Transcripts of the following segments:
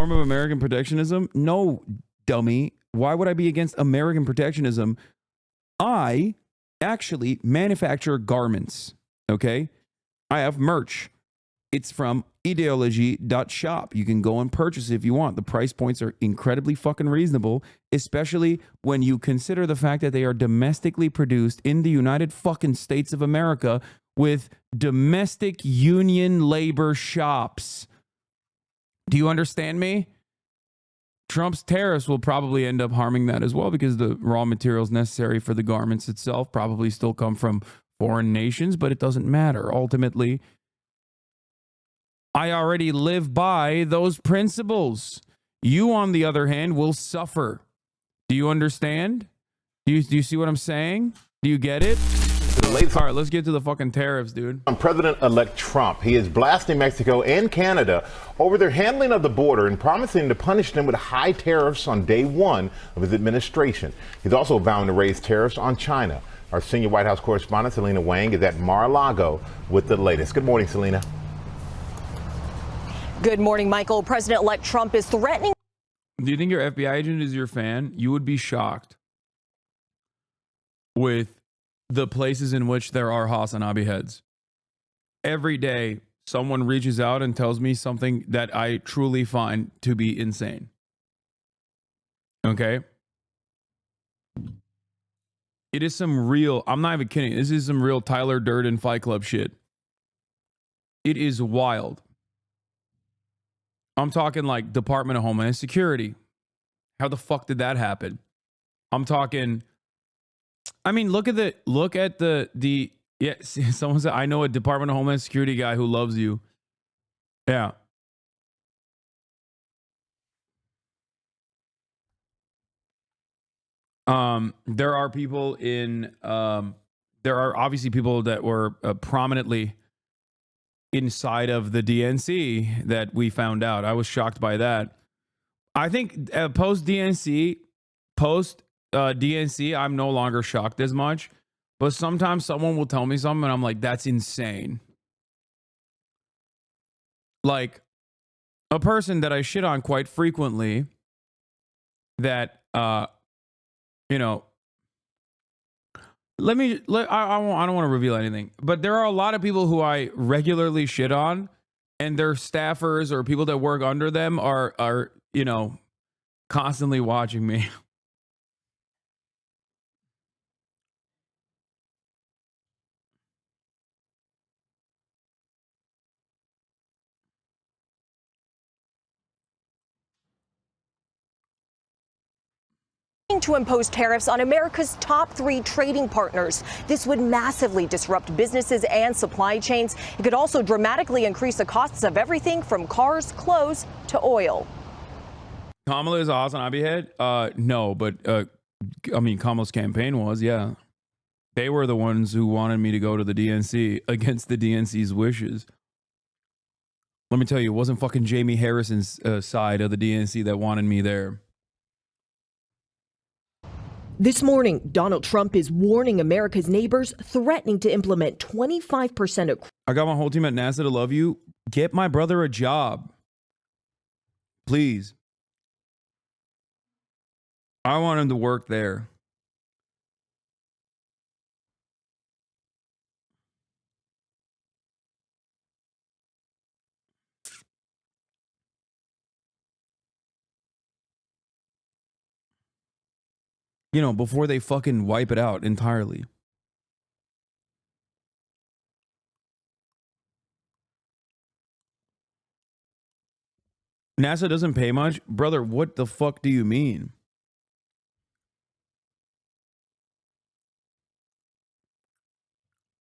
form of American protectionism? No, dummy. Why would I be against American protectionism? I actually manufacture garments, okay? I have merch. It's from ideology.shop. You can go and purchase it if you want. The price points are incredibly fucking reasonable, especially when you consider the fact that they are domestically produced in the United fucking States of America with domestic union labor shops. Do you understand me? Trump's tariffs will probably end up harming that as well, because the raw materials necessary for the garments itself probably still come from foreign nations, but it doesn't matter. Ultimately, I already live by those principles. You, on the other hand, will suffer. Do you understand? Do you see what I'm saying? Do you get it? All right, let's get to the fucking tariffs, dude. On President-elect Trump, he is blasting Mexico and Canada over their handling of the border and promising to punish them with high tariffs on day one of his administration. He's also vowing to raise tariffs on China. Our senior White House correspondent, Selena Wang, is at Mar-a-Lago with the latest. Good morning, Selena. Good morning, Michael. President-elect Trump is threatening. Do you think your FBI agent is your fan? You would be shocked with the places in which there are HasanAbi heads. Every day, someone reaches out and tells me something that I truly find to be insane. Okay? It is some real, I'm not even kidding, this is some real Tyler Durden Fight Club shit. It is wild. I'm talking like Department of Homeland Security. How the fuck did that happen? I'm talking, I mean, look at the yeah, someone said, I know a Department of Homeland Security guy who loves you. Yeah. There are people in, there are obviously people that were prominently inside of the DNC that we found out. I was shocked by that. I think post DNC, I'm no longer shocked as much, but sometimes someone will tell me something and I'm like, that's insane. Like a person that I shit on quite frequently that, you know, I don't want to reveal anything, but there are a lot of people who I regularly shit on, and their staffers or people that work under them are, you know, constantly watching me. To impose tariffs on America's top 3 trading partners. This would massively disrupt businesses and supply chains. It could also dramatically increase the costs of everything from cars, clothes, to oil. Kamala is a HasanAbi head? No, but I mean, Kamala's campaign was, yeah. They were the ones who wanted me to go to the DNC against the DNC's wishes. Let me tell you, it wasn't fucking Jamie Harrison's side of the DNC that wanted me there. This morning, Donald Trump is warning America's neighbors, threatening to implement 25% of... I got my whole team at NASA to love you. Get my brother a job. Please. I want him to work there. You know, before they fucking wipe it out entirely. NASA doesn't pay much? Brother, what the fuck do you mean?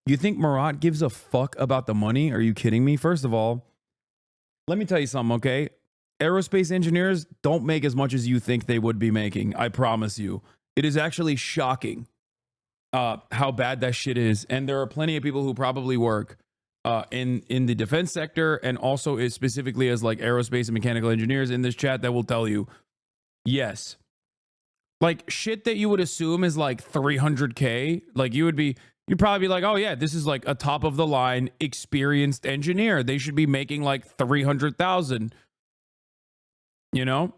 You think Marat gives a fuck about the money? Are you kidding me? First of all, let me tell you something, okay? Aerospace engineers don't make as much as you think they would be making. I promise you. It is actually shocking how bad that shit is. And there are plenty of people who probably work in the defense sector and also specifically as like aerospace and mechanical engineers in this chat that will tell you, yes. Like shit that you would assume is like 300K. Like you'd probably be like, oh yeah, this is like a top of the line experienced engineer. They should be making like 300,000. You know?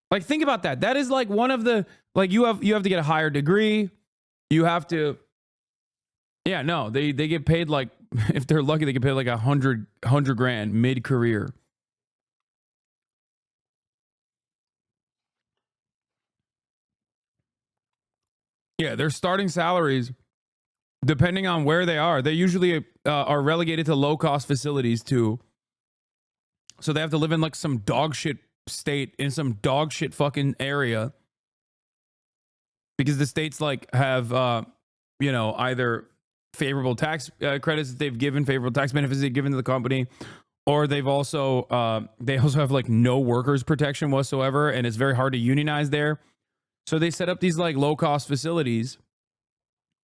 Like, think about that. That is like one of the, like, you have to get a higher degree. You have to, yeah, no, they get paid like, if they're lucky, they get paid like $100 grand mid-career. Yeah, their starting salaries, depending on where they usually are relegated to low-cost facilities too. So they have to live in like some dog shit state in some dog shit fucking area because the states like have, either favorable tax credits that they've given, favorable tax benefits they've given to the company, or they also have like no workers protection whatsoever, and it's very hard to unionize there. So they set up these like low cost facilities.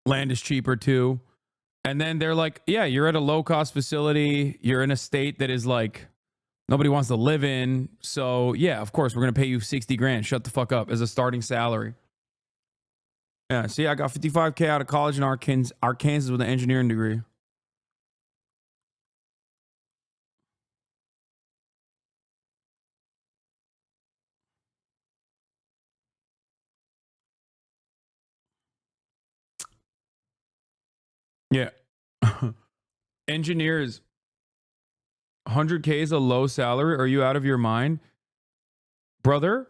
Land is cheaper too. And then they're like, yeah, you're at a low cost facility. You're in a state that is like nobody wants to live in. So yeah, of course, we're going to pay you 60 grand. Shut the fuck up as a starting salary. Yeah. See, I got 55K out of college in Arkansas with an engineering degree. Yeah. Engineers, 100K is a low salary. Are you out of your mind? Brother,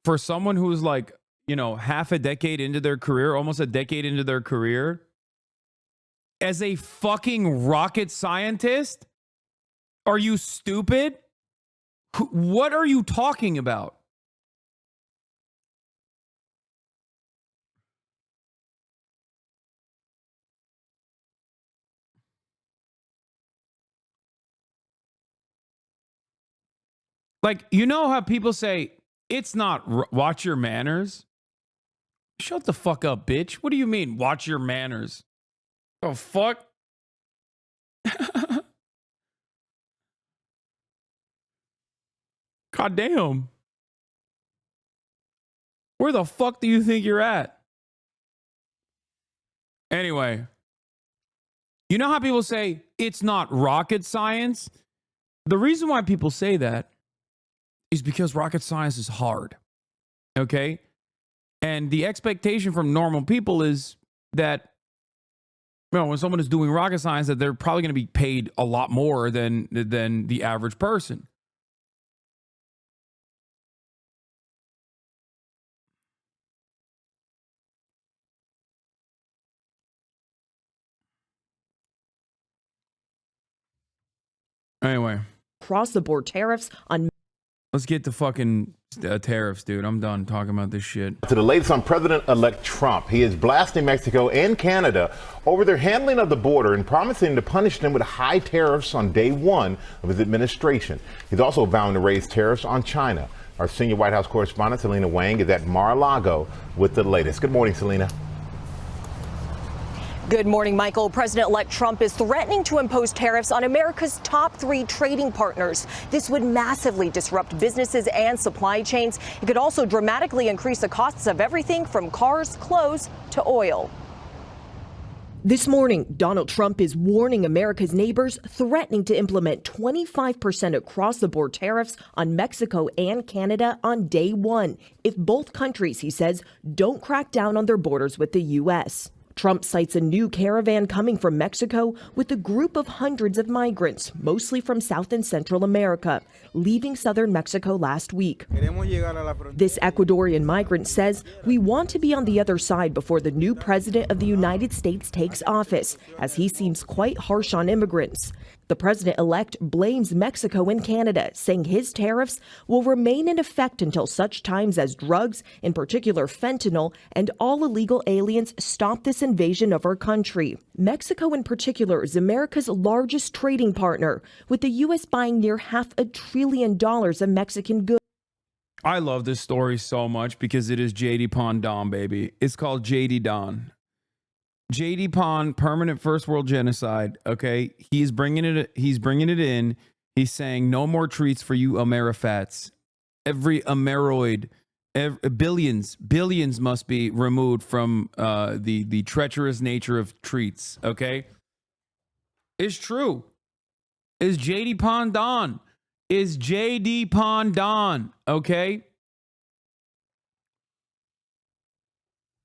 for someone who's like, half a decade into their career, almost a decade into their career, as a fucking rocket scientist, are you stupid? What are you talking about? Like, you know how people say, it's not, watch your manners? Shut the fuck up, bitch. What do you mean, watch your manners? Oh, fuck? God damn. Where the fuck do you think you're at? Anyway, you know how people say, it's not rocket science? The reason why people say that is because rocket science is hard. Okay? And the expectation from normal people is that, when someone is doing rocket science, that they're probably going to be paid a lot more than the average person. Anyway, Across the board tariffs on. let's get to fucking tariffs, dude. I'm done talking about this shit. To the latest on President-elect Trump, he is blasting Mexico and Canada over their handling of the border and promising to punish them with high tariffs on day one of his administration. He's also vowing to raise tariffs on China. Our senior White House correspondent, Selena Wang, is at Mar-a-Lago with the latest. Good morning, Selena. Good morning, Michael. President-elect Trump is threatening to impose tariffs on America's top 3 trading partners. This would massively disrupt businesses and supply chains. It could also dramatically increase the costs of everything from cars, clothes to oil. This morning, Donald Trump is warning America's neighbors, threatening to implement 25% across-the-board tariffs on Mexico and Canada on day one if both countries, he says, don't crack down on their borders with the U.S. Trump cites a new caravan coming from Mexico with a group of hundreds of migrants, mostly from South and Central America, leaving southern Mexico last week. This Ecuadorian migrant says, we want to be on the other side before the new president of the United States takes office, as he seems quite harsh on immigrants. The president-elect blames Mexico and Canada, saying his tariffs will remain in effect until such times as drugs, in particular fentanyl, and all illegal aliens stop this invasion of our country. Mexico in particular is America's largest trading partner, with the U.S. buying near $500 billion of Mexican goods. I love this story so much because it is JD Pond Don, baby. It's called JD Don. JD Pond, permanent first world genocide. Okay, he's bringing it in. He's saying no more treats for you Amerifats. Every Ameroid, billions must be removed from the treacherous nature of treats. Okay, it's true. Is JD Pond Don? is J.D. Pondon, okay?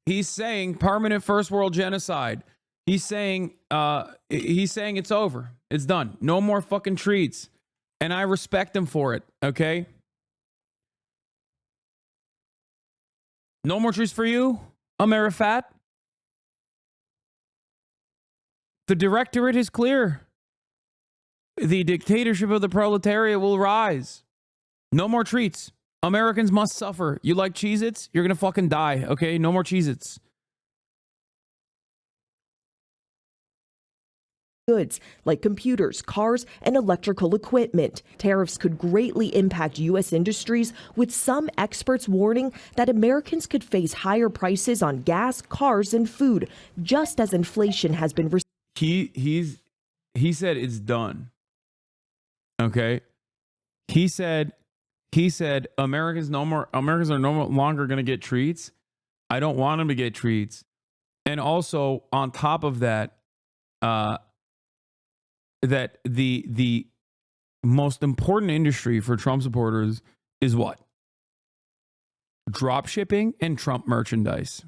He's saying permanent first world genocide. He's saying it's over. It's done. No more fucking treats. And I respect him for it, okay? No more treats for you, Amerifat. The directorate is clear. The dictatorship of the proletariat will rise. No more treats. Americans must suffer. You like Cheez-Its? You're going to fucking die, okay? No more Cheez-Its. Goods like computers, cars, and electrical equipment. Tariffs could greatly impact U.S. industries, with some experts warning that Americans could face higher prices on gas, cars, and food, just as inflation has been. He said it's done. Okay. He said Americans are no longer going to get treats. I don't want them to get treats. And also on top of that, that the most important industry for Trump supporters is what? Drop shipping and Trump merchandise.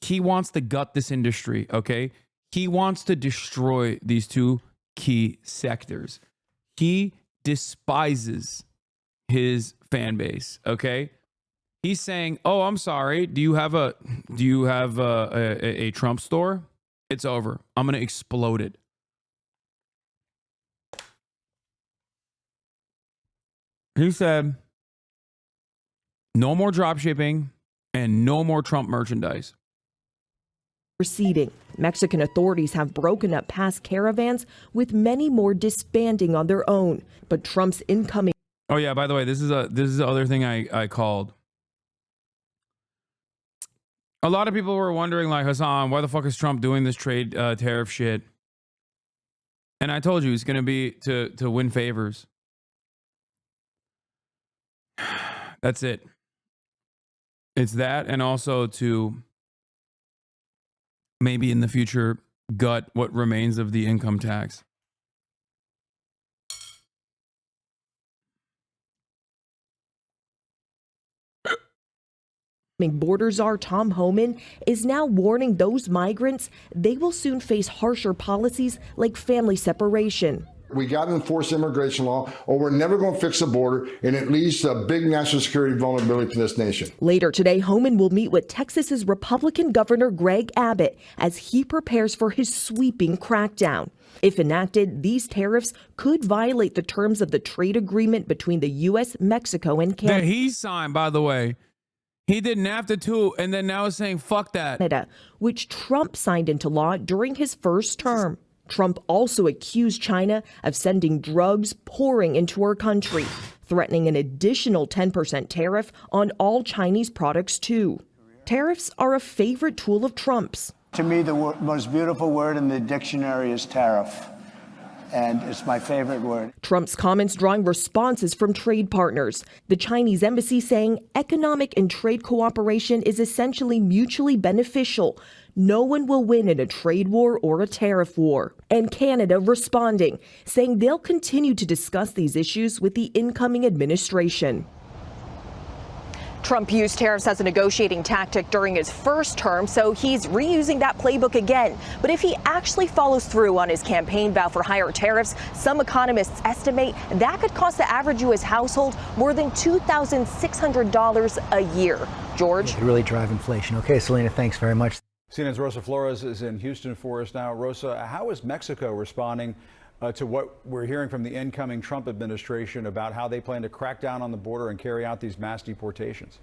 He wants to gut this industry, okay? He wants to destroy these two key sectors. He despises his fan base, okay? He's saying, "Oh, I'm sorry. Do you have a Trump store? It's over. I'm going to explode it." He said, "No more drop shipping and no more Trump merchandise." Receding. Mexican authorities have broken up past caravans, with many more disbanding on their own. But Trump's incoming. Oh yeah, by the way, this is the other thing I called. A lot of people were wondering, like, Hasan, why the fuck is Trump doing this trade tariff shit? And I told you it's going to be to win favors. That's it. It's that, and also to maybe in the future gut what remains of the income tax. Border czar Tom Homan is now warning those migrants they will soon face harsher policies like family separation. We got to enforce immigration law, or we're never going to fix the border, and it leads to a big national security vulnerability to this nation. Later today, Homan will meet with Texas's Republican Governor Greg Abbott as he prepares for his sweeping crackdown. If enacted, these tariffs could violate the terms of the trade agreement between the U.S., Mexico, and Canada. That he signed, by the way. He did NAFTA too, and then now is saying, fuck that. Canada, which Trump signed into law during his first term. Trump also accused China of sending drugs pouring into our country, threatening an additional 10% tariff on all Chinese products, too. Tariffs are a favorite tool of Trump's. To me, the most beautiful word in the dictionary is tariff, and it's my favorite word. Trump's comments drawing responses from trade partners. The Chinese embassy saying economic and trade cooperation is essentially mutually beneficial. No one will win in a trade war or a tariff war. And Canada responding, saying they'll continue to discuss these issues with the incoming administration. Trump used tariffs as a negotiating tactic during his first term, so he's reusing that playbook again. But if he actually follows through on his campaign vow for higher tariffs, some economists estimate that could cost the average U.S. household more than $2,600 a year. George? It could really drive inflation. Okay, Selena, thanks very much. CNN's Rosa Flores is in Houston for us now. Rosa, how is Mexico responding to what we're hearing from the incoming Trump administration about how they plan to crack down on the border and carry out these mass deportations?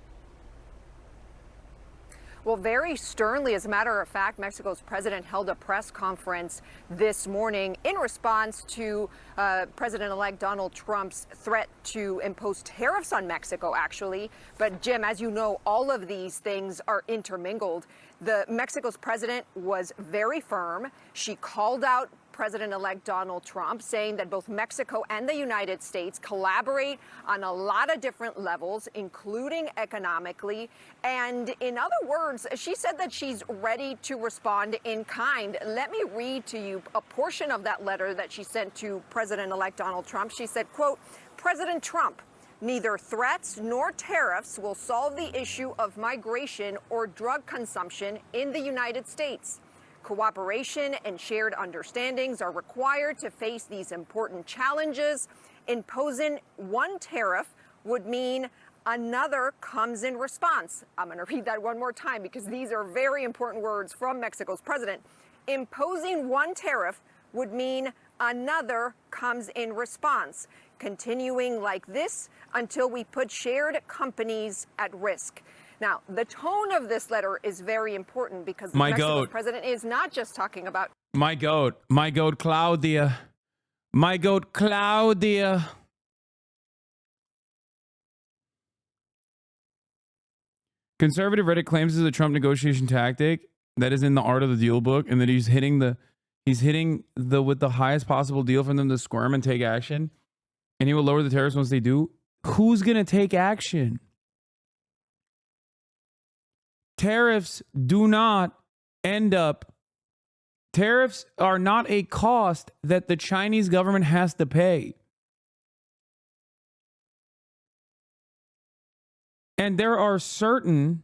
Well, very sternly. As a matter of fact, Mexico's president held a press conference this morning in response to President-elect Donald Trump's threat to impose tariffs on Mexico, actually. But Jim, as you know, all of these things are intermingled. Mexico's president was very firm. She called out President-elect Donald Trump, saying that both Mexico and the United States collaborate on a lot of different levels, including economically. And in other words, she said that she's ready to respond in kind. Let me read to you a portion of that letter that she sent to President-elect Donald Trump. She said, quote, President Trump, neither threats nor tariffs will solve the issue of migration or drug consumption in the United States. Cooperation and shared understandings are required to face these important challenges. Imposing one tariff would mean another comes in response. I'm going to read that one more time because these are very important words from Mexico's president. Imposing one tariff would mean another comes in response, continuing like this until we put shared companies at risk. Now, the tone of this letter is very important because the Mexican president is not just talking about my goat, Claudia. My goat, Claudia. Conservative Reddit claims this is a Trump negotiation tactic that is in the Art of the Deal book, and that he's hitting the with the highest possible deal for them to squirm and take action, and he will lower the tariffs once they do. Who's gonna take action? Tariffs do not end up. Tariffs are not a cost that the Chinese government has to pay. And there are certain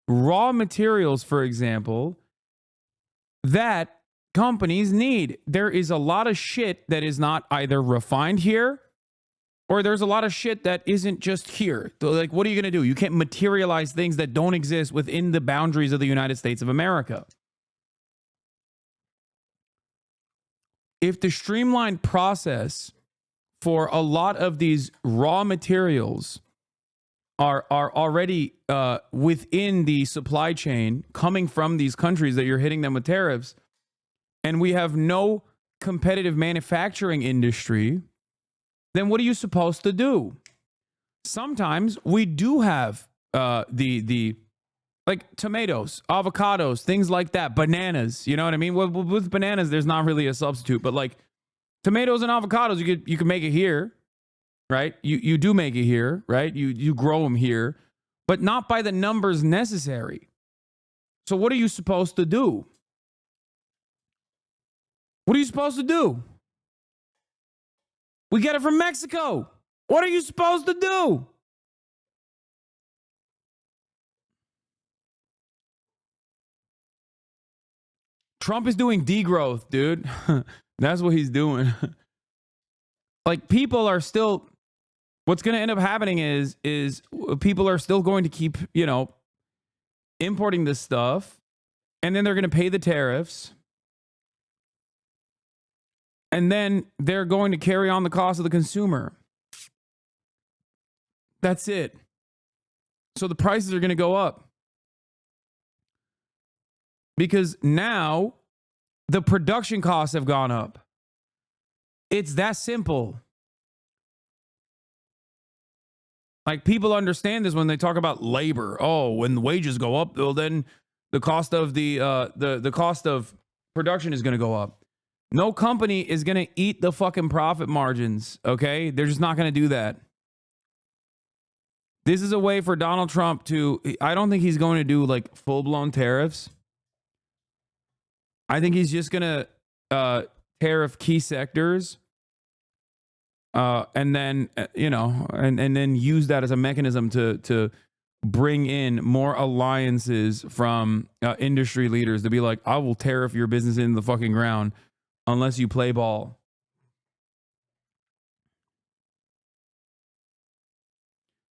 raw materials, for example, that companies need. There is a lot of shit that is not either refined here, or there's a lot of shit that isn't just here. So, like, what are you going to do? You can't materialize things that don't exist within the boundaries of the United States of America. If the streamlined process for a lot of these raw materials are already within the supply chain coming from these countries that you're hitting them with tariffs, and we have no competitive manufacturing industry, then what are you supposed to do? Sometimes we do have the like tomatoes, avocados, things like that, bananas. You know what I mean? With bananas, there's not really a substitute, but like tomatoes and avocados, you could make it here, right? You do make it here, right? You grow them here, but not by the numbers necessary. So what are you supposed to do? What are you supposed to do? We get it from Mexico. What are you supposed to do? Trump is doing degrowth, dude. That's what he's doing. Like, people are still, what's going to end up happening is people are still going to keep, importing this stuff, and then they're going to pay the tariffs. And then they're going to carry on the cost of the consumer. That's it. So the prices are going to go up. Because now the production costs have gone up. It's that simple. Like, people understand this when they talk about labor. Oh, when the wages go up, well, then the cost of the cost of production is going to go up. No company is going to eat the fucking profit margins, okay? They're just not going to do that. This is a way for Donald Trump to, I don't think he's going to do like full-blown tariffs. I think he's just going to tariff key sectors and then, and then use that as a mechanism to bring in more alliances from industry leaders to be like, I will tariff your business into the fucking ground unless you play ball.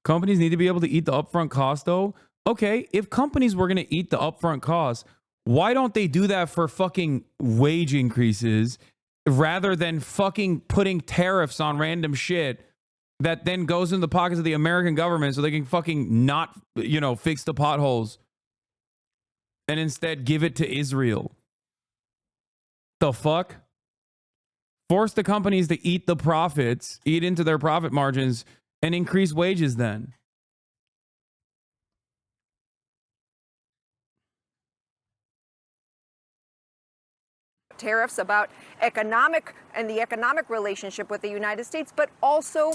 Companies need to be able to eat the upfront cost, though. Okay, if companies were going to eat the upfront cost, why don't they do that for fucking wage increases rather than fucking putting tariffs on random shit that then goes in the pockets of the American government so they can fucking not, fix the potholes and instead give it to Israel? The fuck? Force the companies to eat the profits, eat into their profit margins, and increase wages then. tariffs about the economic relationship with the United States, but also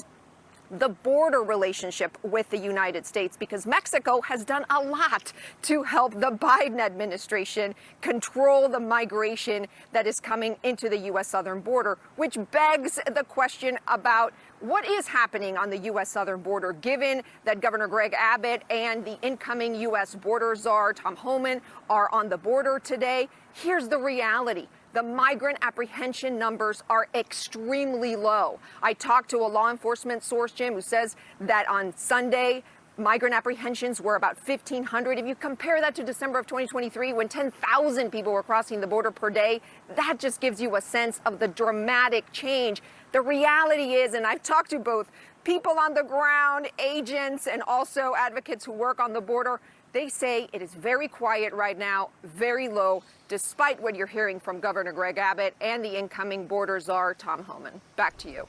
the border relationship with the United States, because Mexico has done a lot to help the Biden administration control the migration that is coming into the U.S. southern border, which begs the question about what is happening on the U.S. southern border, given that Governor Greg Abbott and the incoming U.S. border czar, Tom Homan, are on the border today. Here's the reality. The migrant apprehension numbers are extremely low. I talked to a law enforcement source, Jim, who says that on Sunday, migrant apprehensions were about 1,500. If you compare that to December of 2023, when 10,000 people were crossing the border per day, that just gives you a sense of the dramatic change. The reality is, and I've talked to both people on the ground, agents, and also advocates who work on the border, they say it is very quiet right now, very low, despite what you're hearing from Governor Greg Abbott and the incoming border czar, Tom Homan. Back to you.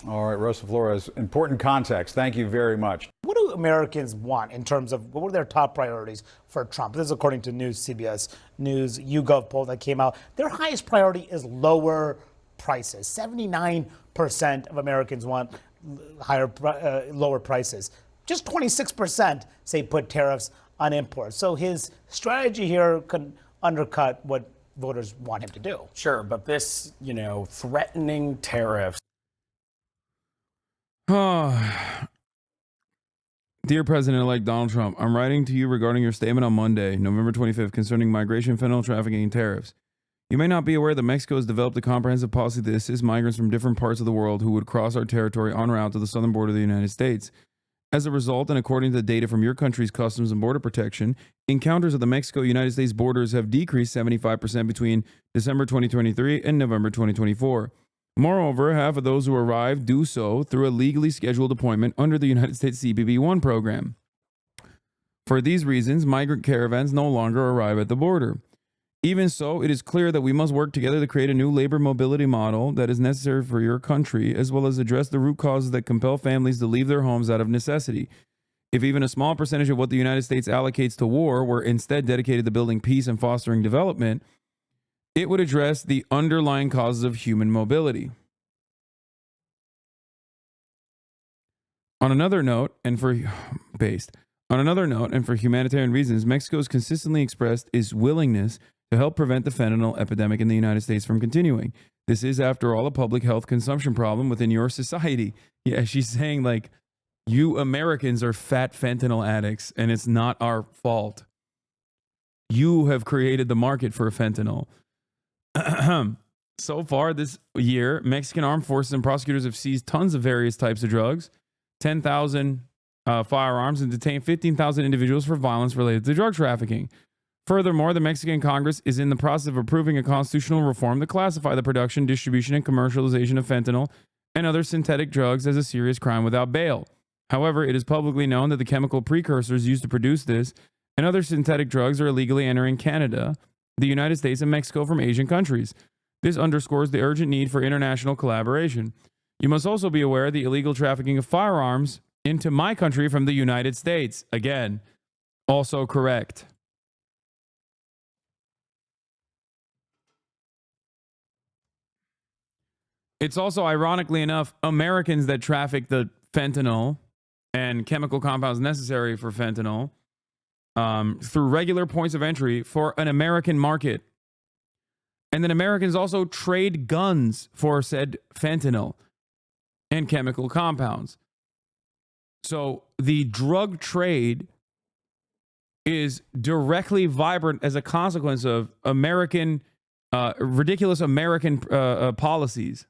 All right, Rosa Flores, important context. Thank you very much. What do Americans want in terms of what were their top priorities for Trump? This is according to CBS News YouGov poll that came out. Their highest priority is lower prices. 79% of Americans want lower prices. Just 26% say put tariffs on imports. So his strategy here could undercut what voters want him to do. Sure, but this, threatening tariffs. Dear President-elect Donald Trump, I'm writing to you regarding your statement on Monday, November 25th, concerning migration, fentanyl trafficking, and tariffs. You may not be aware that Mexico has developed a comprehensive policy to assist migrants from different parts of the world who would cross our territory en route to the southern border of the United States. As a result, and according to the data from your country's Customs and Border Protection, encounters at the Mexico-United States borders have decreased 75% between December 2023 and November 2024. Moreover, half of those who arrive do so through a legally scheduled appointment under the United States CBP-1 program. For these reasons, migrant caravans no longer arrive at the border. Even so, it is clear that we must work together to create a new labor mobility model that is necessary for your country, as well as address the root causes that compel families to leave their homes out of necessity. If even a small percentage of what the United States allocates to war were instead dedicated to building peace and fostering development, it would address the underlying causes of human mobility. On another note, and for humanitarian reasons, Mexico has consistently expressed its willingness to help prevent the fentanyl epidemic in the United States from continuing. This is, after all, a public health consumption problem within your society. Yeah, she's saying, like, you Americans are fat fentanyl addicts, and it's not our fault. You have created the market for fentanyl. So far this year, Mexican armed forces and prosecutors have seized tons of various types of drugs, 10,000 firearms, and detained 15,000 individuals for violence related to drug trafficking. Furthermore, the Mexican Congress is in the process of approving a constitutional reform to classify the production, distribution, and commercialization of fentanyl and other synthetic drugs as a serious crime without bail. However, it is publicly known that the chemical precursors used to produce this and other synthetic drugs are illegally entering Canada, the United States, and Mexico from Asian countries. This underscores the urgent need for international collaboration. You must also be aware of the illegal trafficking of firearms into my country from the United States. Again, also correct. It's also, ironically enough, Americans that traffic the fentanyl and chemical compounds necessary for fentanyl through regular points of entry for an American market. And then Americans also trade guns for said fentanyl and chemical compounds. So the drug trade is directly vibrant as a consequence of ridiculous American policies.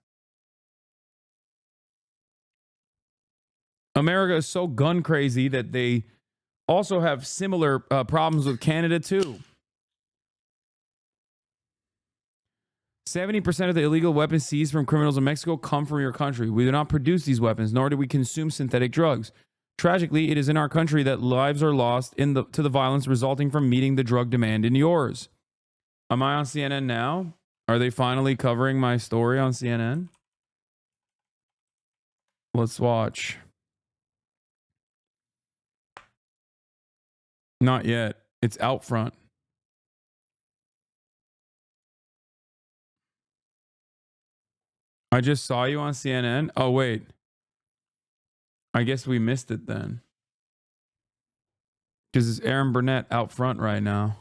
America is so gun crazy that they also have similar problems with Canada too. 70% of the illegal weapons seized from criminals in Mexico come from your country. We do not produce these weapons, nor do we consume synthetic drugs. Tragically, it is in our country that lives are lost to the violence resulting from meeting the drug demand in yours. Am I on CNN now? Are they finally covering my story on CNN? Let's watch. Not yet. It's out front. I just saw you on CNN. Oh, wait. I guess we missed it then. Because it's Aaron Burnett out front right now.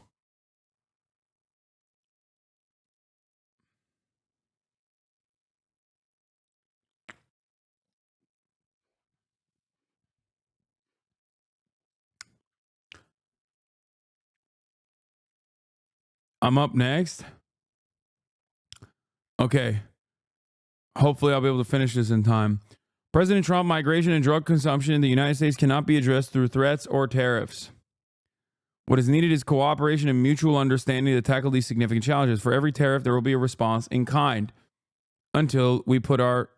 I'm up next. Okay. Hopefully I'll be able to finish this in time. President Trump, migration and drug consumption in the United States cannot be addressed through threats or tariffs. What is needed is cooperation and mutual understanding to tackle these significant challenges. For every tariff, there will be a response in kind until we put at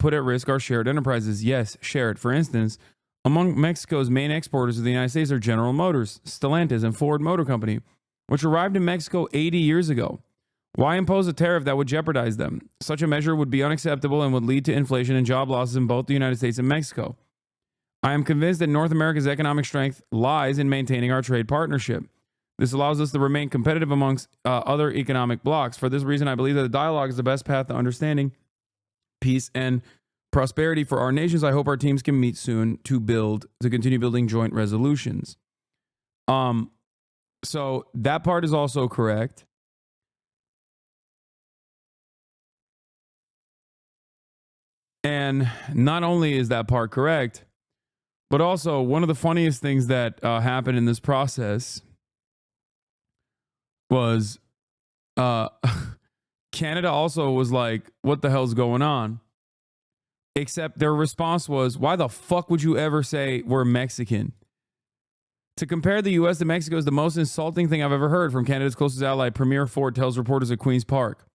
risk our shared enterprises. Yes, shared. For instance, among Mexico's main exporters of the United States are General Motors, Stellantis, and Ford Motor Company, which arrived in Mexico 80 years ago. Why impose a tariff that would jeopardize them? Such a measure would be unacceptable and would lead to inflation and job losses in both the United States and Mexico. I am convinced that North America's economic strength lies in maintaining our trade partnership. This allows us to remain competitive amongst other economic blocs. For this reason, I believe that the dialogue is the best path to understanding, peace, and prosperity for our nations. I hope our teams can meet soon to continue building joint resolutions. So that part is also correct. And not only is that part correct, but also one of the funniest things that happened in this process was Canada also was like, what the hell's going on? Except their response was, why the fuck would you ever say we're Mexican? To compare the U.S. to Mexico is the most insulting thing I've ever heard from Canada's closest ally. Premier Ford tells reporters at Queen's Park.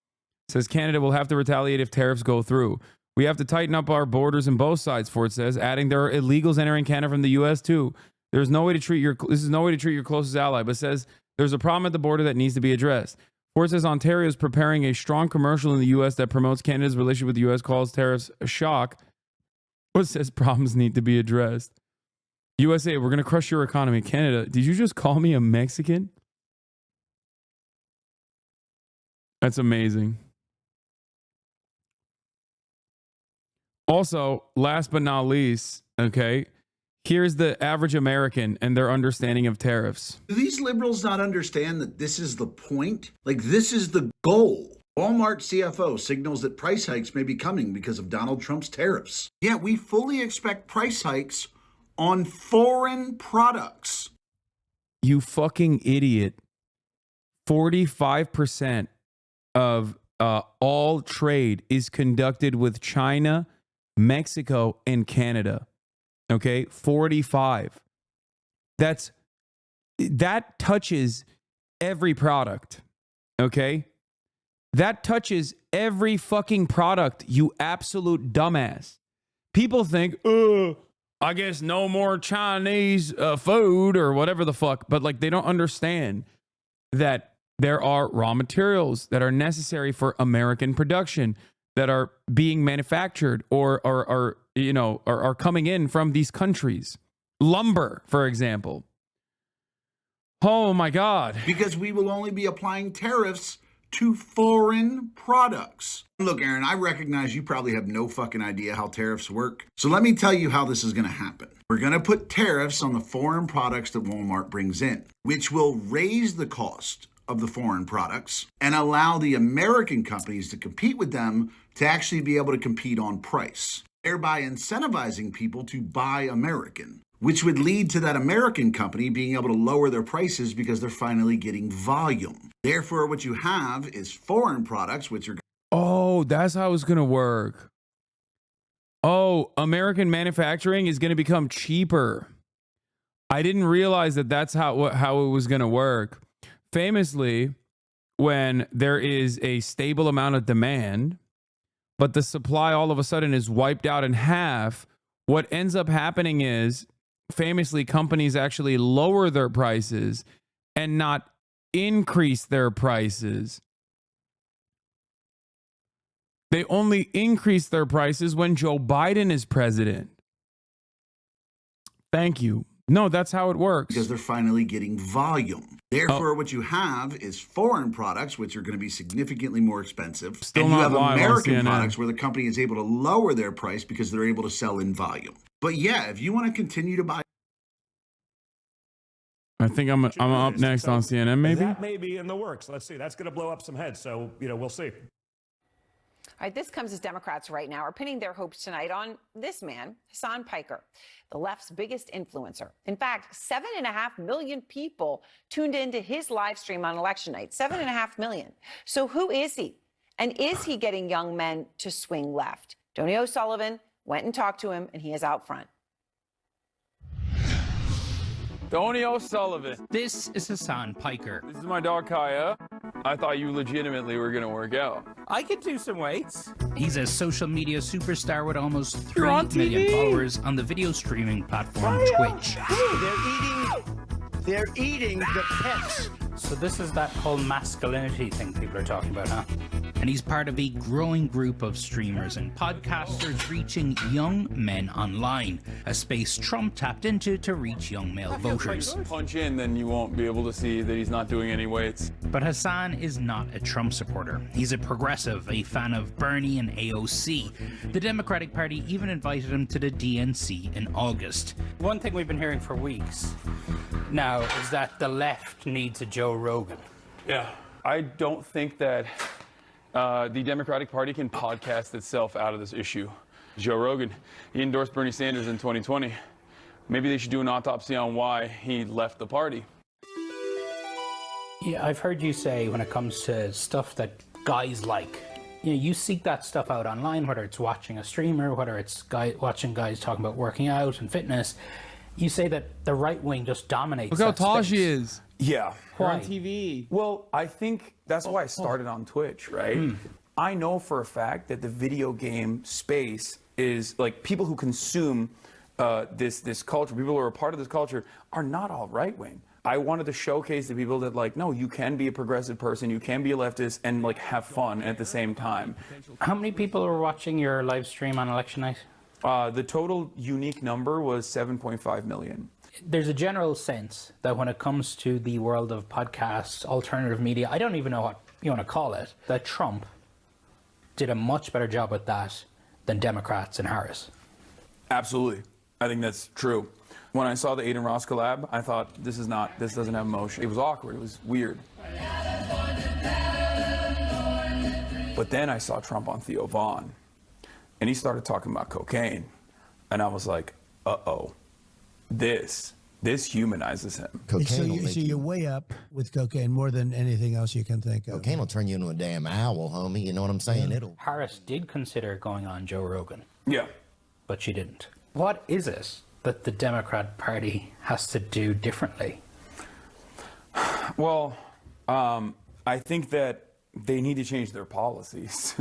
Says Canada will have to retaliate if tariffs go through. We have to tighten up our borders on both sides, Ford says, adding there are illegals entering Canada from the U.S. too. This is no way to treat your closest ally, but says there's a problem at the border that needs to be addressed. Ford says Ontario is preparing a strong commercial in the U.S. that promotes Canada's relationship with the U.S., calls tariffs a shock, but says problems need to be addressed. USA, we're going to crush your economy. Canada, did you just call me a Mexican? That's amazing. Also, last but not least, okay, here's the average American and their understanding of tariffs. Do these liberals not understand that this is the point? Like, this is the goal. Walmart CFO signals that price hikes may be coming because of Donald Trump's tariffs. Yeah, we fully expect price hikes on foreign products. You fucking idiot. 45% of all trade is conducted with China, Mexico, and Canada. Okay, 45. That touches every product. Okay, that touches every fucking product. You absolute dumbass. People think, I guess no more Chinese food or whatever the fuck, but like they don't understand that there are raw materials that are necessary for American production that are being manufactured or are coming in from these countries. Lumber, for example. Oh my God. Because we will only be applying tariffs to foreign products. Look, Aaron, I recognize you probably have no fucking idea how tariffs work. So let me tell you how this is going to happen. We're going to put tariffs on the foreign products that Walmart brings in, which will raise the cost of the foreign products and allow the American companies to compete with them to actually be able to compete on price, thereby incentivizing people to buy American, which would lead to that American company being able to lower their prices because they're finally getting volume. Therefore, what you have is foreign products, which are... Oh, that's how it's going to work. Oh, American manufacturing is going to become cheaper. I didn't realize that that's how it was going to work. Famously, when there is a stable amount of demand, but the supply all of a sudden is wiped out in half, what ends up happening is, famously, companies actually lower their prices and not increase their prices. They only increase their prices when Joe Biden is president. Thank you. No, that's how it works. Because they're finally getting volume. Therefore, what you have is foreign products, which are going to be significantly more expensive. Still and you not have live on American CNN. products where the company is able to lower their price because they're able to sell in volume. But yeah, if you want to continue to buy, I think I'm up next on CNN, maybe? That may be in the works. Let's see. That's going to blow up some heads. So, we'll see. All right, this comes as Democrats right now are pinning their hopes tonight on this man, Hasan Piker, the left's biggest influencer. In fact, 7.5 million people tuned into his live stream on election night. 7.5 million. So who is he? And is he getting young men to swing left? Tony O'Sullivan went and talked to him, and he is out front. Tony O'Sullivan. This is Hasan Piker. This is my dog Kaya. I thought you legitimately were going to work out. I could do some weights. He's a social media superstar with almost 3 You're on million TV? followers on the video streaming platform Twitch. They're eating the pets. So this is that whole masculinity thing people are talking about, huh? And he's part of a growing group of streamers and podcasters reaching young men online, a space Trump tapped into to reach young male voters. Punch in, then you won't be able to see that he's not doing any weights. But Hasan is not a Trump supporter. He's a progressive, a fan of Bernie and AOC. The Democratic Party even invited him to the DNC in August. One thing we've been hearing for weeks now is that the left needs a Joe Rogan. Yeah. I don't think that the Democratic Party can podcast itself out of this issue. Joe Rogan, he endorsed Bernie Sanders in 2020. Maybe they should do an autopsy on why he left the party. Yeah, I've heard you say when it comes to stuff that guys like, you seek that stuff out online, whether it's watching a streamer, whether it's watching guys talking about working out and fitness. You say that the right wing just dominates. Look how that tall space. she is. Yeah. Why? On TV. Well, I think that's why I started on Twitch, right? I know for a fact that the video game space is like people who consume this culture, people who are a part of this culture are not all right wing. I wanted to showcase to people that like, no, you can be a progressive person, you can be a leftist and like have fun at the same time. How many people were watching your live stream on election night? The total unique number was 7.5 million. There's a general sense that when it comes to the world of podcasts, alternative media, I don't even know what you want to call it, that Trump did a much better job with that than Democrats and Harris. Absolutely. I think that's true. When I saw the Aiden Ross collab, I thought, this doesn't have emotion. It was awkward. It was weird. But then I saw Trump on Theo Vaughn, and he started talking about cocaine. And I was like, uh-oh, this humanizes him. Cocaine so you're way up with cocaine more than anything else you can think of. Cocaine will turn you into a damn owl, homie. You know what I'm saying? Yeah. Harris did consider going on Joe Rogan. Yeah. But she didn't. What is it that the Democrat Party has to do differently? Well, I think that they need to change their policies.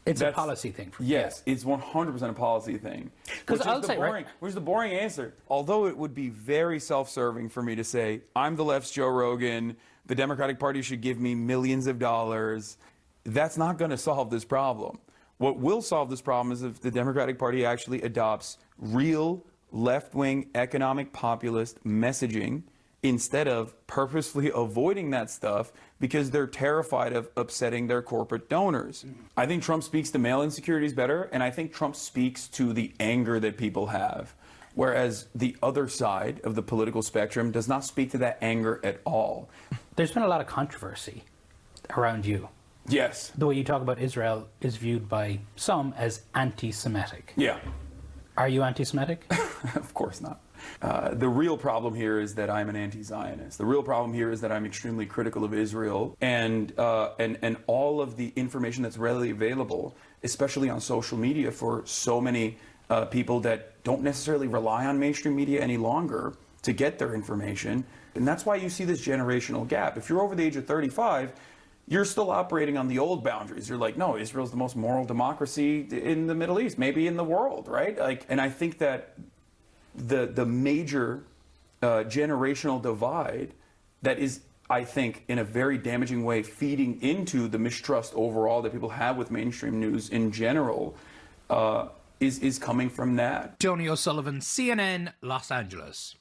It's a policy thing. Yes, it's 100% a policy thing. Which is the boring answer. Although it would be very self-serving for me to say, I'm the left's Joe Rogan, the Democratic Party should give me millions of dollars. That's not going to solve this problem. What will solve this problem is if the Democratic Party actually adopts real left-wing economic populist messaging instead of purposefully avoiding that stuff because they're terrified of upsetting their corporate donors. I think Trump speaks to male insecurities better, and I think Trump speaks to the anger that people have, whereas the other side of the political spectrum does not speak to that anger at all. There's been a lot of controversy around you. Yes. The way you talk about Israel is viewed by some as anti-Semitic. Yeah. Are you anti-Semitic? Of course not. The real problem here is that I'm an anti-Zionist. The real problem here is that I'm extremely critical of Israel and all of the information that's readily available, especially on social media for so many people that don't necessarily rely on mainstream media any longer to get their information. And that's why you see this generational gap. If you're over the age of 35, you're still operating on the old boundaries. You're like, no, Israel's the most moral democracy in the Middle East, maybe in the world, right? And I think that the major generational divide that is, I think, in a very damaging way, feeding into the mistrust overall that people have with mainstream news in general is coming from that. Tony O'Sullivan, CNN, Los Angeles.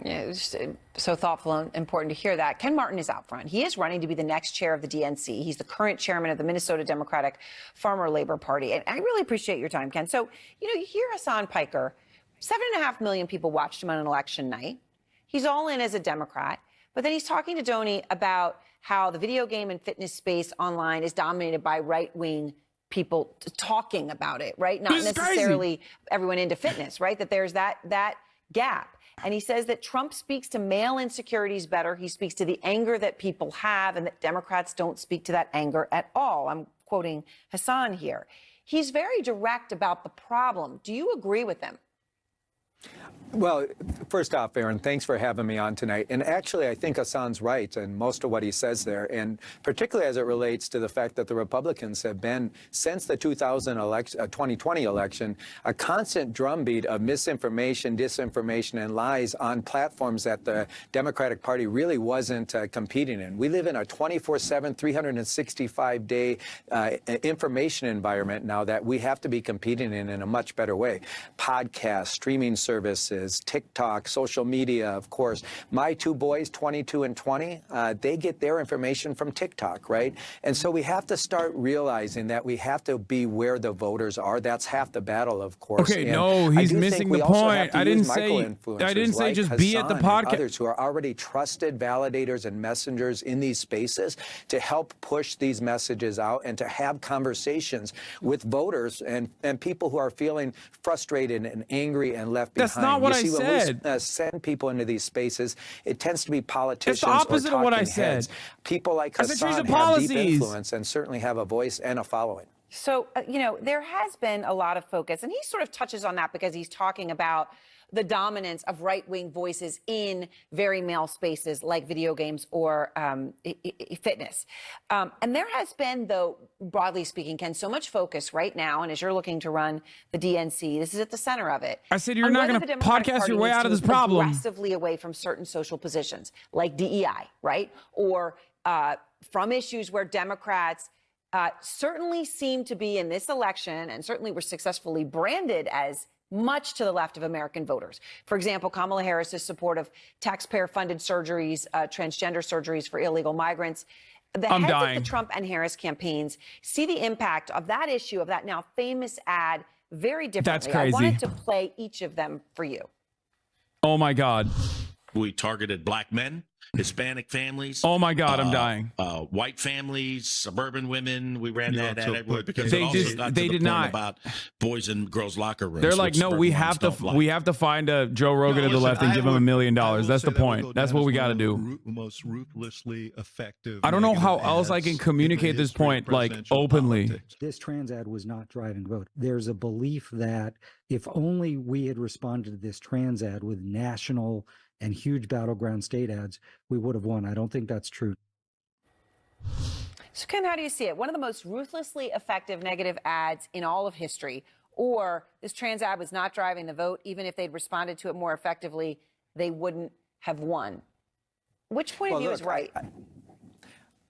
Yeah, it's so thoughtful and important to hear that. Ken Martin is out front. He is running to be the next chair of the DNC. He's the current chairman of the Minnesota Democratic Farmer Labor Party. And I really appreciate your time, Ken. So, you hear Hasan Piker, 7.5 million people watched him on an election night. He's all in as a Democrat. But then he's talking to Donny about how the video game and fitness space online is dominated by right-wing people talking about it, right? Not necessarily everyone into fitness, right? That there's that gap. And he says that Trump speaks to male insecurities better. He speaks to the anger that people have, and that Democrats don't speak to that anger at all. I'm quoting Hasan here. He's very direct about the problem. Do you agree with him? Well, first off, Aaron, thanks for having me on tonight. And actually, I think Hasan's right in most of what he says there, and particularly as it relates to the fact that the Republicans have been, since the 2020 election, a constant drumbeat of misinformation, disinformation, and lies on platforms that the Democratic Party really wasn't competing in. We live in a 24/7, 365-day information environment now that we have to be competing in a much better way. Podcasts, streaming services, TikTok, social media, of course. My two boys, 22 and 20, they get their information from TikTok, right? And so we have to start realizing that we have to be where the voters are. That's half the battle, of course. Okay, and no, he's missing the point. I didn't say like just be at the Hasan and podcast. Others who are already trusted validators and messengers in these spaces to help push these messages out and to have conversations with voters and people who are feeling frustrated and angry and left behind. That's not what I said. When we send people into these spaces, it tends to be politicians. It's the opposite of what I said. Heads. People like Hasan have deep influence and certainly have a voice and a following. So, there has been a lot of focus, and he sort of touches on that because he's talking about the dominance of right-wing voices in very male spaces like video games or fitness. And there has been, though, broadly speaking, Ken, so much focus right now, and as you're looking to run the DNC, this is at the center of it. I said you're not going to podcast your way out of this problem. Aggressively away from certain social positions like DEI, right? Or from issues where Democrats certainly seem to be in this election and certainly were successfully branded as much to the left of American voters. For example, Kamala Harris's support of taxpayer-funded surgeries, transgender surgeries for illegal migrants. The heads of the Trump and Harris campaigns see the impact of that issue, of that now famous ad, very differently. That's crazy. I wanted to play each of them for you. Oh, my God. We targeted black men, Hispanic families. Oh, my God, I'm dying. White families, suburban women. We ran that ad everywhere because they it also got to the point not about boys and girls locker rooms. They're like, no, we have to find a Joe Rogan to the left and give him $1 million. That's the point. That's what we got to do. Most ruthlessly effective. I don't know how else I can communicate this point like openly. This trans ad was not driving vote. There's a belief that if only we had responded to this trans ad with national and huge battleground state ads, we would have won. I don't think that's true. So, Ken, how do you see it? One of the most ruthlessly effective negative ads in all of history, or this trans ad was not driving the vote. Even if they'd responded to it more effectively, they wouldn't have won. Which point of view is right?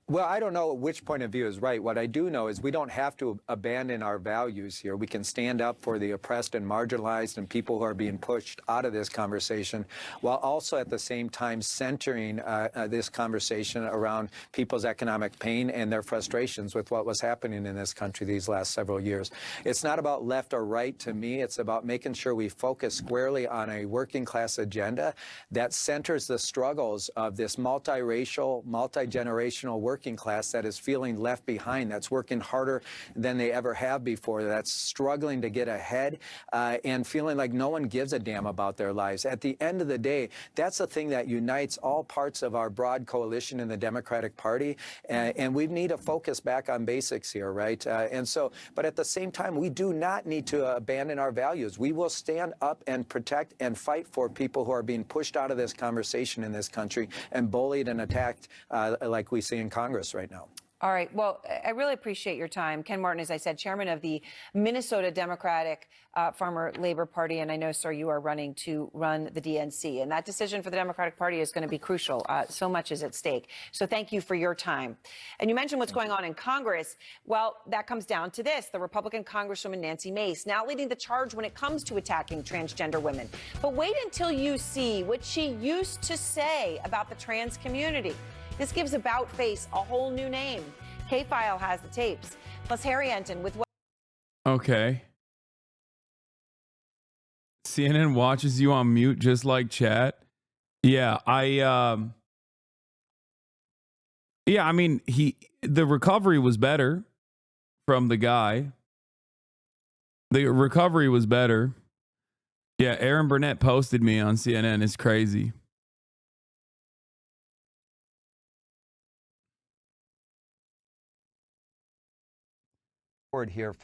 Well, I don't know which point of view is right. What I do know is we don't have to abandon our values here. We can stand up for the oppressed and marginalized and people who are being pushed out of this conversation, while also at the same time centering this conversation around people's economic pain and their frustrations with what was happening in this country these last several years. It's not about left or right to me. It's about making sure we focus squarely on a working class agenda that centers the struggles of this multiracial, multi-generational working class that is feeling left behind, that's working harder than they ever have before, that's struggling to get ahead and feeling like no one gives a damn about their lives. At the end of the day, that's the thing that unites all parts of our broad coalition in the Democratic Party, and we need to focus back on basics here, right? But at the same time, we do not need to abandon our values. We will stand up and protect and fight for people who are being pushed out of this conversation in this country and bullied and attacked like we see in Congress right now. All right. Well, I really appreciate your time. Ken Martin, as I said, chairman of the Minnesota Democratic Farmer Labor Party. And I know, sir, you are running to run the DNC. And that decision for the Democratic Party is going to be crucial. So much is at stake. So thank you for your time. And you mentioned what's going on in Congress. Well, that comes down to this. The Republican Congresswoman Nancy Mace now leading the charge when it comes to attacking transgender women. But wait until you see what she used to say about the trans community. This gives About Face a whole new name. K-File has the tapes. Plus, Harry Enton with what? Okay. CNN watches you on mute just like chat. Yeah, I mean, the recovery was better from the guy. The recovery was better. Yeah, Aaron Burnett posted me on CNN. It's crazy. Here.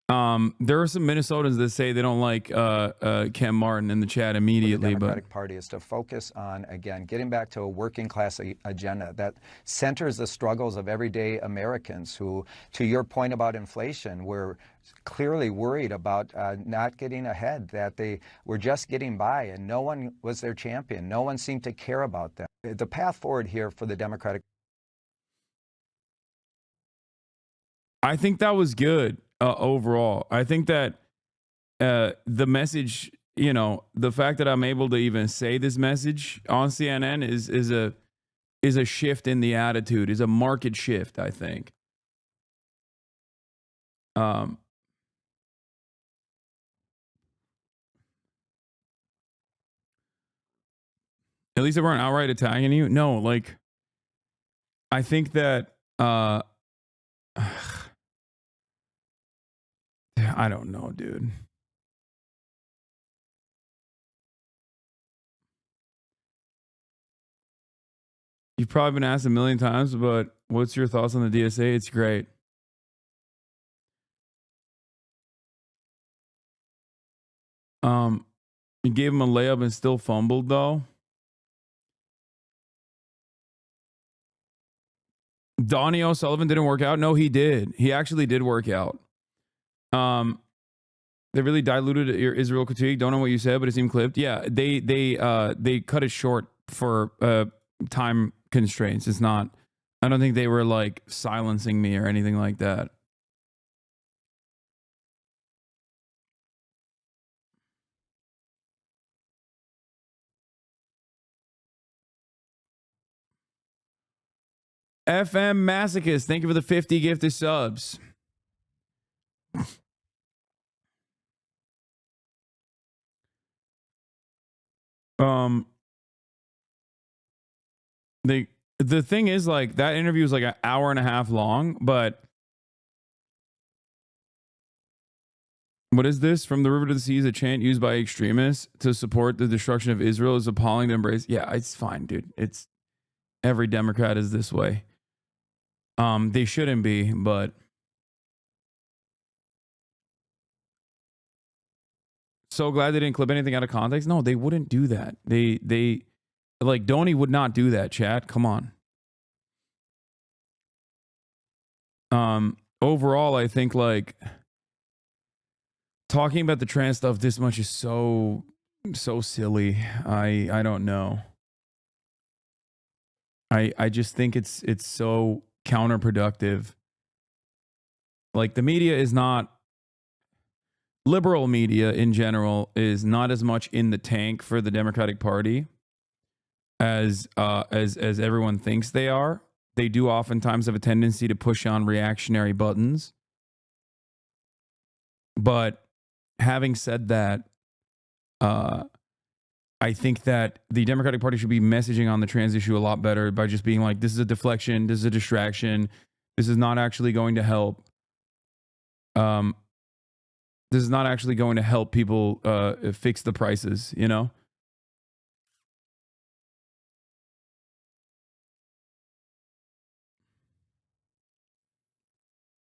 There are some Minnesotans that say they don't like Ken Martin in the chat immediately, The Democratic Party is to focus on, again, getting back to a working class agenda that centers the struggles of everyday Americans who, to your point about inflation, were clearly worried about not getting ahead, that they were just getting by, and no one was their champion. No one seemed to care about them. The path forward here for the Democratic I think that was good overall. I think that the message, the fact that I'm able to even say this message on CNN is a shift in the attitude, is a market shift, I think. At least they weren't outright attacking you. No, like I think that I don't know, dude. You've probably been asked a million times, but what's your thoughts on the DSA? It's great. You gave him a layup and still fumbled though. Donnie O'Sullivan didn't work out. No, he did. He actually did work out. They really diluted your Israel critique. Don't know what you said, but it seemed clipped. Yeah, they cut it short for time constraints. It's not. I don't think they were like silencing me or anything like that. FM Masochist, thank you for the 50 gifted subs. The thing is, like, that interview was like an hour and a half long, but what is this? From the river to the sea is a chant used by extremists to support the destruction of Israel is appalling to embrace. Yeah, it's fine, dude. It's every Democrat is this way. They shouldn't be, but so glad they didn't clip anything out of context. No, they wouldn't do that. They like Donnie would not do that, chat. Come on. Overall, I think like talking about the trans stuff this much is so silly. I don't know. I just think it's so counterproductive. Like the media is not liberal media in general is not as much in the tank for the Democratic Party as everyone thinks they are. They do oftentimes have a tendency to push on reactionary buttons. But having said that, I think that the Democratic Party should be messaging on the trans issue a lot better by just being like, this is a deflection, this is a distraction, this is not actually going to help. This is not actually going to help people fix the prices, you know?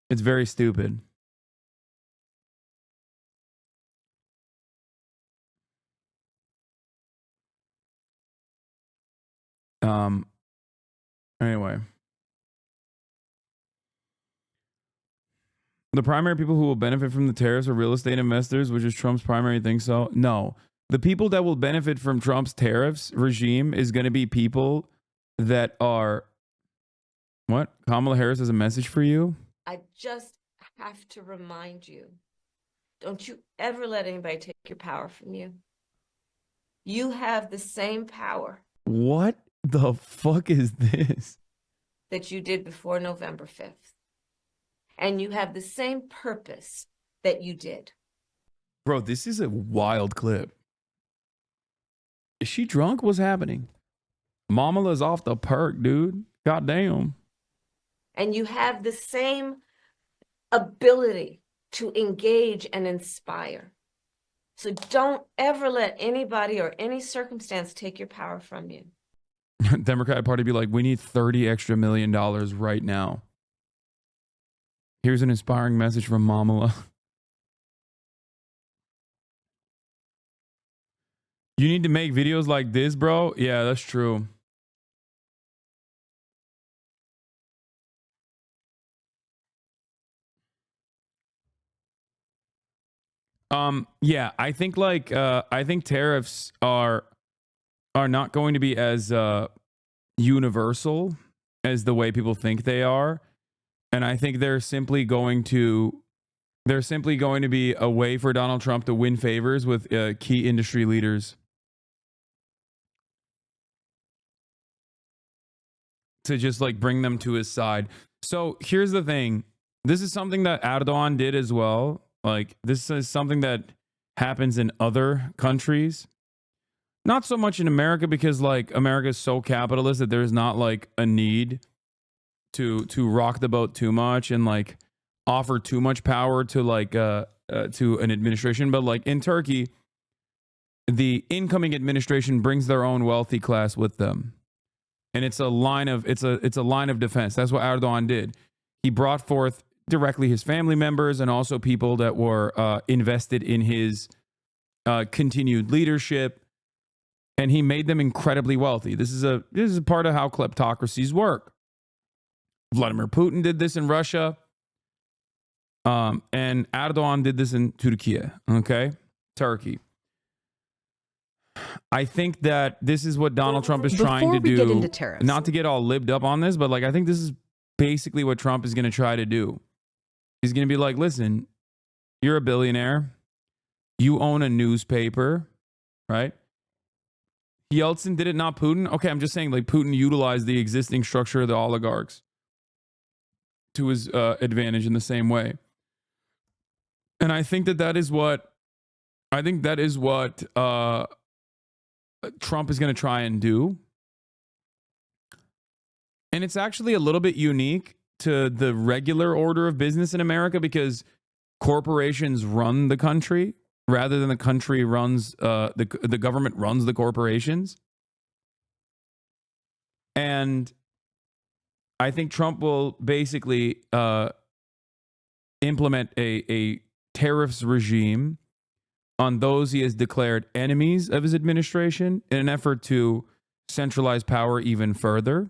It's very stupid. Anyway. The primary people who will benefit from the tariffs are real estate investors, which is Trump's primary thing. So no, the people that will benefit from Trump's tariffs regime is going to be people that are, what? Kamala Harris has a message for you? I just have to remind you, don't you ever let anybody take your power from you. You have the same power What the fuck is this? that you did before November 5th. And you have the same purpose that you did. Bro, this is a wild clip. Is she drunk? What's happening? Mamala's off the perk, dude. Goddamn. And you have the same ability to engage and inspire. So don't ever let anybody or any circumstance take your power from you. Democratic Party be like, we need $30 extra million right now. Here's an inspiring message from Mamala. You need to make videos like this, bro? Yeah, that's true. Yeah, I think I think tariffs are not going to be as universal as the way people think they are. And I think they're simply going to be a way for Donald Trump to win favors with key industry leaders. To just like bring them to his side. So here's the thing. This is something that Erdogan did as well. Like, this is something that happens in other countries. Not so much in America, because like America is so capitalist that there's not like a need to rock the boat too much and like offer too much power to like to an administration. But like in Turkey, the incoming administration brings their own wealthy class with them. And it's a line of defense. That's what Erdogan did. He brought forth directly his family members and also people that were invested in his continued leadership, and he made them incredibly wealthy. This is a part of how kleptocracies work. Vladimir Putin did this in Russia, and Erdogan did this in Turkey. Okay, Turkey. I think that this is what Donald Trump is trying to do. Before we get into tariffs, not to get all libbed up on this, but like I think this is basically what Trump is going to try to do. He's going to be like, listen, you're a billionaire. You own a newspaper, right? Yeltsin did it, not Putin. Okay, I'm just saying like Putin utilized the existing structure of the oligarchs to his advantage in the same way. And I think that is what Trump is going to try and do. And it's actually a little bit unique to the regular order of business in America, because corporations run the country rather than the country runs, the government runs the corporations. And I think Trump will basically implement a tariffs regime on those he has declared enemies of his administration in an effort to centralize power even further.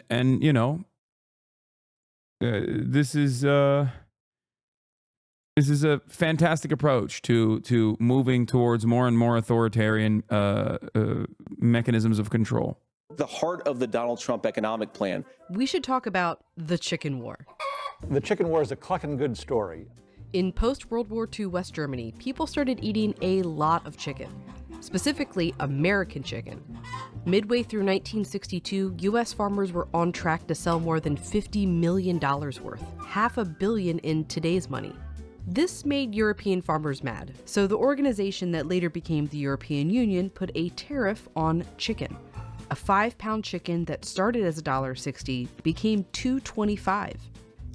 And you know, this is a fantastic approach to moving towards more and more authoritarian mechanisms of control. the heart of the Donald Trump economic plan. We should talk about the chicken war. The chicken war is a clucking good story. In post-World War II West Germany, people started eating a lot of chicken, specifically American chicken. Midway through 1962, U.S. farmers were on track to sell more than $50 million worth, $500 million in today's money. This made European farmers mad, so the organization that later became the European Union put a tariff on chicken. A 5-pound chicken that started as $1.60 became $2.25.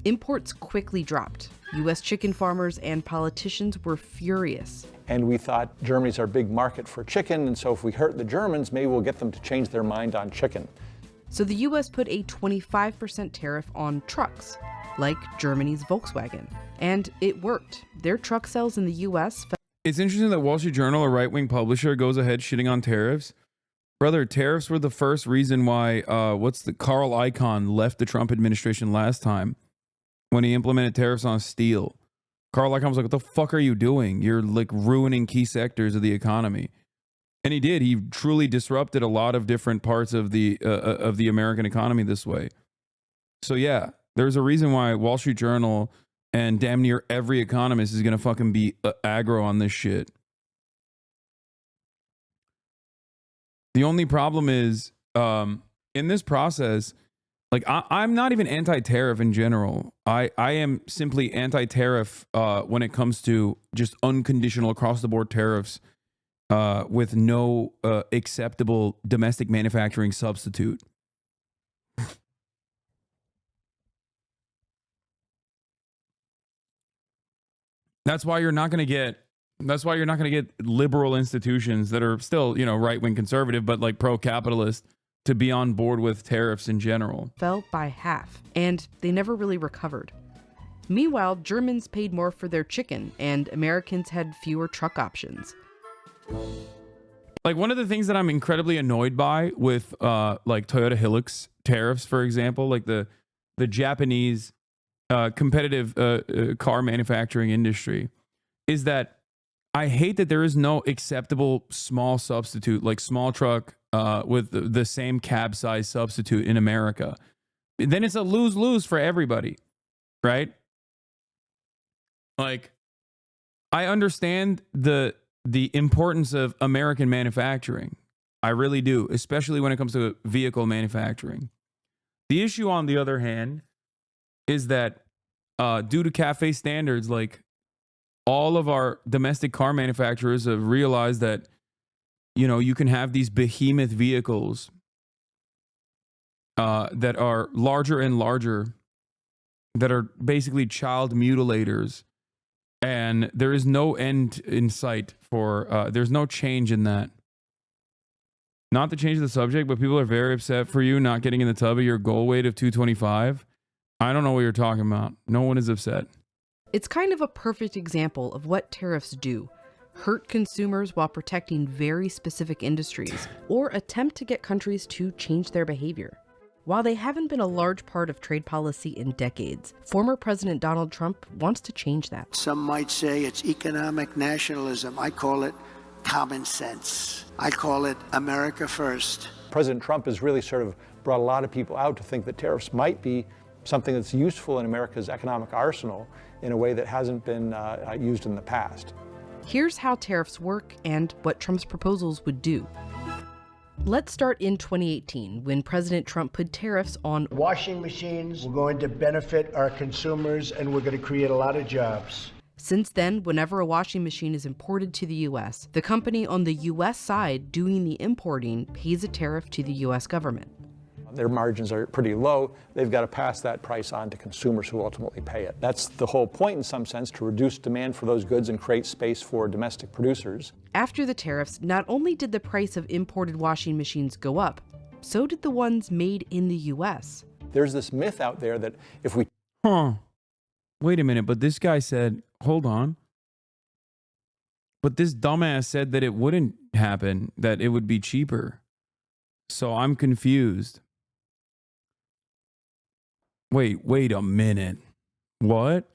Imports quickly dropped. U.S. chicken farmers and politicians were furious. And we thought Germany's our big market for chicken, and so if we hurt the Germans, maybe we'll get them to change their mind on chicken. So the U.S. put a 25% tariff on trucks, like Germany's Volkswagen. And it worked. Their truck sales in the U.S. It's interesting that Wall Street Journal, a right-wing publisher, goes ahead shitting on tariffs Brother, tariffs were the first reason why, Carl Icahn left the Trump administration last time when he implemented tariffs on steel. Carl Icahn was like, what the fuck are you doing? You're like ruining key sectors of the economy. And he did. He truly disrupted a lot of different parts of the American economy this way. So yeah, there's a reason why Wall Street Journal and damn near every economist is going to fucking be aggro on this shit. The only problem is, in this process, like I'm not even anti-tariff in general. I am simply anti-tariff when it comes to just unconditional across-the-board tariffs with no acceptable domestic manufacturing substitute. That's why you're not going to get. That's why you're not going to get liberal institutions that are still, right-wing conservative, but like pro-capitalist to be on board with tariffs in general. Fell by half, and they never really recovered. Meanwhile, Germans paid more for their chicken, and Americans had fewer truck options. Like one of the things that I'm incredibly annoyed by with like Toyota Hilux tariffs, for example, like the Japanese competitive car manufacturing industry, is that I hate that there is no acceptable small substitute, like small truck with the same cab size substitute in America. Then it's a lose-lose for everybody, right? Like, I understand the importance of American manufacturing. I really do, especially when it comes to vehicle manufacturing. The issue, on the other hand, is that due to CAFE standards, like, all of our domestic car manufacturers have realized that, you can have these behemoth vehicles that are larger and larger, that are basically child mutilators. And there is no end in sight for, there's no change in that. Not to change the subject, but people are very upset for you not getting in the tub of your goal weight of 225. I don't know what you're talking about. No one is upset. It's kind of a perfect example of what tariffs do. Hurt consumers while protecting very specific industries, or attempt to get countries to change their behavior. While they haven't been a large part of trade policy in decades, former President Donald Trump wants to change that. Some might say it's economic nationalism. I call it common sense. I call it America first. President Trump has really sort of brought a lot of people out to think that tariffs might be something that's useful in America's economic arsenal in a way that hasn't been used in the past. Here's how tariffs work and what Trump's proposals would do. Let's start in 2018, when President Trump put tariffs on washing machines. We're going to benefit our consumers, and we're going to create a lot of jobs. Since then, whenever a washing machine is imported to the U.S., the company on the U.S. side doing the importing pays a tariff to the U.S. government. Their margins are pretty low. They've got to pass that price on to consumers who ultimately pay it. That's the whole point, in some sense, to reduce demand for those goods and create space for domestic producers. After the tariffs, not only did the price of imported washing machines go up, so did the ones made in the U.S. There's this myth out there that if we... Wait a minute, but this guy said, hold on. But this dumbass said that it wouldn't happen, that it would be cheaper. So I'm confused. Wait a minute. What?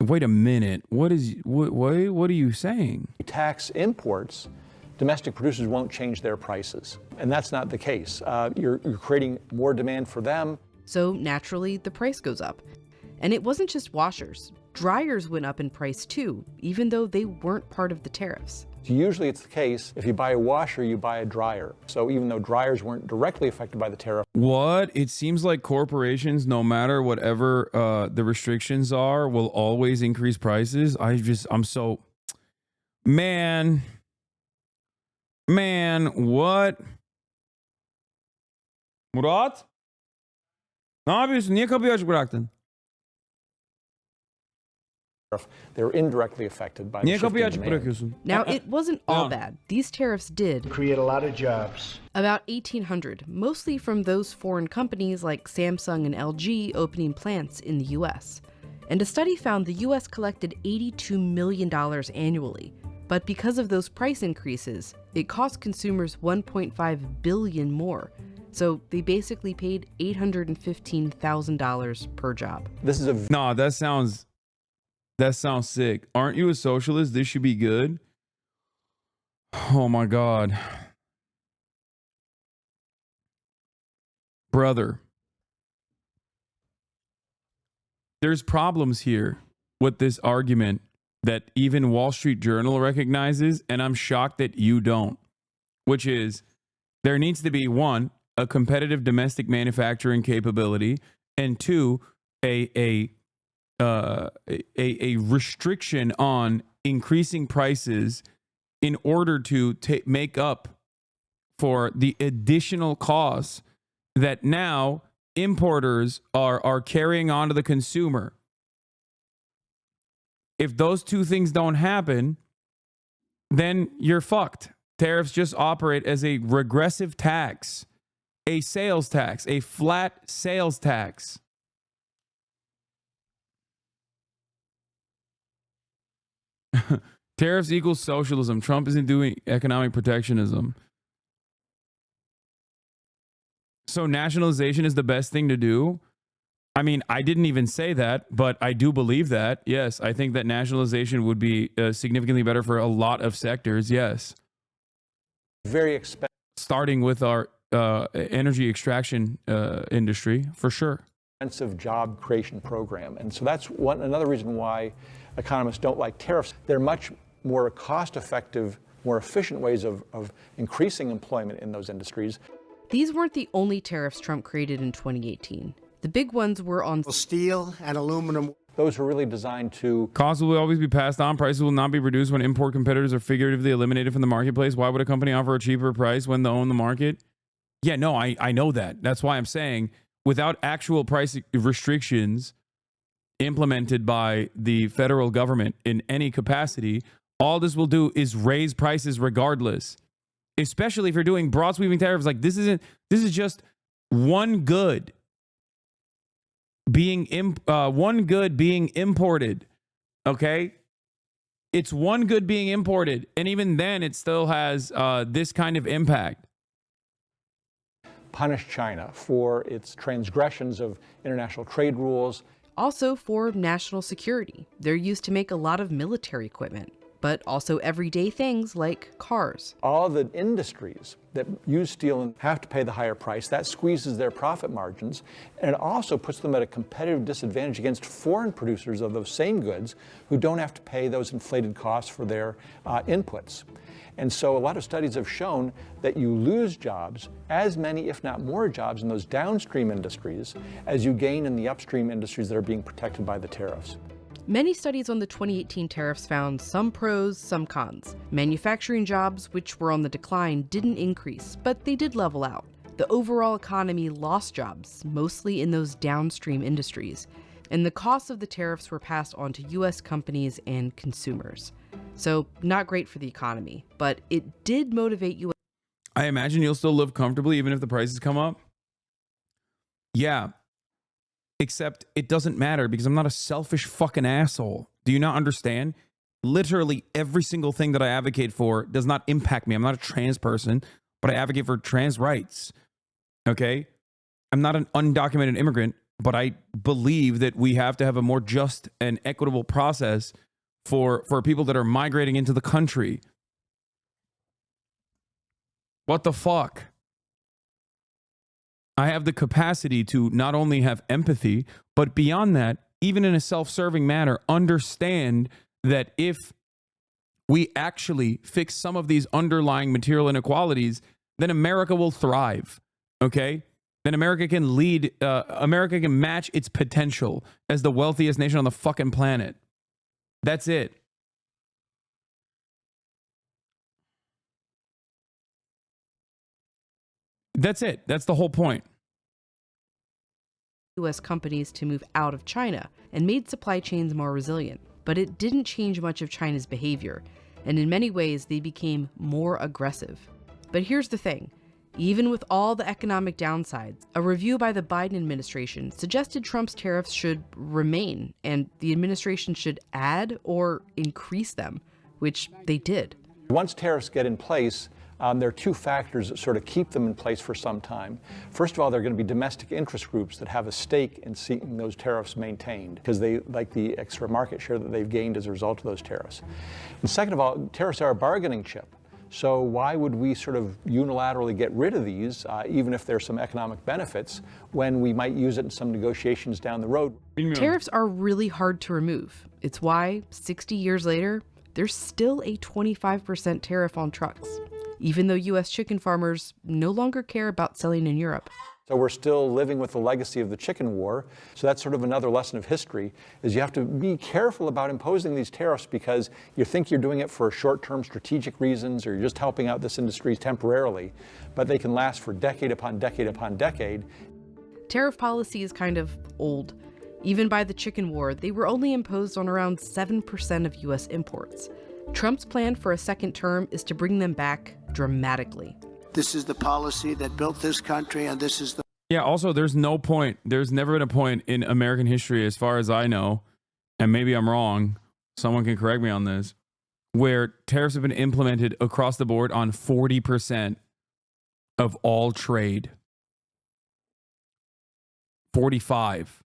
Wait a minute. What are you saying? Tax imports, domestic producers won't change their prices. And that's not the case. You're creating more demand for them. So naturally, the price goes up. And it wasn't just washers. Dryers went up in price too, even though they weren't part of the tariffs. Usually it's the case, if you buy a washer, you buy a dryer. So even though dryers weren't directly affected by the tariff. What? It seems like corporations, no matter whatever the restrictions are, will always increase prices. I'm so... Man, what? Murat? Ne yapıyorsun? Niye kapıyı açık bıraktın? They're indirectly affected by the shifting demand. Now, it wasn't all bad. These tariffs did create a lot of jobs. About 1,800, mostly from those foreign companies like Samsung and LG opening plants in the U.S. And a study found the U.S. collected $82 million annually, But because of those price increases, it cost consumers $1.5 billion more. So they basically paid $815,000 per job. This is a no. That sounds sick. Aren't you a socialist? This should be good. Oh my God, brother. There's problems here with this argument that even Wall Street Journal recognizes, and I'm shocked that you don't, which is there needs to be, one, a competitive domestic manufacturing capability, and two, a restriction on increasing prices in order to make up for the additional costs that now importers are carrying on to the consumer. If those two things don't happen, then you're fucked. Tariffs just operate as a regressive tax, a sales tax, a flat sales tax. Tariffs equals socialism. Trump isn't doing economic protectionism. So nationalization is the best thing to do. I mean, I didn't even say that, but I do believe that. Yes, I think that nationalization would be significantly better for a lot of sectors. Yes. Very expensive. Starting with our energy extraction industry, for sure. Expensive job creation program. And so that's another reason why economists don't like tariffs. They're much more cost-effective, more efficient ways of increasing employment in those industries. These weren't the only tariffs Trump created in 2018. The big ones were on steel and aluminum. Those are really designed to... Costs will always be passed on. Prices will not be reduced when import competitors are figuratively eliminated from the marketplace. Why would a company offer a cheaper price when they own the market? Yeah, no, I know that. That's why I'm saying without actual price restrictions implemented by the federal government in any capacity, all this will do is raise prices regardless. Especially if you're doing broad sweeping tariffs. Like this is just one good being imported. Okay, it's one good being imported, and even then it still has this kind of impact. Punish China for its transgressions of international trade rules. Also for national security. They're used to make a lot of military equipment, but also everyday things like cars. All the industries that use steel and have to pay the higher price, that squeezes their profit margins, and it also puts them at a competitive disadvantage against foreign producers of those same goods who don't have to pay those inflated costs for their inputs. And so a lot of studies have shown that you lose jobs, as many, if not more jobs, in those downstream industries as you gain in the upstream industries that are being protected by the tariffs. Many studies on the 2018 tariffs found some pros, some cons. Manufacturing jobs, which were on the decline, didn't increase, but they did level out. The overall economy lost jobs, mostly in those downstream industries, and the costs of the tariffs were passed on to U.S. companies and consumers. So, not great for the economy, but it did motivate U.S. I imagine you'll still live comfortably even if the prices come up. Yeah. Except it doesn't matter because I'm not a selfish fucking asshole. Do you not understand? Literally every single thing that I advocate for does not impact me. I'm not a trans person, but I advocate for trans rights. Okay? I'm not an undocumented immigrant, but I believe that we have to have a more just and equitable process for people that are migrating into the country. What the fuck? I have the capacity to not only have empathy, but beyond that, even in a self-serving manner, understand that if we actually fix some of these underlying material inequalities, then America will thrive. Okay? Then America can lead, America can match its potential as the wealthiest nation on the fucking planet. That's it. That's it. That's the whole point. U.S. companies to move out of China and made supply chains more resilient. But it didn't change much of China's behavior, and in many ways they became more aggressive. But here's the thing. Even with all the economic downsides, a review by the Biden administration suggested Trump's tariffs should remain, and the administration should add or increase them. which they did. Once tariffs get in place, there are two factors that sort of keep them in place for some time. First of all, there are going to be domestic interest groups that have a stake in seeing those tariffs maintained because they like the extra market share that they've gained as a result of those tariffs. And second of all, tariffs are a bargaining chip. So why would we sort of unilaterally get rid of these, even if there's some economic benefits, when we might use it in some negotiations down the road? Tariffs are really hard to remove. It's why, 60 years later, there's still a 25% tariff on trucks, even though U.S. chicken farmers no longer care about selling in Europe. So we're still living with the legacy of the chicken war. So that's sort of another lesson of history, is you have to be careful about imposing these tariffs because you think you're doing it for short-term strategic reasons or you're just helping out this industry temporarily, but they can last for decade upon decade upon decade. Tariff policy is kind of old. Even by the chicken war, they were only imposed on around 7% of U.S. imports. Trump's plan for a second term is to bring them back dramatically. This is the policy that built this country, and this is the... Yeah, also, there's no point. There's never been a point in American history, as far as I know, and maybe I'm wrong, someone can correct me on this, where tariffs have been implemented across the board on 40% of all trade. 45,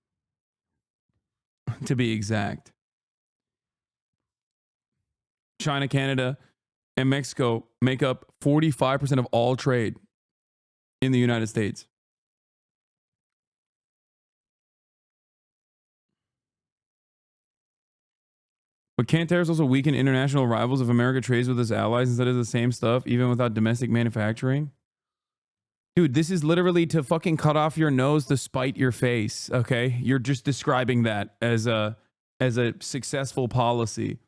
to be exact. China, Canada, and Mexico make up 45% of all trade in the United States. But can't tariffs also weaken international rivals if America trades with its allies instead of the same stuff, even without domestic manufacturing? Dude, this is literally to fucking cut off your nose to spite your face, okay? You're just describing that as a successful policy.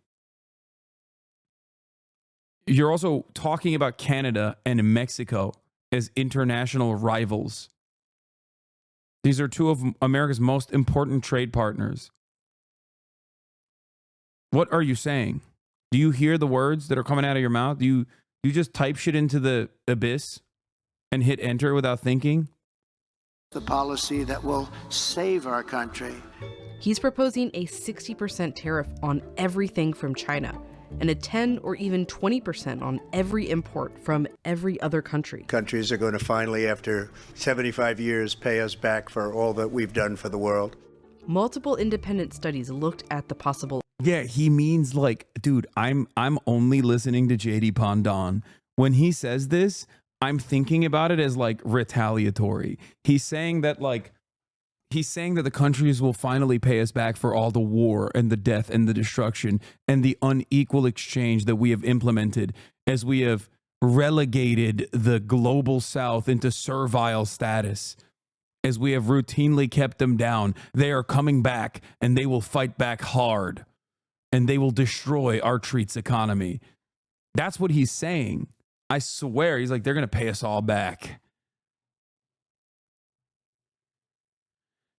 You're also talking about Canada and Mexico as international rivals. These are two of America's most important trade partners. What are you saying? Do you hear the words that are coming out of your mouth? Do you just type shit into the abyss and hit enter without thinking? the policy that will save our country. He's proposing a 60% tariff on everything from China and a 10 or even 20% on every import from every other country. Countries are going to finally, after 75 years, pay us back for all that we've done for the world. Multiple independent studies looked at the possible. Yeah, he means like, dude, I'm only listening to JD Pandon. When he says this, I'm thinking about it as like retaliatory. He's saying that the countries will finally pay us back for all the war and the death and the destruction and the unequal exchange that we have implemented as we have relegated the global south into servile status. As we have routinely kept them down, they are coming back and they will fight back hard and they will destroy our treats economy. That's what he's saying. I swear, he's like, they're going to pay us all back.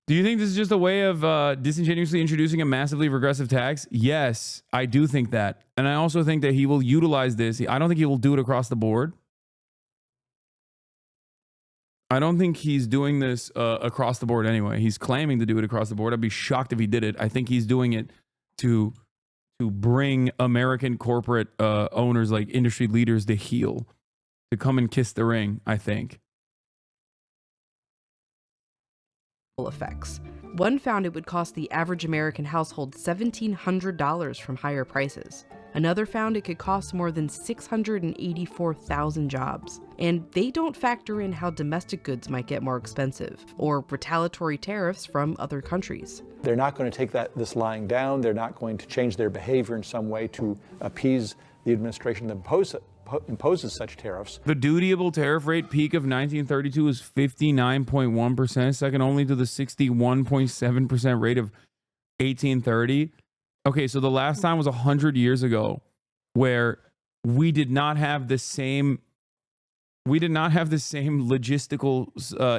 Do you think this is just a way of disingenuously introducing a massively regressive tax? Yes, I do think that. And I also think that he will utilize this. I don't think he will do it across the board. I don't think he's doing this across the board anyway. He's claiming to do it across the board. I'd be shocked if he did it. I think he's doing it to bring American corporate owners, like industry leaders, to heel, to come and kiss the ring, I think. Effects. One found it would cost the average American household $1,700 from higher prices. Another found it could cost more than 684,000 jobs. And they don't factor in how domestic goods might get more expensive, or retaliatory tariffs from other countries. They're not going to take this lying down. They're not going to change their behavior in some way to appease the administration that imposes such tariffs. The dutiable tariff rate peak of 1932 is 59.1%, second only to the 61.7% rate of 1830. Okay, so the last time was 100 years ago, where we did not have the same logistical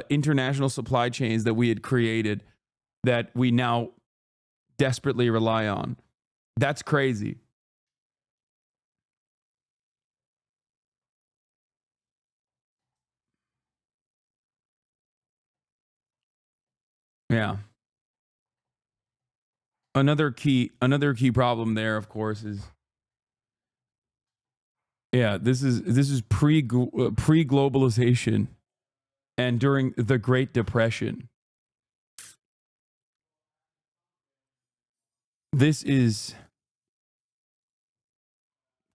international supply chains that we had created that we now desperately rely on. That's crazy. Yeah. Another key problem there, of course, is Yeah, this is pre-globalization and during the Great Depression. This is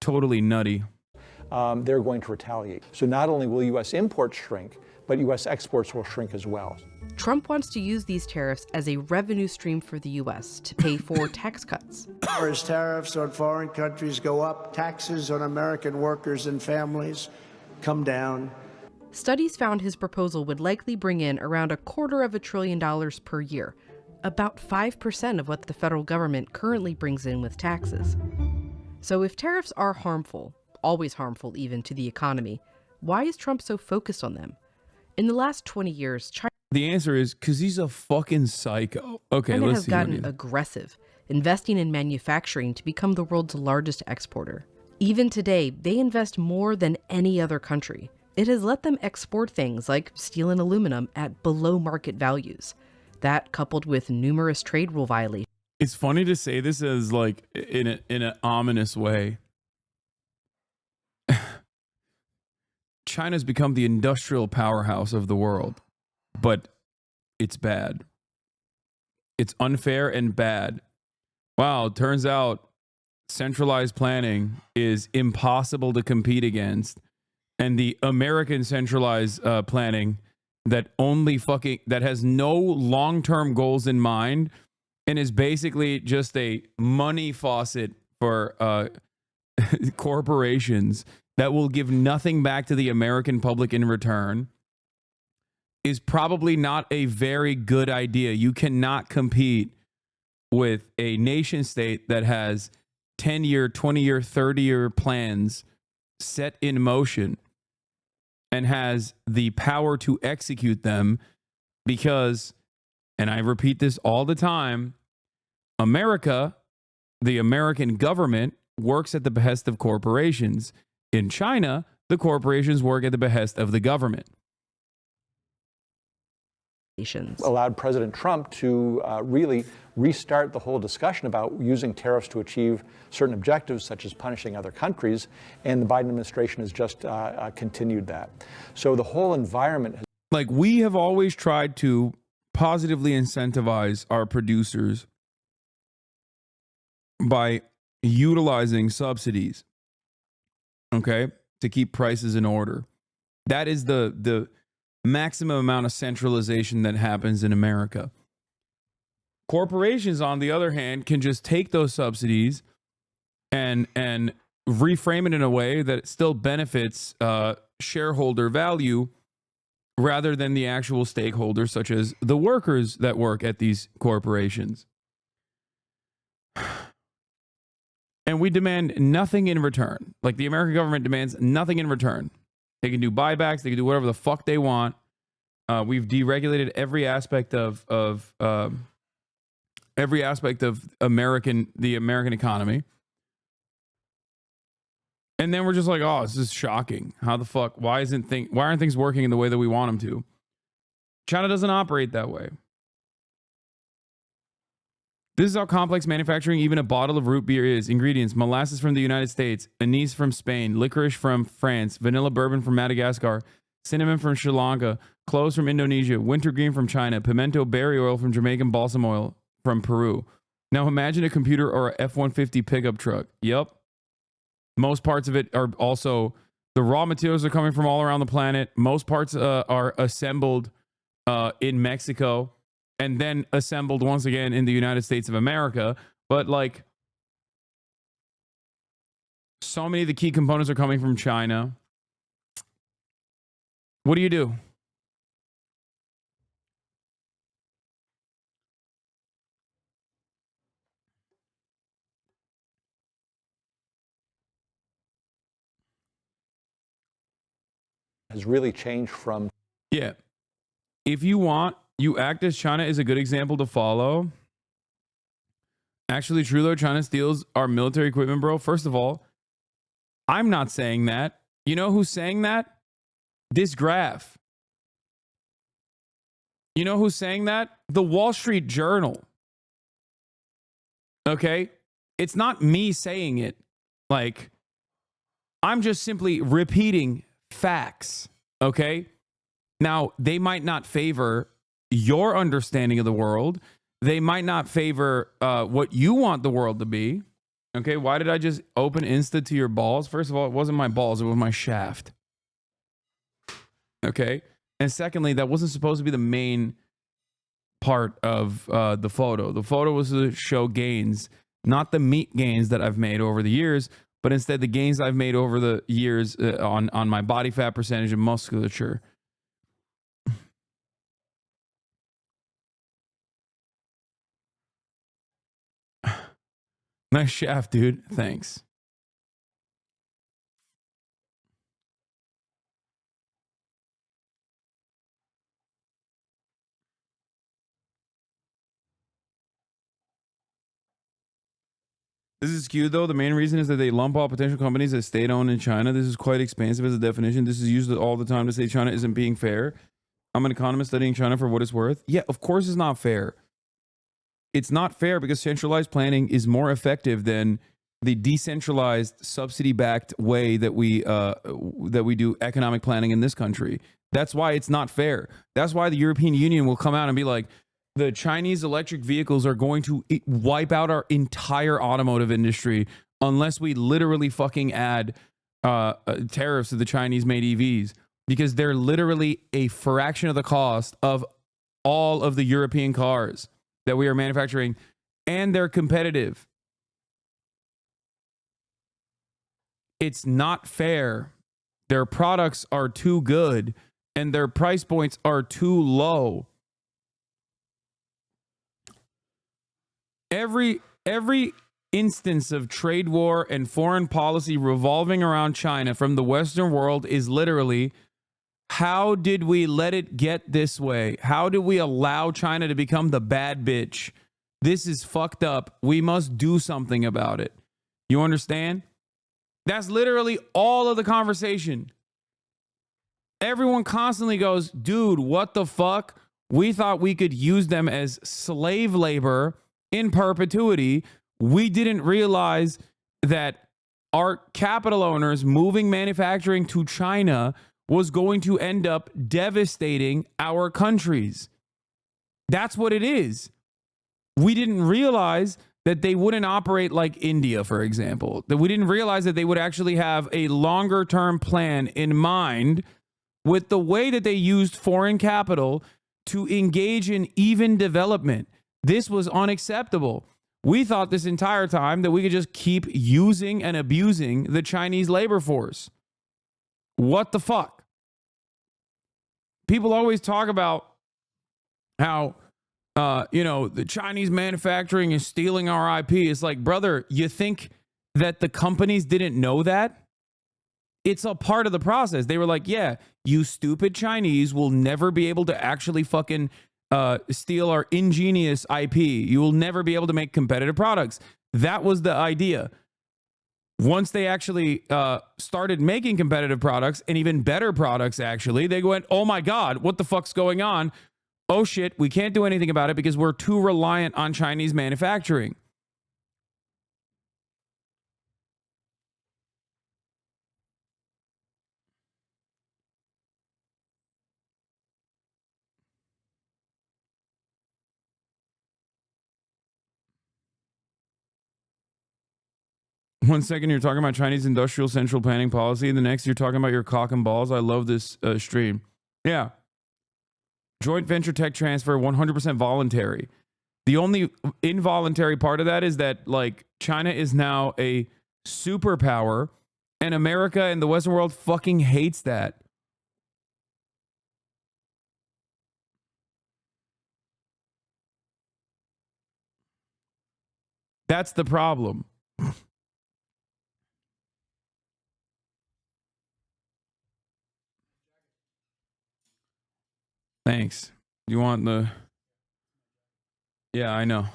totally nutty. They're going to retaliate. So not only will U.S. imports shrink, but U.S. exports will shrink as well. Trump wants to use these tariffs as a revenue stream for the U.S. to pay for tax cuts. As tariffs on foreign countries go up, taxes on American workers and families come down. Studies found his proposal would likely bring in around $250 billion per year, about 5% of what the federal government currently brings in with taxes. So if tariffs are harmful, always harmful even to the economy, why is Trump so focused on them? In the last 20 years, China The answer is because he's a fucking psycho. Okay, let's has see. gotten aggressive, investing in manufacturing to become the world's largest exporter. Even today, they invest more than any other country. It has let them export things like steel and aluminum at below market values. That, coupled with numerous trade rule violations. It's funny to say this as like in an ominous way. China's become the industrial powerhouse of the world, but it's bad. It's unfair and bad. Wow, it turns out centralized planning is impossible to compete against, and the American centralized planning that has no long-term goals in mind and is basically just a money faucet for corporations that will give nothing back to the American public in return is probably not a very good idea. You cannot compete with a nation state that has 10-year, 20-year, 30-year plans set in motion and has the power to execute them because, and I repeat this all the time, America, the American government, works at the behest of corporations. In China, the corporations work at the behest of the government. Allowed President Trump to really restart the whole discussion about using tariffs to achieve certain objectives, such as punishing other countries, and the Biden administration has just continued that. So the whole environment has... Like, we have always tried to positively incentivize our producers by utilizing subsidies, okay, to keep prices in order. That is the maximum amount of centralization that happens in America. Corporations, on the other hand, can just take those subsidies and reframe it in a way that it still benefits shareholder value rather than the actual stakeholders, such as the workers that work at these corporations. And we demand nothing in return. Like, the American government demands nothing in return. They can do buybacks. They can do whatever the fuck they want. We've deregulated every aspect of the American economy. And then we're just like, oh, this is shocking. How the fuck? Why aren't things working in the way that we want them to? China doesn't operate that way. This is how complex manufacturing even a bottle of root beer is. Ingredients: molasses from the United States, anise from Spain, licorice from France, vanilla bourbon from Madagascar, cinnamon from Sri Lanka, cloves from Indonesia, wintergreen from China, pimento berry oil from Jamaican balsam oil from Peru. Now imagine a computer or a F-150 pickup truck. Yep. Most parts of it are also, the raw materials are coming from all around the planet. Most parts are assembled in Mexico and then assembled once again in the United States of America. But like, so many of the key components are coming from China. What do you do? has really changed from... Yeah. If you want, you act as China is a good example to follow. Actually, true though, China steals our military equipment, bro. First of all, I'm not saying that. You know who's saying that? This graph. You know who's saying that? The Wall Street Journal. Okay? It's not me saying it. Like, I'm just simply repeating facts, okay? Now, they might not favor your understanding of the world. They might not favor what you want the world to be. Okay, why did I just open Insta to your balls? First of all, it wasn't my balls, it was my shaft. Okay, and secondly, that wasn't supposed to be the main part of the photo. The photo was to show gains, not the meat gains that I've made over the years, but instead the gains I've made over the years on my body fat percentage and musculature. Nice shaft, dude. Thanks. This is skewed, though. The main reason is that they lump all potential companies as state-owned in China. This is quite expansive as a definition. This is used all the time to say China isn't being fair. I'm an economist studying China for what it's worth. Yeah, of course it's not fair. It's not fair because centralized planning is more effective than the decentralized, subsidy-backed way that we do economic planning in this country. That's why it's not fair. That's why the European Union will come out and be like, the Chinese electric vehicles are going to wipe out our entire automotive industry unless we literally fucking add tariffs to the Chinese-made EVs, because they're literally a fraction of the cost of all of the European cars that we are manufacturing, and they're competitive. It's not fair. Their products are too good and their price points are too low. Every instance of trade war and foreign policy revolving around China from the Western world is literally, how did we let it get this way? How do we allow China to become the bad bitch? This is fucked up. We must do something about it. You understand? That's literally all of the conversation. Everyone constantly goes, dude, what the fuck? We thought we could use them as slave labor in perpetuity. We didn't realize that our capital owners moving manufacturing to China was going to end up devastating our countries. That's what it is. We didn't realize that they wouldn't operate like India, for example. That we didn't realize that they would actually have a longer term plan in mind with the way that they used foreign capital to engage in even development. This was unacceptable. We thought this entire time that we could just keep using and abusing the Chinese labor force. What the fuck? People always talk about how, the Chinese manufacturing is stealing our IP. It's like, brother, you think that the companies didn't know that? It's a part of the process. They were like, yeah, you stupid Chinese will never be able to actually fucking steal our ingenious IP. You will never be able to make competitive products. That was the idea. Once they actually started making competitive products and even better products, actually, they went, oh my God, what the fuck's going on? Oh shit, we can't do anything about it because we're too reliant on Chinese manufacturing. One second you're talking about Chinese industrial central planning policy. The next you're talking about your cock and balls. I love this stream. Yeah. Joint venture tech transfer, 100% voluntary. The only involuntary part of that is that, like, China is now a superpower and America and the Western world fucking hates that. That's the problem. Thanks. You want the... Yeah, I know.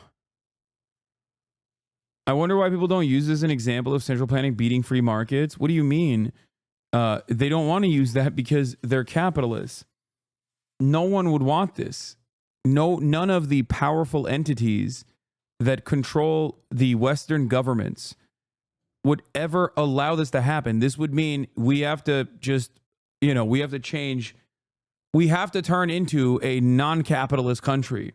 I wonder why people don't use this as an example of central planning beating free markets. What do you mean? They don't want to use that because they're capitalists. No one would want this. None of the powerful entities that control the Western governments would ever allow this to happen. This would mean we have to just, we have to change. We have to turn into a non-capitalist country,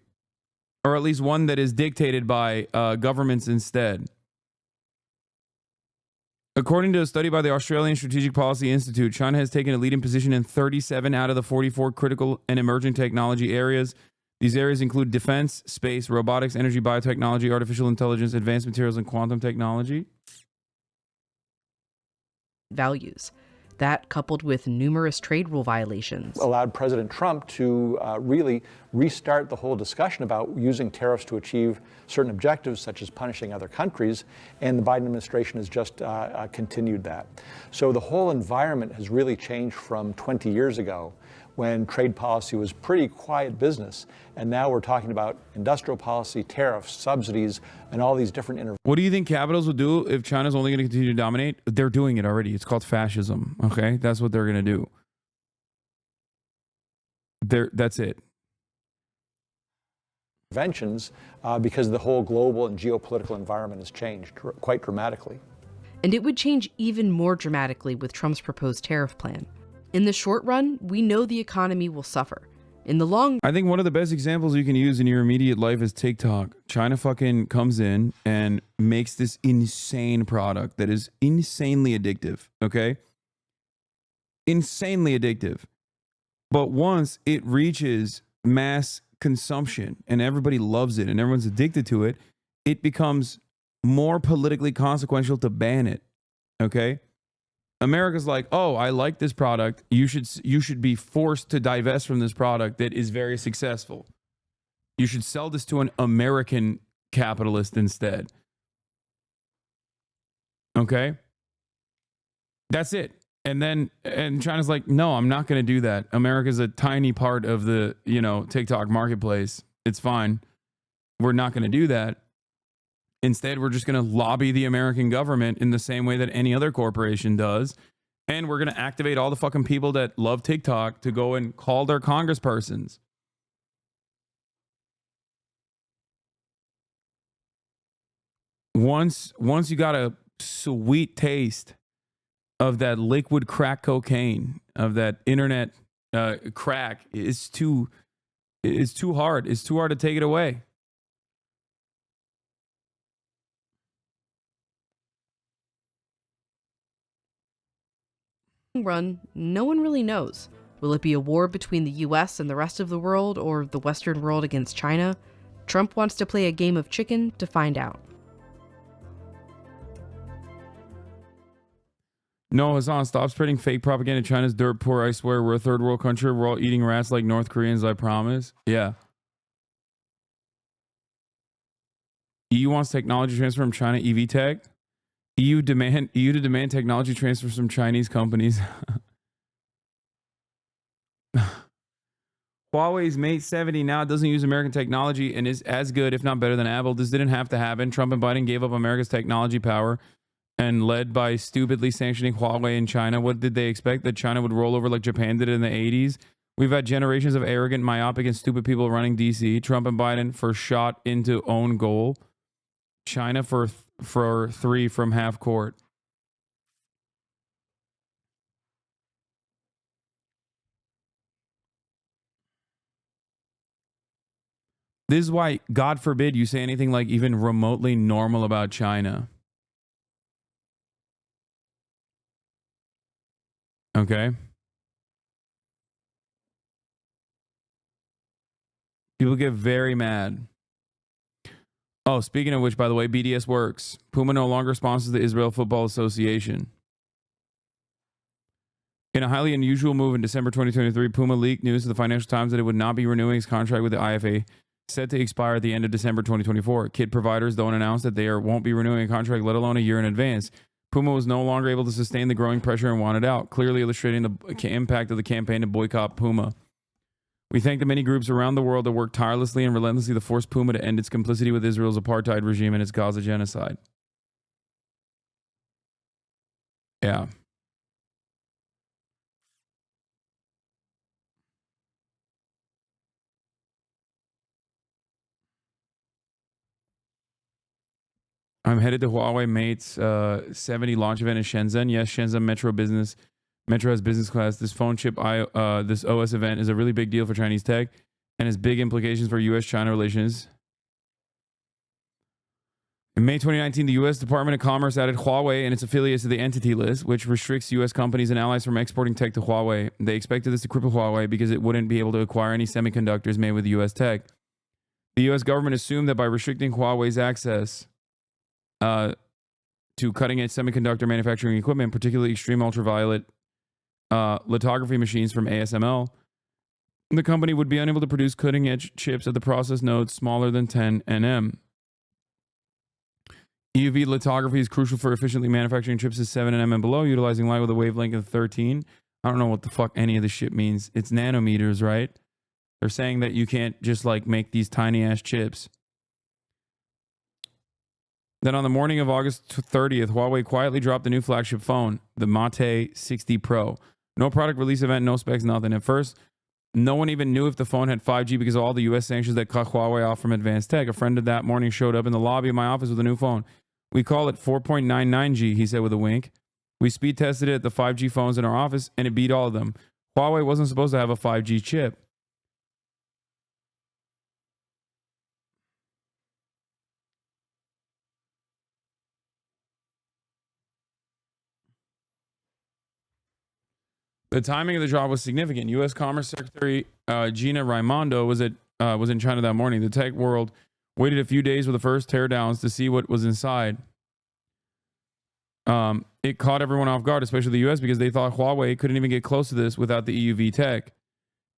or at least one that is dictated by governments instead. According to a study by the Australian Strategic Policy Institute, China has taken a leading position in 37 out of the 44 critical and emerging technology areas. These areas include defense, space, robotics, energy, biotechnology, artificial intelligence, advanced materials, and quantum technology. Values. That, coupled with numerous trade rule violations, allowed President Trump to really restart the whole discussion about using tariffs to achieve certain objectives, such as punishing other countries, and the Biden administration has just continued that. So the whole environment has really changed from 20 years ago, when trade policy was pretty quiet business, and now we're talking about industrial policy, tariffs, subsidies, and all these different interventions. What do you think capitals will do if China's only going to continue to dominate? They're doing it already. It's called fascism. Okay, that's what they're going to do. That's it. Interventions because the whole global and geopolitical environment has changed quite dramatically. And it would change even more dramatically with Trump's proposed tariff plan. In the short run, we know the economy will suffer. In the long, I think one of the best examples you can use in your immediate life is TikTok. China fucking comes in and makes this insane product that is insanely addictive, okay? Insanely addictive. But once it reaches mass consumption and everybody loves it and everyone's addicted to it, it becomes more politically consequential to ban it, okay? America's like, oh, I like this product. You should be forced to divest from this product that is very successful. You should sell this to an American capitalist instead. Okay? That's it. And China's like, no, I'm not going to do that. America's a tiny part of the, TikTok marketplace. It's fine. We're not going to do that. Instead, we're just going to lobby the American government in the same way that any other corporation does. And we're going to activate all the fucking people that love TikTok to go and call their congresspersons. Once you got a sweet taste of that liquid crack cocaine, of that internet crack, it's too hard. It's too hard to take it away. run, no one really knows. Will it be a war between the US and the rest of the world, or the Western world against China? Trump wants to play a game of chicken to find out. No, Hasan, stop spreading fake propaganda. China's dirt poor, I swear. We're a third world country. We're all eating rats like North Koreans, I promise. Yeah. EU wants technology transfer from China, EV tech. EU to demand technology transfers from Chinese companies. Huawei's Mate 70 now doesn't use American technology and is as good, if not better, than Apple. This didn't have to happen. Trump and Biden gave up America's technology power and led by stupidly sanctioning Huawei in China. What did they expect? That China would roll over like Japan did in the 80s? We've had generations of arrogant, myopic, and stupid people running DC. Trump and Biden for shot into own goal. China for 3 from half court. This is why, God forbid, you say anything like even remotely normal about China. Okay? People get very mad. Oh, speaking of which, by the way, BDS works. Puma no longer sponsors the Israel Football Association. In a highly unusual move in December 2023, Puma leaked news to the Financial Times that it would not be renewing its contract with the IFA, set to expire at the end of December 2024. Kit providers don't announce that they won't be renewing a contract, let alone a year in advance. Puma was no longer able to sustain the growing pressure and wanted out, clearly illustrating the impact of the campaign to boycott Puma. We thank the many groups around the world that work tirelessly and relentlessly to force Puma to end its complicity with Israel's apartheid regime and its Gaza genocide. Yeah. I'm headed to Huawei Mate's 70 launch event in Shenzhen. Yes, Shenzhen Metro has business class. This phone chip, this OS event is a really big deal for Chinese tech and has big implications for U.S.-China relations. In May 2019, the U.S. Department of Commerce added Huawei and its affiliates to the Entity List, which restricts U.S. companies and allies from exporting tech to Huawei. They expected this to cripple Huawei because it wouldn't be able to acquire any semiconductors made with U.S. tech. The U.S. government assumed that by restricting Huawei's access to cutting-edge semiconductor manufacturing equipment, particularly extreme ultraviolet lithography machines from ASML, the company would be unable to produce cutting-edge chips at the process nodes smaller than 10 nm. EUV lithography is crucial for efficiently manufacturing chips at 7 nm and below, utilizing light with a wavelength of 13. I don't know what the fuck any of this shit means. It's nanometers, right? They're saying that you can't just like make these tiny ass chips. Then on the morning of August 30th, Huawei quietly dropped the new flagship phone, the Mate 60 Pro. No product release event, no specs, nothing. At first, no one even knew if the phone had 5G because of all the US sanctions that cut Huawei off from advanced tech. A friend of that morning showed up in the lobby of my office with a new phone. We call it 4.99G, he said with a wink. We speed tested it at the 5G phones in our office, and it beat all of them. Huawei wasn't supposed to have a 5G chip. The timing of the drop was significant. U.S. Commerce Secretary Gina Raimondo was in China that morning. The tech world waited a few days with the first teardowns to see what was inside. It caught everyone off guard, especially the U.S., because they thought Huawei couldn't even get close to this without the EUV tech.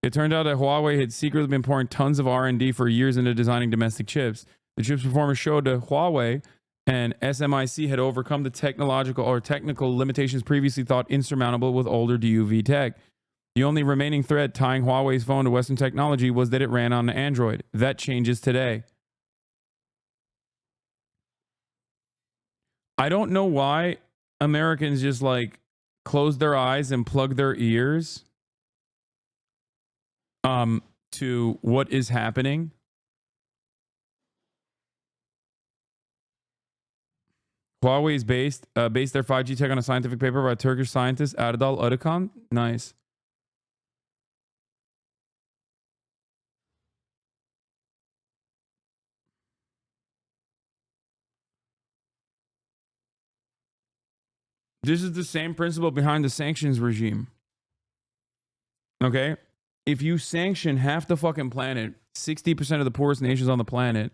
It turned out that Huawei had secretly been pouring tons of R&D for years into designing domestic chips. The chips performance showed that Huawei and SMIC had overcome the technical limitations previously thought insurmountable with older DUV tech. The only remaining threat tying Huawei's phone to Western technology was that it ran on Android. That changes today. I don't know why Americans just like close their eyes and plug their ears to what is happening. Huawei's based their 5G tech on a scientific paper by Turkish scientist Erdal Arıkan. Nice. This is the same principle behind the sanctions regime. Okay? If you sanction half the fucking planet, 60% of the poorest nations on the planet,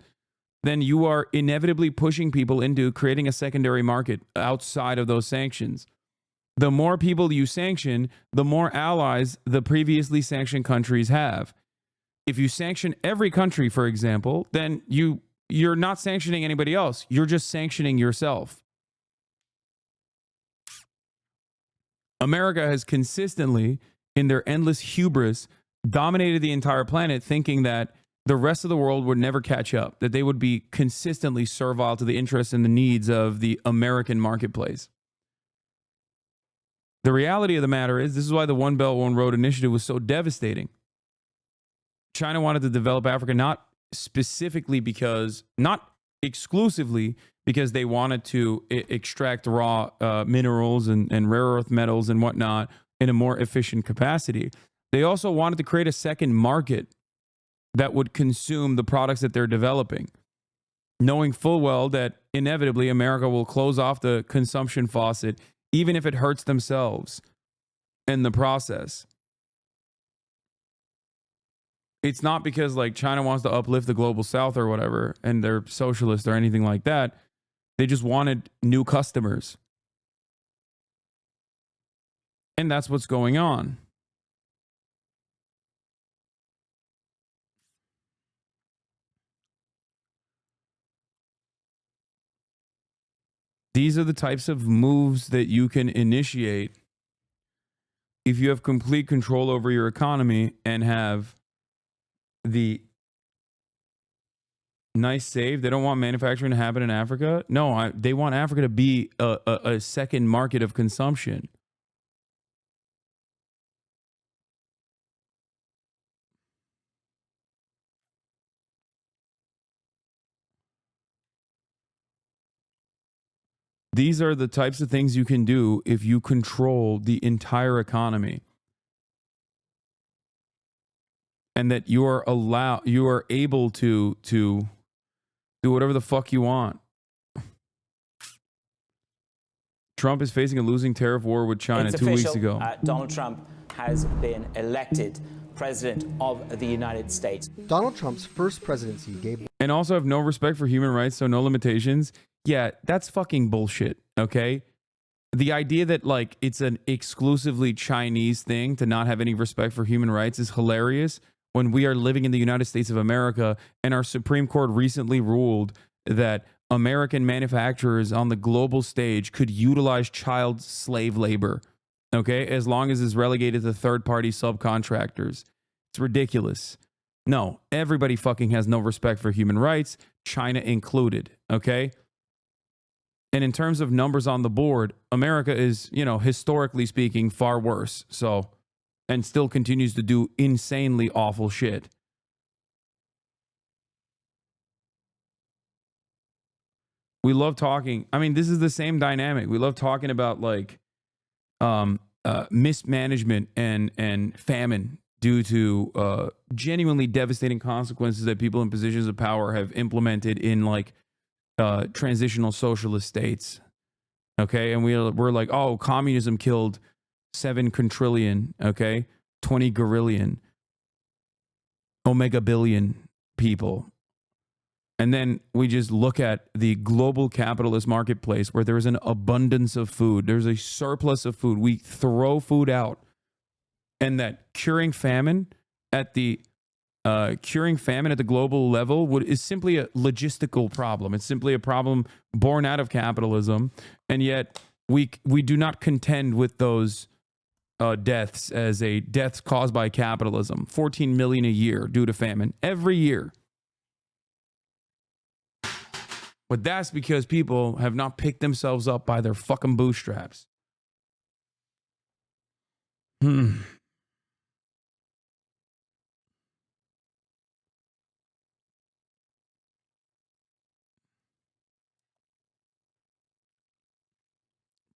then you are inevitably pushing people into creating a secondary market outside of those sanctions. The more people you sanction, the more allies the previously sanctioned countries have. If you sanction every country, for example, then you're not sanctioning anybody else. You're just sanctioning yourself. America has consistently, in their endless hubris, dominated the entire planet, thinking that the rest of the world would never catch up, that they would be consistently servile to the interests and the needs of the American marketplace. The reality of the matter is, this is why the One Belt, One Road initiative was so devastating. China wanted to develop Africa not exclusively because they wanted to extract raw minerals and rare earth metals and whatnot in a more efficient capacity. They also wanted to create a second market that would consume the products that they're developing, knowing full well that inevitably America will close off the consumption faucet, even if it hurts themselves in the process. It's not because like China wants to uplift the global south or whatever, and they're socialist or anything like that. They just wanted new customers. And that's what's going on. These are the types of moves that you can initiate if you have complete control over your economy and have the nice save. They don't want manufacturing to happen in Africa. No, they want Africa to be a second market of consumption. These are the types of things you can do if you control the entire economy. And that you are able to do whatever the fuck you want. Trump is facing a losing tariff war with China 2 weeks ago. Donald Trump has been elected president of the United States. Donald Trump's first presidency gave... And also have no respect for human rights, so no limitations. Yeah, that's fucking bullshit, okay? The idea that, like, it's an exclusively Chinese thing to not have any respect for human rights is hilarious when we are living in the United States of America and our Supreme Court recently ruled that American manufacturers on the global stage could utilize child slave labor, okay, as long as it's relegated to third-party subcontractors. It's ridiculous. No, everybody fucking has no respect for human rights, China included, okay? And in terms of numbers on the board, America is, you know, historically speaking, far worse. So, and still continues to do insanely awful shit. We love talking. I mean, this is the same dynamic. We love talking about like mismanagement and famine due to genuinely devastating consequences that people in positions of power have implemented in like transitional socialist states. Okay, and we're like, oh, communism killed 7 quintillion, okay, 20 gorillion, omega billion people. And then we just look at the global capitalist marketplace where there is an abundance of food. There's a surplus of food. We throw food out. And that curing famine at the global level is simply a logistical problem. It's simply a problem born out of capitalism. And yet we do not contend with those deaths as a deaths caused by capitalism. 14 million a year due to famine every year. But that's because people have not picked themselves up by their fucking bootstraps.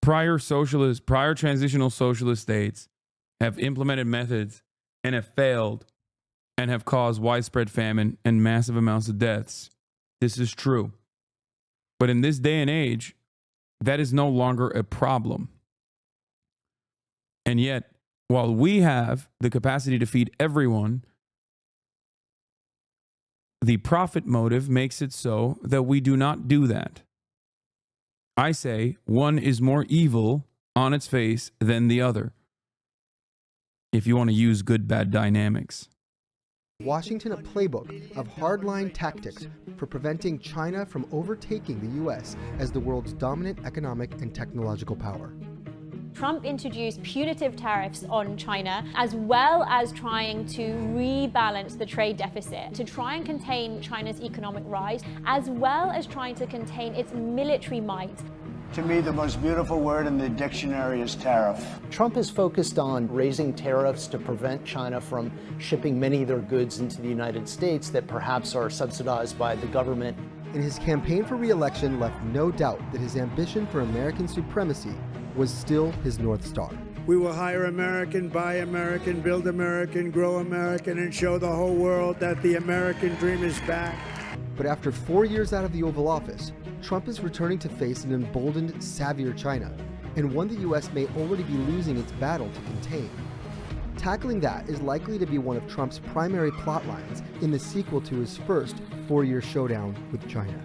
Prior transitional socialist states have implemented methods and have failed and have caused widespread famine and massive amounts of deaths. This is true. But in this day and age, that is no longer a problem. And yet, while we have the capacity to feed everyone, the profit motive makes it so that we do not do that. I say one is more evil on its face than the other, if you want to use good-bad dynamics. Washington a playbook of hardline tactics for preventing China from overtaking the U.S. as the world's dominant economic and technological power. Trump introduced punitive tariffs on China, as well as trying to rebalance the trade deficit to try and contain China's economic rise, as well as trying to contain its military might. To me, the most beautiful word in the dictionary is tariff. Trump is focused on raising tariffs to prevent China from shipping many of their goods into the United States that perhaps are subsidized by the government. And his campaign for re-election left no doubt that his ambition for American supremacy was still his North Star. We will hire American, buy American, build American, grow American, and show the whole world that the American dream is back. But after 4 years out of the Oval Office, Trump is returning to face an emboldened, savvier China, and one the U.S. may already be losing its battle to contain. Tackling that is likely to be one of Trump's primary plot lines in the sequel to his first 4-year showdown with China.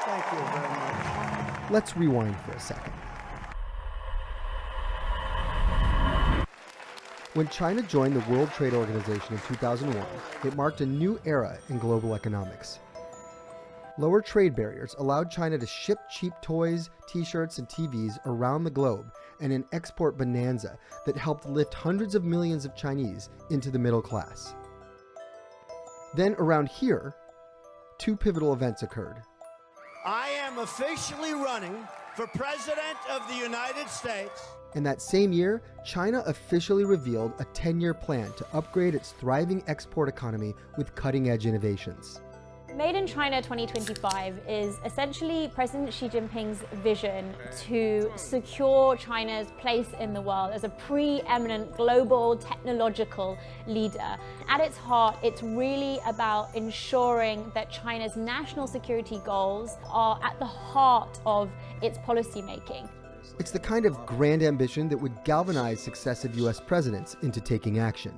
Thank you very much. Let's rewind for a second. When China joined the World Trade Organization in 2001, it marked a new era in global economics. Lower trade barriers allowed China to ship cheap toys, t-shirts, and TVs around the globe, and an export bonanza that helped lift hundreds of millions of Chinese into the middle class. Then around here, 2 pivotal events occurred. I am officially running for President of the United States. And that same year, China officially revealed a 10-year plan to upgrade its thriving export economy with cutting-edge innovations. Made in China 2025 is essentially President Xi Jinping's vision to secure China's place in the world as a preeminent global technological leader. At its heart, it's really about ensuring that China's national security goals are at the heart of its policymaking. It's the kind of grand ambition that would galvanize successive US presidents into taking action.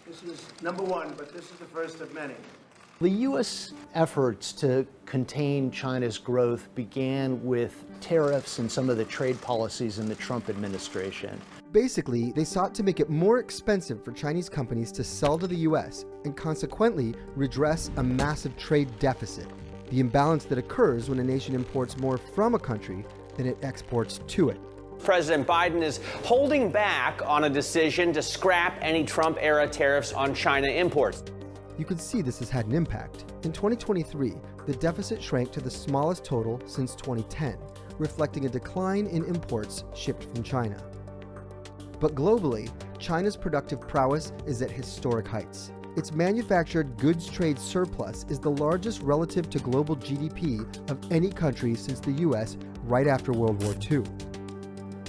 This is number one, but this is the first of many. The U.S. efforts to contain China's growth began with tariffs and some of the trade policies in the Trump administration. Basically, they sought to make it more expensive for Chinese companies to sell to the U.S. and consequently redress a massive trade deficit, the imbalance that occurs when a nation imports more from a country than it exports to it. President Biden is holding back on a decision to scrap any Trump-era tariffs on China imports. You can see this has had an impact. In 2023, the deficit shrank to the smallest total since 2010, reflecting a decline in imports shipped from China. But globally, China's productive prowess is at historic heights. Its manufactured goods trade surplus is the largest relative to global GDP of any country since the US right after World War II.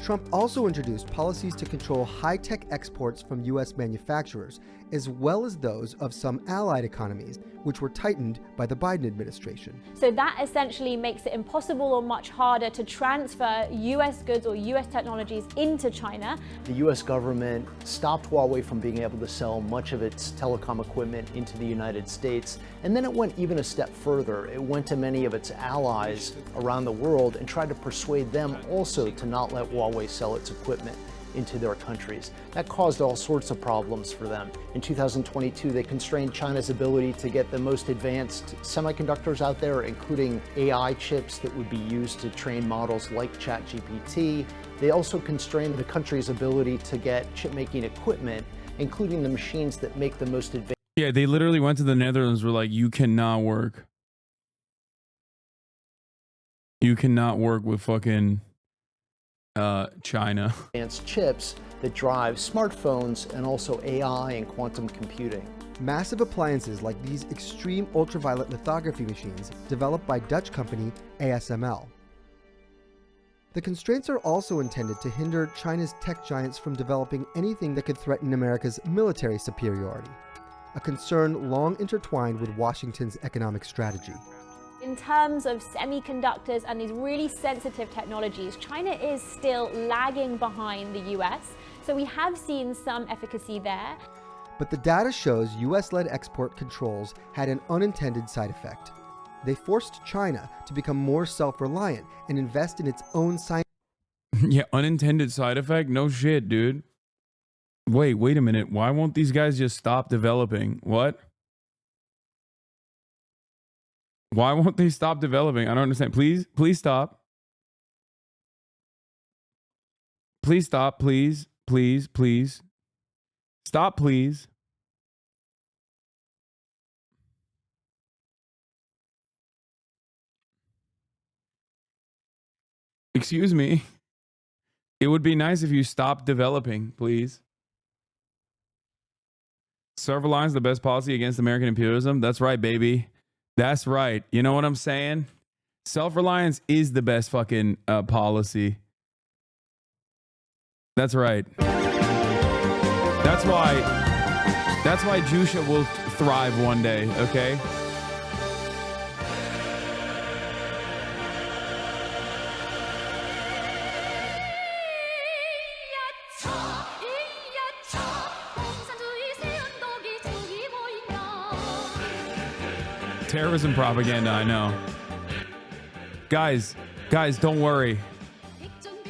Trump also introduced policies to control high-tech exports from US manufacturers, as well as those of some allied economies, which were tightened by the Biden administration. So that essentially makes it impossible or much harder to transfer US goods or US technologies into China. The US government stopped Huawei from being able to sell much of its telecom equipment into the United States, and then it went even a step further. It went to many of its allies around the world and tried to persuade them also to not let Huawei sell its equipment into their countries. That caused all sorts of problems for them. In 2022, they constrained China's ability to get the most advanced semiconductors out there, including AI chips that would be used to train models like ChatGPT. They also constrained the country's ability to get chip-making equipment, including the machines that make the most advanced. Yeah, they literally went to the Netherlands, were like, you cannot work. You cannot work with fucking China. Advanced chips that drive smartphones and also AI and quantum computing. Massive appliances like these extreme ultraviolet lithography machines developed by Dutch company ASML. The constraints are also intended to hinder China's tech giants from developing anything that could threaten America's military superiority, a concern long intertwined with Washington's economic strategy. In terms of semiconductors and these really sensitive technologies, China is still lagging behind the US, so we have seen some efficacy there. But the data shows US-led export controls had an unintended side effect. They forced China to become more self-reliant and invest in its own science. Yeah, unintended side effect? No shit, dude. Wait a minute. Why won't these guys just stop developing? What? Why won't they stop developing? I don't understand. Please stop. Please stop, please. Stop, please. Excuse me. It would be nice if you stopped developing, please. Self-reliance, the best policy against American imperialism. That's right, baby. That's right. You know what I'm saying? Self-reliance is the best fucking policy. That's right. That's why Jusha will thrive one day, okay? Terrorism propaganda, I know. Guys, don't worry.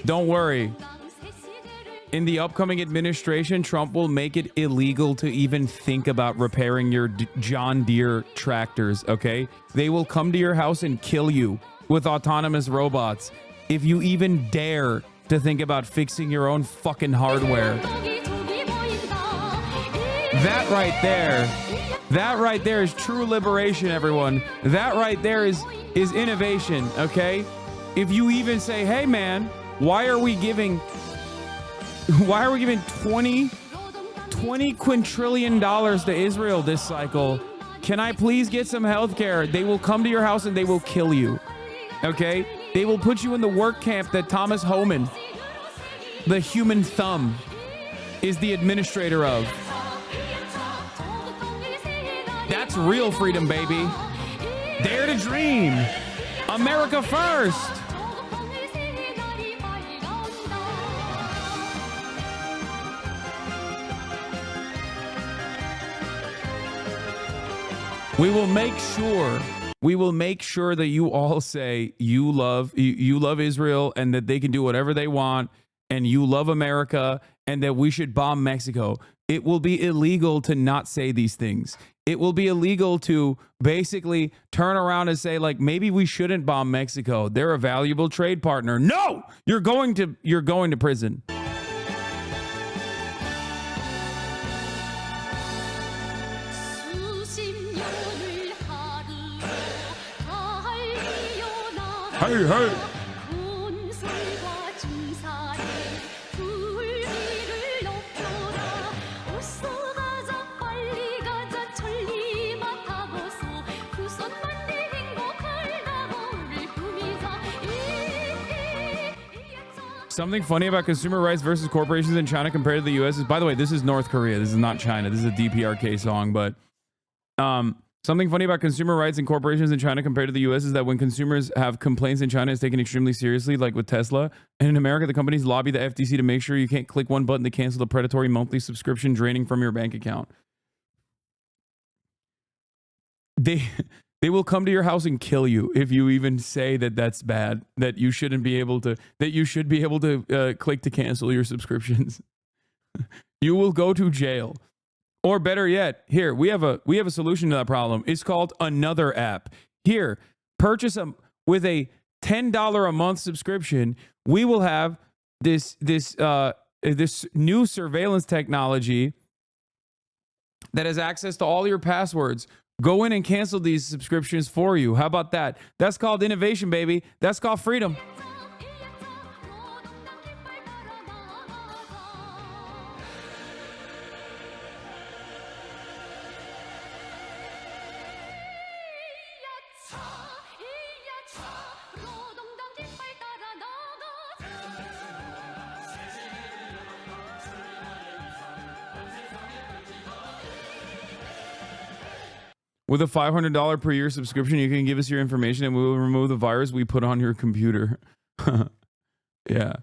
Don't worry. In the upcoming administration, Trump will make it illegal to even think about repairing your John Deere tractors, okay? They will come to your house and kill you with autonomous robots if you even dare to think about fixing your own fucking hardware. That right there is true liberation, everyone. That right there is innovation, okay? If you even say, hey man, Why are we giving 20 quintillion dollars to Israel this cycle? Can I please get some health care? They will come to your house and they will kill you. Okay? They will put you in the work camp that Thomas Homan, the human thumb, is the administrator of. That's real freedom, baby. Dare to dream. America first. We will make sure that you all say you love Israel and that they can do whatever they want and you love America and that we should bomb Mexico. It will be illegal to not say these things. It will be illegal to basically turn around and say, like, maybe we shouldn't bomb Mexico. They're a valuable trade partner. No, you're going to prison. Hey, hey. Something funny about consumer rights versus corporations in China compared to the U.S. is, by the way, this is North Korea. This is not China. This is a DPRK song, but something funny about consumer rights and corporations in China compared to the U.S. is that when consumers have complaints in China, it's taken extremely seriously, like with Tesla. And in America, the companies lobby the FTC to make sure you can't click one button to cancel the predatory monthly subscription draining from your bank account. They will come to your house and kill you if you even say that that's bad, that you shouldn't be able to, that you should be able to click to cancel your subscriptions. You will go to jail. Or better yet, here, we have a solution to that problem. It's called Another App. Here, purchase with a $10 a month subscription. We will have this new surveillance technology that has access to all your passwords. Go in and cancel these subscriptions for you. How about that? That's called innovation, baby. That's called freedom. With a $500 per year subscription, you can give us your information and we will remove the virus we put on your computer. Yeah.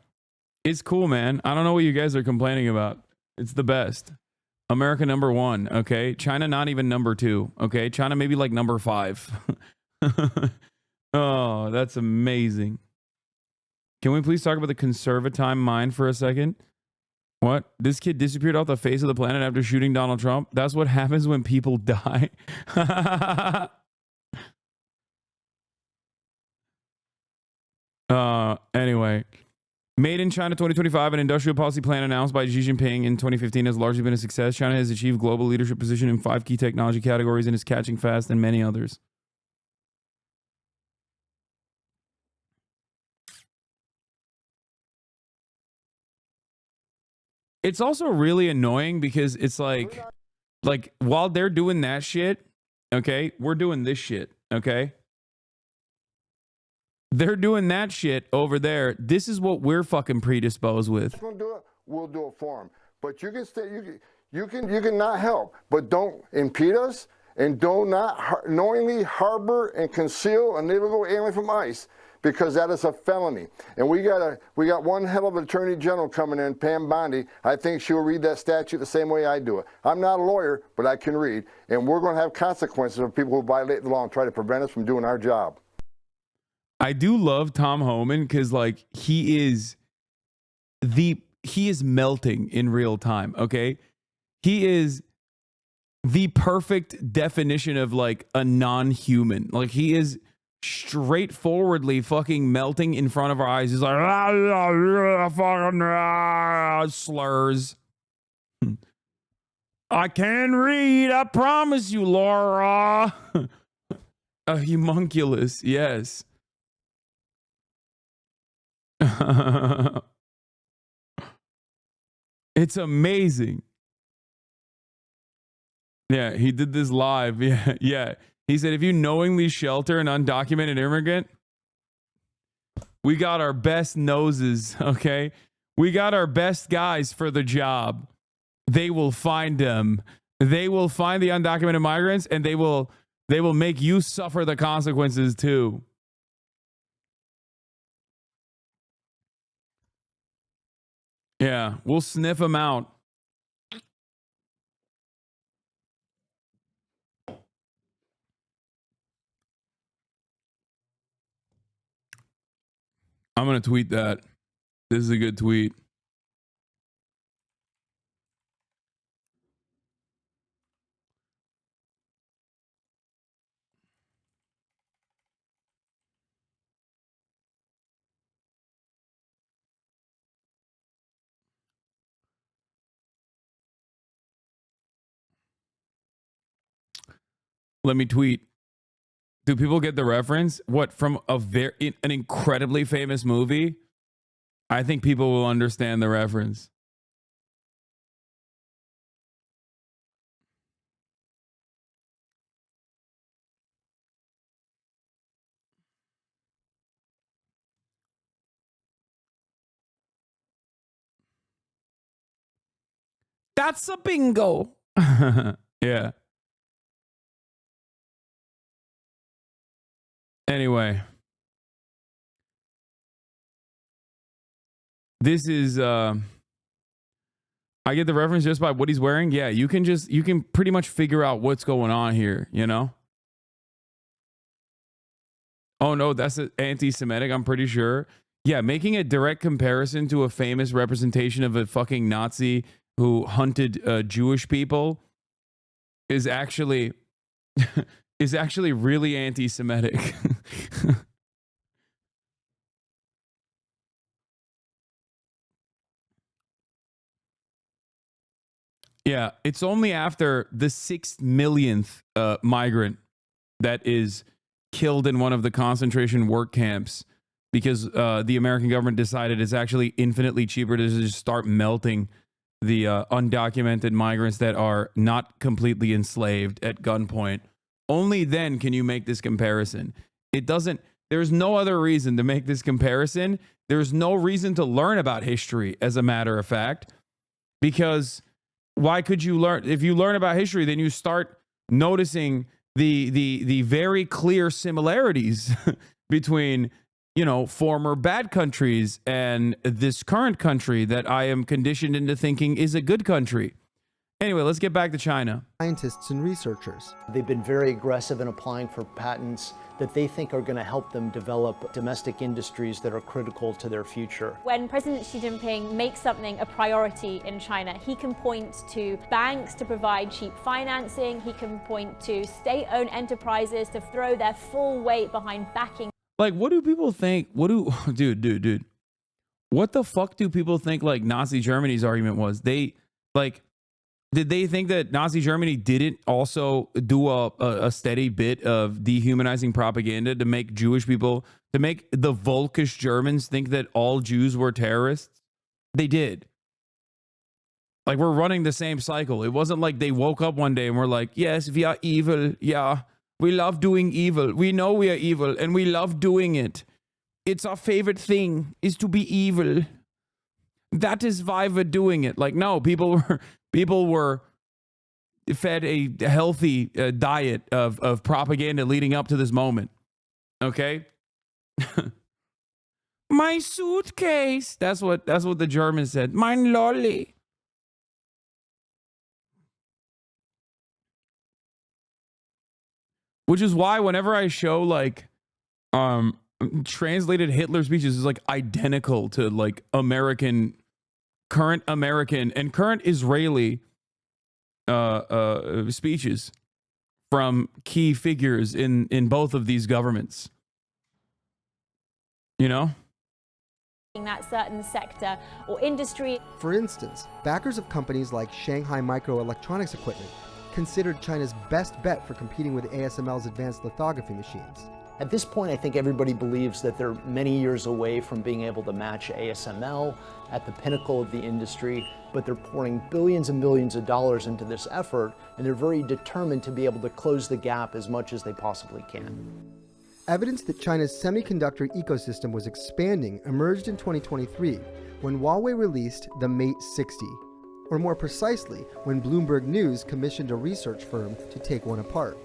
It's cool, man. I don't know what you guys are complaining about. It's the best. America number 1, okay? China not even number 2, okay? China maybe like number 5. Oh, that's amazing. Can we please talk about the conservatime mind for a second? What? This kid disappeared off the face of the planet after shooting Donald Trump? That's what happens when people die. Anyway. Made in China 2025, an industrial policy plan announced by Xi Jinping in 2015 has largely been a success. China has achieved global leadership position in 5 key technology categories and is catching fast in many others. It's also really annoying because it's like while they're doing that shit, okay, we're doing this shit, okay? They're doing that shit over there. This is what we're fucking predisposed with. We'll do it. We'll do it for them. But you can stay. You can not help, but don't impede us and do not knowingly harbor and conceal an illegal alien from ICE, because that is a felony. And we got one hell of an attorney general coming in, Pam Bondi. I think she'll read that statute the same way I do it. I'm not a lawyer, but I can read, and we're going to have consequences for people who violate the law and try to prevent us from doing our job. I do love Tom Homan because like he is melting in real time, okay? He is the perfect definition of like a non-human. Like he is straightforwardly fucking melting in front of our eyes. He's like slurs. I can read, I promise you, Laura. A homunculus, yes. It's amazing. Yeah, he did this live. Yeah, yeah. He said, if you knowingly shelter an undocumented immigrant, we got our best noses, okay? We got our best guys for the job. They will find them. They will find the undocumented migrants, and they will make you suffer the consequences too. Yeah, we'll sniff them out. I'm going to tweet that. This is a good tweet. Let me tweet. Do people get the reference? What, from an incredibly famous movie? I think people will understand the reference. That's a bingo. Yeah. Anyway. This is I get the reference just by what he's wearing. Yeah, you can pretty much figure out what's going on here, you know? Oh no, that's anti-Semitic, I'm pretty sure. Yeah, making a direct comparison to a famous representation of a fucking Nazi who hunted Jewish people is actually really anti-Semitic. Yeah, it's only after the 6 millionth migrant that is killed in one of the concentration work camps because the American government decided it's actually infinitely cheaper to just start melting the undocumented migrants that are not completely enslaved at gunpoint. Only then can you make this comparison. There's no other reason to make this comparison. There's no reason to learn about history, as a matter of fact, because why could you learn? If you learn about history, then you start noticing the very clear similarities between, you know, former bad countries and this current country that I am conditioned into thinking is a good country. Anyway, let's get back to China. Scientists and researchers. They've been very aggressive in applying for patents that they think are going to help them develop domestic industries that are critical to their future. When President Xi Jinping makes something a priority in China, he can point to banks to provide cheap financing. He can point to state-owned enterprises to throw their full weight behind backing. Like, what do people think? Dude. What the fuck do people think, like, Nazi Germany's argument was? Did they think that Nazi Germany didn't also do a steady bit of dehumanizing propaganda to make Jewish people, to make the Volkish Germans think that all Jews were terrorists? They did. Like, we're running the same cycle. It wasn't like they woke up one day and were like, yes, we are evil. Yeah, we love doing evil. We know we are evil and we love doing it. It's our favorite thing is to be evil. That is why we're doing it. Like, no, people were fed a healthy diet of propaganda leading up to this moment. Okay? My suitcase. That's what the Germans said. Mein Lolli. Which is why whenever I show like translated Hitler speeches is like identical to like current American and current Israeli speeches from key figures in both of these governments. You know? That certain sector or industry. For instance, backers of companies like Shanghai Microelectronics Equipment considered China's best bet for competing with ASML's advanced lithography machines. At this point, I think everybody believes that they're many years away from being able to match ASML at the pinnacle of the industry, but they're pouring billions and billions of dollars into this effort, and they're very determined to be able to close the gap as much as they possibly can. Evidence that China's semiconductor ecosystem was expanding emerged in 2023 when Huawei released the Mate 60, or more precisely, when Bloomberg News commissioned a research firm to take one apart.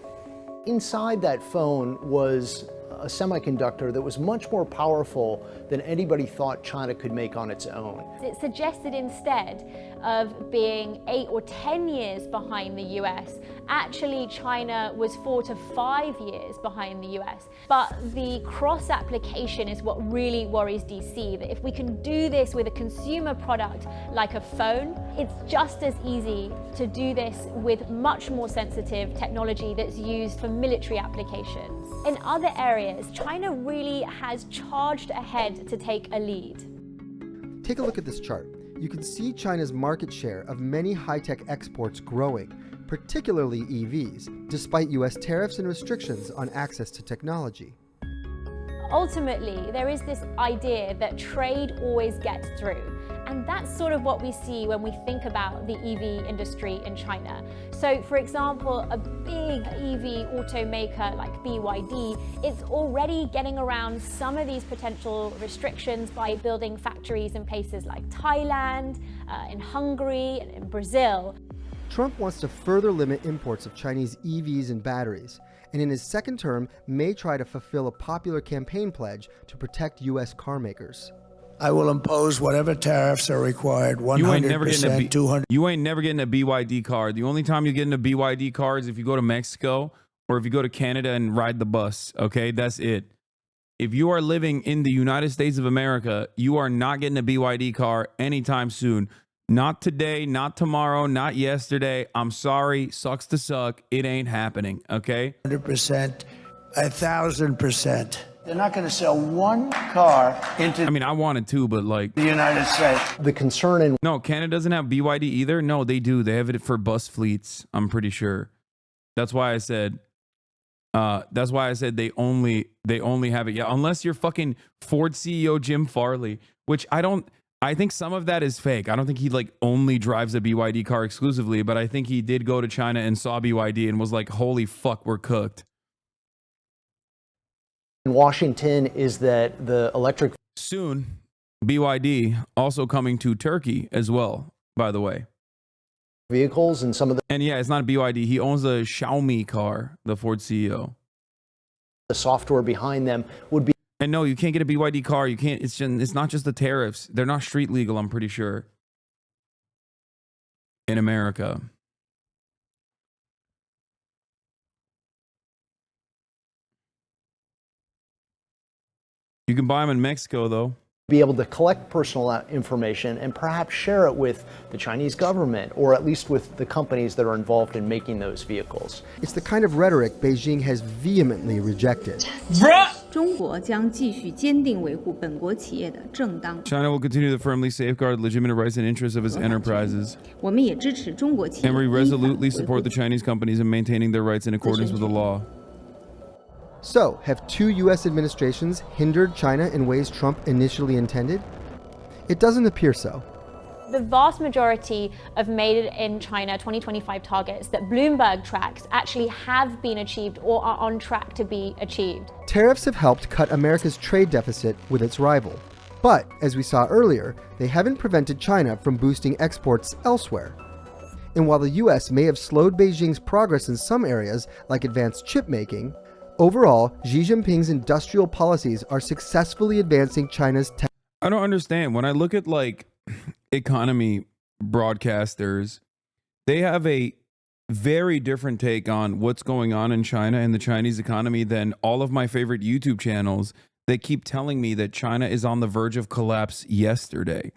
Inside that phone was a semiconductor that was much more powerful than anybody thought China could make on its own. It suggested instead of being 8 or 10 years behind the US, actually China was 4 to 5 years behind the US. But the cross application is what really worries DC, that if we can do this with a consumer product like a phone, it's just as easy to do this with much more sensitive technology that's used for military applications. In other areas, China really has charged ahead to take a lead. Take a look at this chart. You can see China's market share of many high-tech exports growing, particularly EVs, despite US tariffs and restrictions on access to technology. Ultimately, there is this idea that trade always gets through. And that's sort of what we see when we think about the EV industry in China. So, for example, a big EV automaker like BYD, it's already getting around some of these potential restrictions by building factories in places like Thailand, in Hungary, and in Brazil. Trump wants to further limit imports of Chinese EVs and batteries, and in his second term may try to fulfill a popular campaign pledge to protect US car makers. I will impose whatever tariffs are required, 100%, You ain't never getting a 200. You ain't never getting a BYD car. The only time you get a BYD car is if you go to Mexico or if you go to Canada and ride the bus. Okay, that's it. If you are living in the United States of America, you are not getting a BYD car anytime soon. Not today, not tomorrow, not yesterday. I'm sorry, sucks to suck. It ain't happening. Okay, 100%, 1,000%. They're not going to sell one car into I mean, I wanted to, but like the United States. The concern in no, Canada doesn't have BYD either. No, they do. They have it for bus fleets. I'm pretty sure. That's why I said. They only have it. Yeah, unless you're fucking Ford CEO Jim Farley, which I think some of that is fake. I don't think he like only drives a BYD car exclusively, but I think he did go to China and saw BYD and was like, "Holy fuck, we're cooked." in Washington is that the electric soon BYD also coming to Turkey as well, by the way. Vehicles and some of the and yeah, it's not a BYD. He owns a Xiaomi car, the Ford CEO. The software behind them would be. And no, you can't get a BYD car. You can't. It's not just the tariffs. They're not street legal, I'm pretty sure, in America. You can buy them in Mexico, though. Be able to collect personal information and perhaps share it with the Chinese government, or at least with the companies that are involved in making those vehicles. It's the kind of rhetoric Beijing has vehemently rejected. China will continue to firmly safeguard legitimate rights and interests of its enterprises. And we resolutely support the Chinese companies in maintaining their rights in accordance with the law. So, have two U.S. administrations hindered China in ways Trump initially intended? It doesn't appear so. The vast majority of Made in China 2025 targets that Bloomberg tracks actually have been achieved or are on track to be achieved. Tariffs have helped cut America's trade deficit with its rival. But, as we saw earlier, they haven't prevented China from boosting exports elsewhere. And while the U.S. may have slowed Beijing's progress in some areas, like advanced chip making, overall, Xi Jinping's industrial policies are successfully advancing China's tech. I don't understand. When I look at like economy broadcasters, they have a very different take on what's going on in China and the Chinese economy than all of my favorite YouTube channels that keep telling me that China is on the verge of collapse yesterday.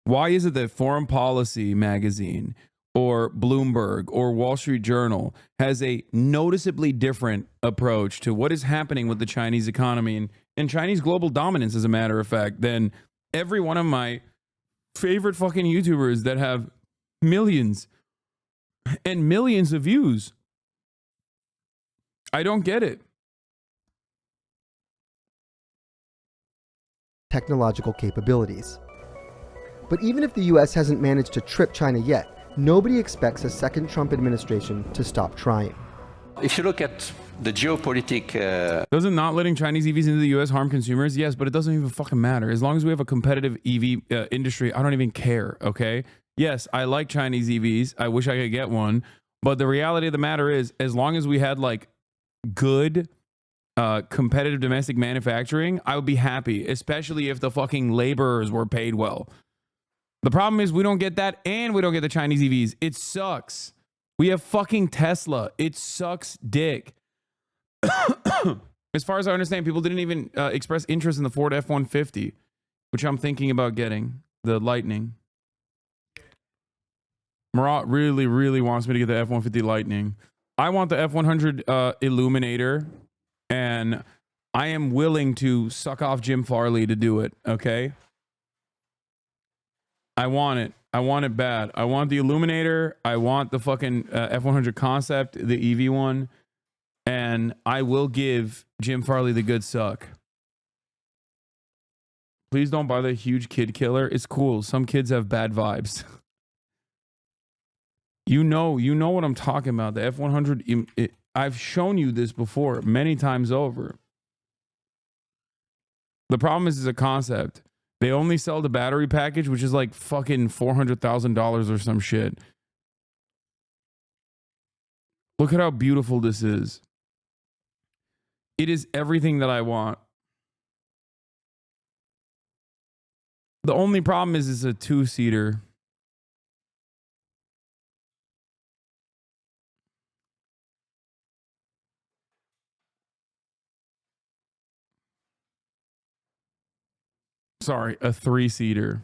Why is it that Foreign Policy magazine or Bloomberg or Wall Street Journal has a noticeably different approach to what is happening with the Chinese economy and Chinese global dominance, as a matter of fact, than every one of my favorite fucking YouTubers that have millions and millions of views? I don't get it. technological capabilities. But even if the US hasn't managed to trip China yet, nobody expects a second Trump administration to stop trying. If you look at the geopolitical... Doesn't not letting Chinese EVs into the US harm consumers? Yes, but it doesn't even fucking matter. As long as we have a competitive EV industry, I don't even care, okay? Yes, I like Chinese EVs. I wish I could get one. But the reality of the matter is, as long as we had like good competitive domestic manufacturing, I would be happy, especially if the fucking laborers were paid well. The problem is we don't get that, and we don't get the Chinese EVs. It sucks. We have fucking Tesla. It sucks dick. As far as I understand, people didn't even express interest in the Ford F-150, which I'm thinking about getting, the Lightning. Marat really, really wants me to get the F-150 Lightning. I want the F-100 Illuminator, and I am willing to suck off Jim Farley to do it, okay? I want it. I want it bad. I want the Illuminator. I want the fucking F-100 Concept, the EV one. And I will give Jim Farley the good suck. Please don't buy the huge kid killer. It's cool. Some kids have bad vibes. You know what I'm talking about. The F-100, I've shown you this before many times over. The problem is it's a concept. They only sell the battery package, which is like fucking $400,000 or some shit. Look at how beautiful this is. It is everything that I want. The only problem is it's a two-seater. Sorry, a three-seater.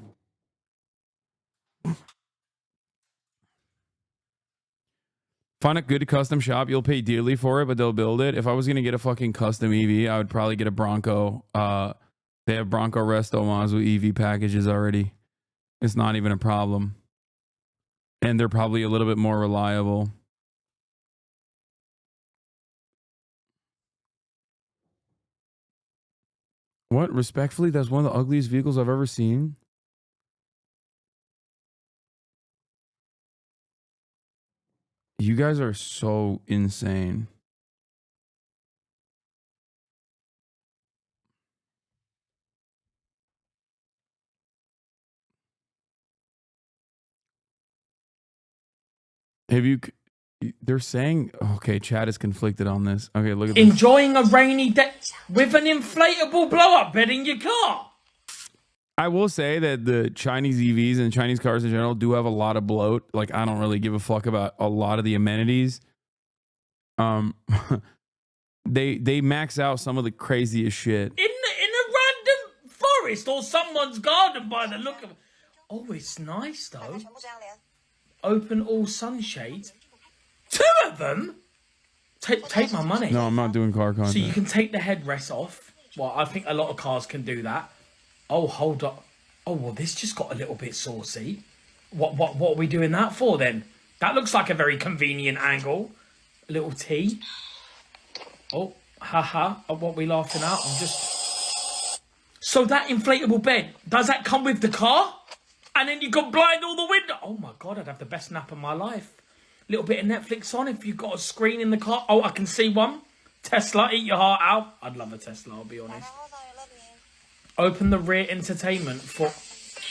Find a good custom shop. You'll pay dearly for it, but they'll build it. If I was going to get a fucking custom EV, I would probably get a Bronco. They have Bronco Resto mods with EV packages already. It's not even a problem. And they're probably a little bit more reliable. What? Respectfully, that's one of the ugliest vehicles I've ever seen. You guys are so insane. Have you... They're saying... Okay, chat is conflicted on this. Okay, look at this. Enjoying a rainy day with an inflatable blow-up bed in your car. I will say that the Chinese EVs and Chinese cars in general do have a lot of bloat. Like, I don't really give a fuck about a lot of the amenities. They max out some of the craziest shit. In a random forest or someone's garden by the look of it. Oh, it's nice though. Open all sunshades. 2 of them? Take my money. No, I'm not doing car content. So you can take the headrest off. Well, I think a lot of cars can do that. Oh, hold up. Oh, well, this just got a little bit saucy. What are we doing that for then? That looks like a very convenient angle. A little T. Oh, haha. What are we laughing at? I'm just... So that inflatable bed, does that come with the car? And then you can blind all the window. Oh my God, I'd have the best nap of my life. Little bit of Netflix on if you've got a screen in the car. Oh, I can see one. Tesla, eat your heart out. I'd love a Tesla, I'll be honest. Open the rear entertainment for...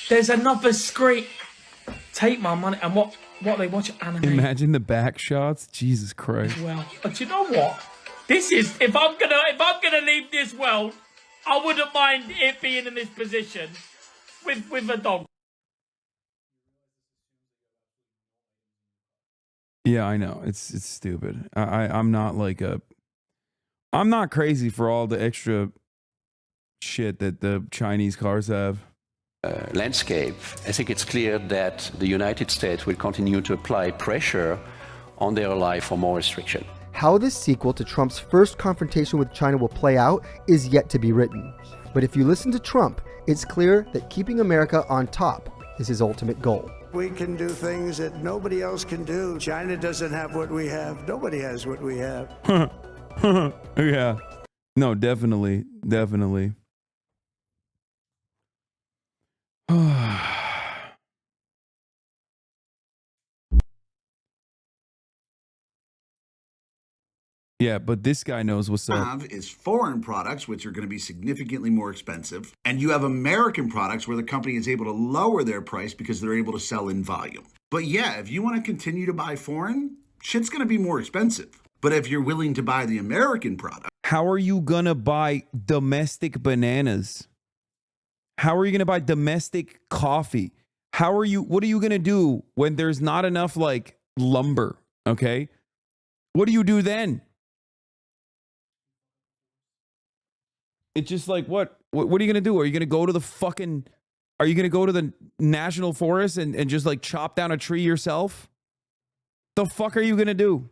There's another screen. Take my money. And what they watch anime. Imagine the back shots. Jesus Christ. Well, but you know what? This is... If I'm gonna leave this world, I wouldn't mind it being in this position with a dog. Yeah, I know. It's stupid. I'm not like a... I'm not crazy for all the extra shit that the Chinese cars have. Landscape, I think it's clear that the United States will continue to apply pressure on their ally for more restriction. How this sequel to Trump's first confrontation with China will play out is yet to be written. But if you listen to Trump, it's clear that keeping America on top is his ultimate goal. We can do things that nobody else can do. China doesn't have what we have. Nobody has what we have. Yeah. No, definitely. Definitely. Yeah, but this guy knows what's up. Is foreign products, which are going to be significantly more expensive. And you have American products where the company is able to lower their price because they're able to sell in volume. But yeah, if you want to continue to buy foreign, shit's going to be more expensive. But if you're willing to buy the American product. How are you going to buy domestic bananas? How are you going to buy domestic coffee? What are you going to do when there's not enough like lumber? Okay. What do you do then? It's just like, what are you going to do? Are you going to go to the national forest and just like chop down a tree yourself? The fuck are you going to do?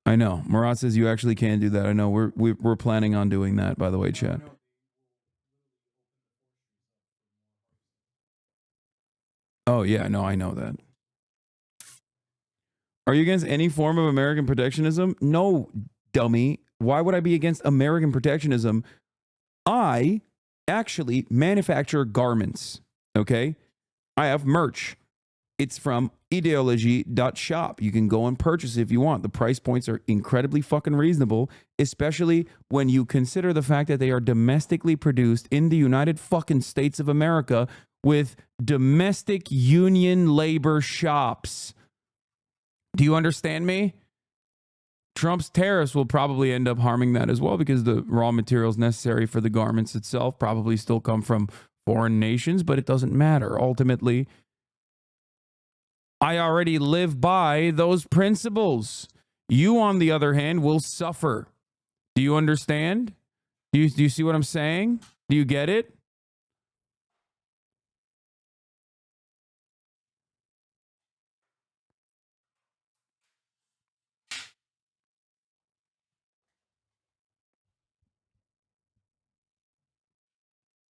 I know. Murat says you actually can do that. I know. We're planning on doing that, by the way, chat. Oh, yeah. No, I know that. Are you against any form of American protectionism? No, dummy. Why would I be against American protectionism? I actually manufacture garments, okay? I have merch. It's from ideology.shop. You can go and purchase it if you want. The price points are incredibly fucking reasonable, especially when you consider the fact that they are domestically produced in the United fucking States of America with domestic union labor shops. Do you understand me? Trump's tariffs will probably end up harming that as well because the raw materials necessary for the garments itself probably still come from foreign nations, but it doesn't matter. Ultimately, I already live by those principles. You, on the other hand, will suffer. Do you understand? Do you see what I'm saying? Do you get it?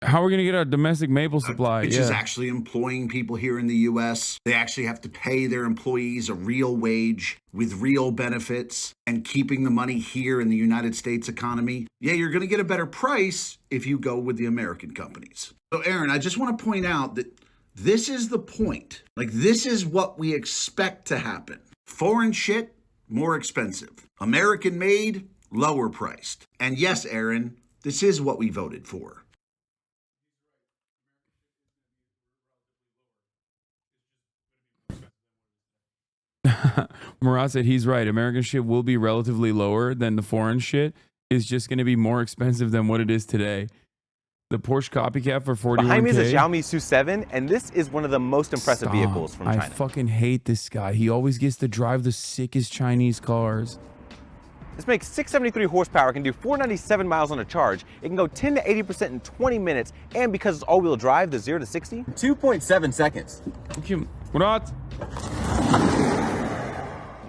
How are we going to get our domestic maple supply? Which is actually employing people here in the U.S. They actually have to pay their employees a real wage with real benefits and keeping the money here in the United States economy. Yeah, you're going to get a better price if you go with the American companies. So, Aaron, I just want to point out that this is the point. Like, this is what we expect to happen. Foreign shit, more expensive. American made, lower priced. And yes, Aaron, this is what we voted for. Murat said he's right. American shit will be relatively lower than the foreign shit. It's just going to be more expensive than what it is today. The Porsche copycat for 41K. Behind me is a Xiaomi SU7, and this is one of the most impressive vehicles from China. I fucking hate this guy. He always gets to drive the sickest Chinese cars. This makes 673 horsepower, can do 497 miles on a charge. It can go 10 to 80% in 20 minutes, and because it's all-wheel drive, the 0 to 60, 2.7 seconds. Thank you. Murat.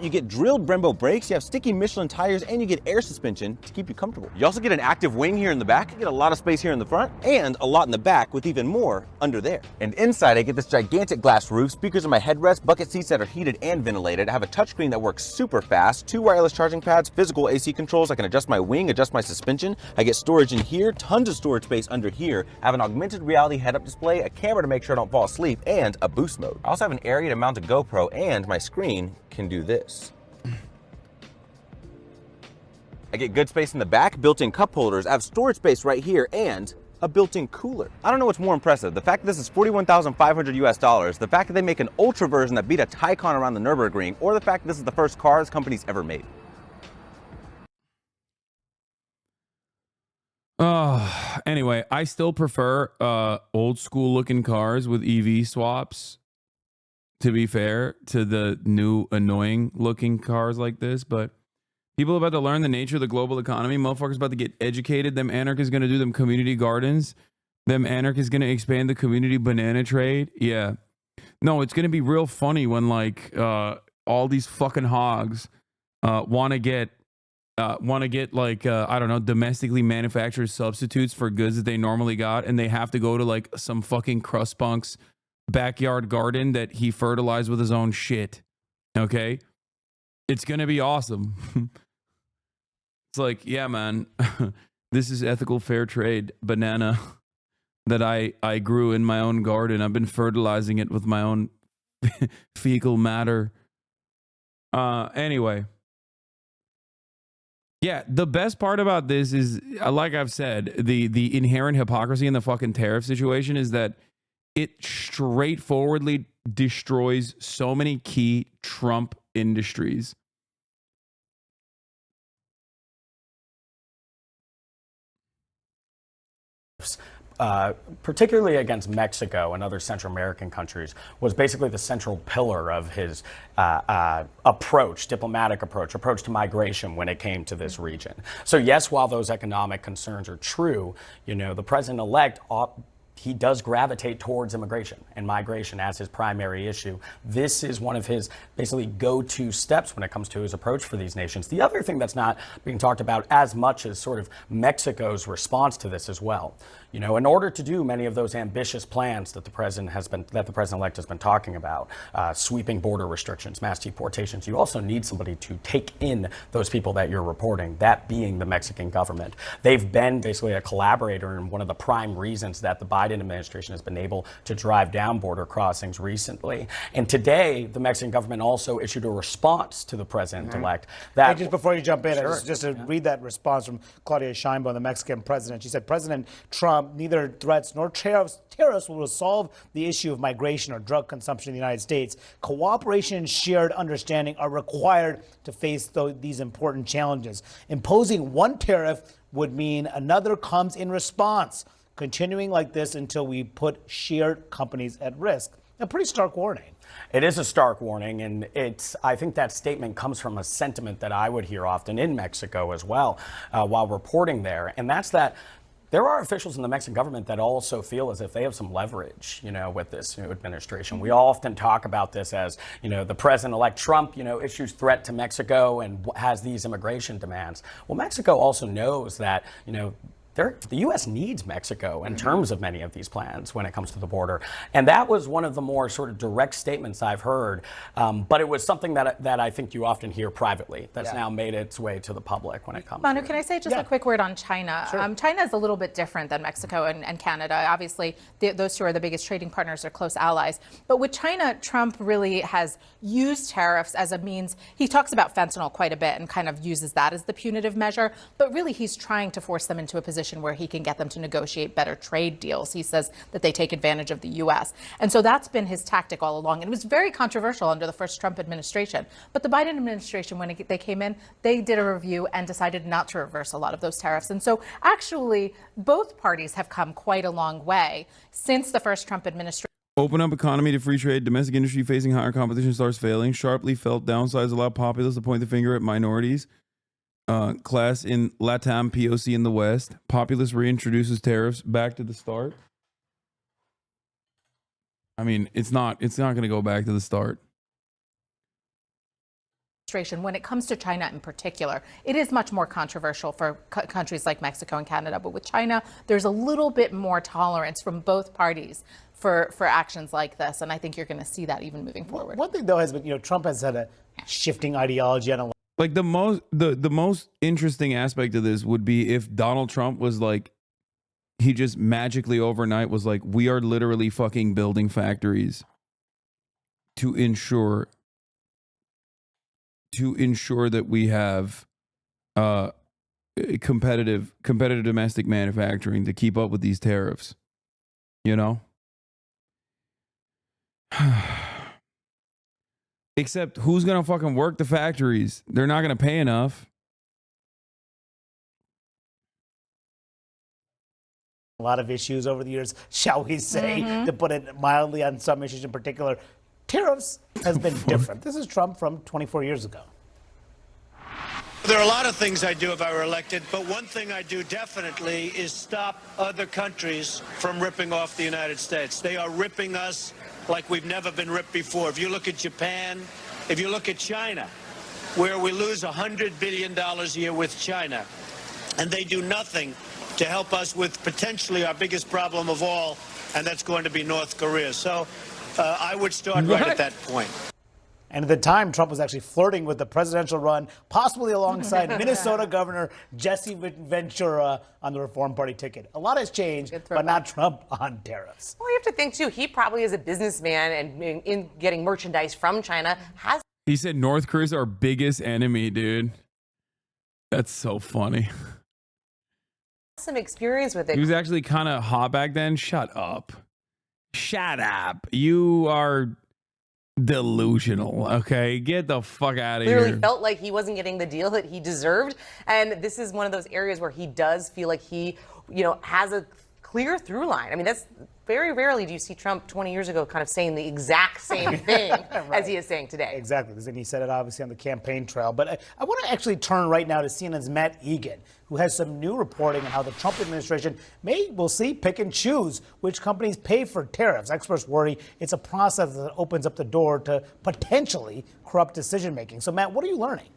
You get drilled Brembo brakes, you have sticky Michelin tires, and you get air suspension to keep you comfortable. You also get an active wing here in the back, you get a lot of space here in the front, and a lot in the back with even more under there. And inside I get this gigantic glass roof, speakers on my headrest, bucket seats that are heated and ventilated. I have a touchscreen that works super fast, 2 wireless charging pads, physical AC controls. I can adjust my wing, adjust my suspension. I get storage in here, tons of storage space under here. I have an augmented reality head-up display, a camera to make sure I don't fall asleep, and a boost mode. I also have an area to mount a GoPro, and my screen can do this. I get good space in the back, built-in cup holders, I have storage space right here, and a built-in cooler. I don't know what's more impressive, the fact that this is $41,500 US, the fact that they make an ultra version that beat a Taycan around the Nürburgring, or the fact that this is the first car this company's ever made. Anyway, I still prefer old school looking cars with EV swaps, to be fair, to the new annoying looking cars like this, but people about to learn the nature of the global economy. Motherfuckers about to get educated. Them anarchists going to do them community gardens. Them anarchists going to expand the community banana trade. Yeah. No, it's going to be real funny when like all these fucking hogs want to get like, I don't know, domestically manufactured substitutes for goods that they normally got. And they have to go to like some fucking crust punk's backyard garden that he fertilized with his own shit. Okay. It's going to be awesome. It's like, yeah, man, this is ethical fair trade banana that I grew in my own garden. I've been fertilizing it with my own fecal matter. Anyway. Yeah, the best part about this is, like I've said, the inherent hypocrisy in the fucking tariff situation is that it straightforwardly destroys so many key Trump industries. Particularly against Mexico and other Central American countries, was basically the central pillar of his diplomatic approach to migration when it came to this region. So yes, while those economic concerns are true, the president-elect he does gravitate towards immigration and migration as his primary issue. This is one of his basically go-to steps when it comes to his approach for these nations. The other thing that's not being talked about as much is sort of Mexico's response to this as well. In order to do many of those ambitious plans that the president-elect has been talking about, sweeping border restrictions, mass deportations, you also need somebody to take in those people that you're reporting, that being the Mexican government. They've been basically a collaborator and one of the prime reasons that the Biden administration has been able to drive down border crossings recently. And today, the Mexican government also issued a response to the president-elect. Hey, just before you jump in, just to read that response from Claudia Sheinbaum, the Mexican president. She said, President Trump, neither threats nor tariffs will resolve the issue of migration or drug consumption in the United States. Cooperation and shared understanding are required to face these important challenges. Imposing one tariff would mean another comes in response, continuing like this until we put shared companies at risk. A pretty stark warning. It is a stark warning, and I think that statement comes from a sentiment that I would hear often in Mexico as well while reporting there, and that's that there are officials in the Mexican government that also feel as if they have some leverage, with this new administration. We often talk about this as, the president-elect Trump, issues threat to Mexico and has these immigration demands. Well, Mexico also knows that, the U.S. needs Mexico in terms of many of these plans when it comes to the border. And that was one of the more sort of direct statements I've heard. But it was something that I think you often hear privately that's now made its way to the public when it comes Manu, to can I say just a quick word on China? Sure. China is a little bit different than Mexico and Canada. Obviously, those two are the biggest trading partners, are close allies. But with China, Trump really has used tariffs as a means. He talks about fentanyl quite a bit and kind of uses that as the punitive measure. But really, he's trying to force them into a position where he can get them to negotiate better trade deals. He says that they take advantage of the U.S. And so that's been his tactic all along. And it was very controversial under the first Trump administration. But the Biden administration, when they came in, they did a review and decided not to reverse a lot of those tariffs. And so actually, both parties have come quite a long way since the first Trump administration. Open up economy to free trade. Domestic industry facing higher competition starts failing. Sharply felt downsides allow populists to point the finger at minorities. Class in LATAM, POC in the West. Populist reintroduces tariffs back to the start. I mean, it's not going to go back to the start. When it comes to China in particular, it is much more controversial for countries like Mexico and Canada. But with China, there's a little bit more tolerance from both parties for actions like this. And I think you're going to see that even moving forward. One thing, though, has been, Trump has had a shifting ideology on a like the most interesting aspect of this would be if Donald Trump was like, he just magically overnight was like, we are literally fucking building factories to ensure that we have competitive domestic manufacturing to keep up with these tariffs, Except who's going to fucking work the factories? They're not going to pay enough. A lot of issues over the years, shall we say, to put it mildly, on some issues in particular. Tariffs has been different. This is Trump from 24 years ago. There are a lot of things I'd do if I were elected, but one thing I do definitely is stop other countries from ripping off the United States. They are ripping us like we've never been ripped before. If you look at Japan, if you look at China, where we lose $100 billion a year with China, and they do nothing to help us with potentially our biggest problem of all, and that's going to be North Korea. So I would start right at that point. And at the time, Trump was actually flirting with the presidential run, possibly alongside Minnesota Governor Jesse Ventura on the Reform Party ticket. A lot has changed, but not Trump on tariffs. Well, you have to think, too, he probably is a businessman and in getting merchandise from China has. He said North Korea's our biggest enemy, dude. That's so funny. Some experience with it. He was actually kind of hot back then. Shut up. Shut up. You are delusional, okay? Get the fuck out of here. Clearly felt like he wasn't getting the deal that he deserved. And this is one of those areas where he does feel like he, has a clear through line. I mean, that's very rarely do you see Trump 20 years ago kind of saying the exact same thing as he is saying today. Exactly. And he said it obviously on the campaign trail. But I want to actually turn right now to CNN's Matt Egan, who has some new reporting on how the Trump administration we'll see, pick and choose which companies pay for tariffs. Experts worry it's a process that opens up the door to potentially corrupt decision making. So, Matt, what are you learning?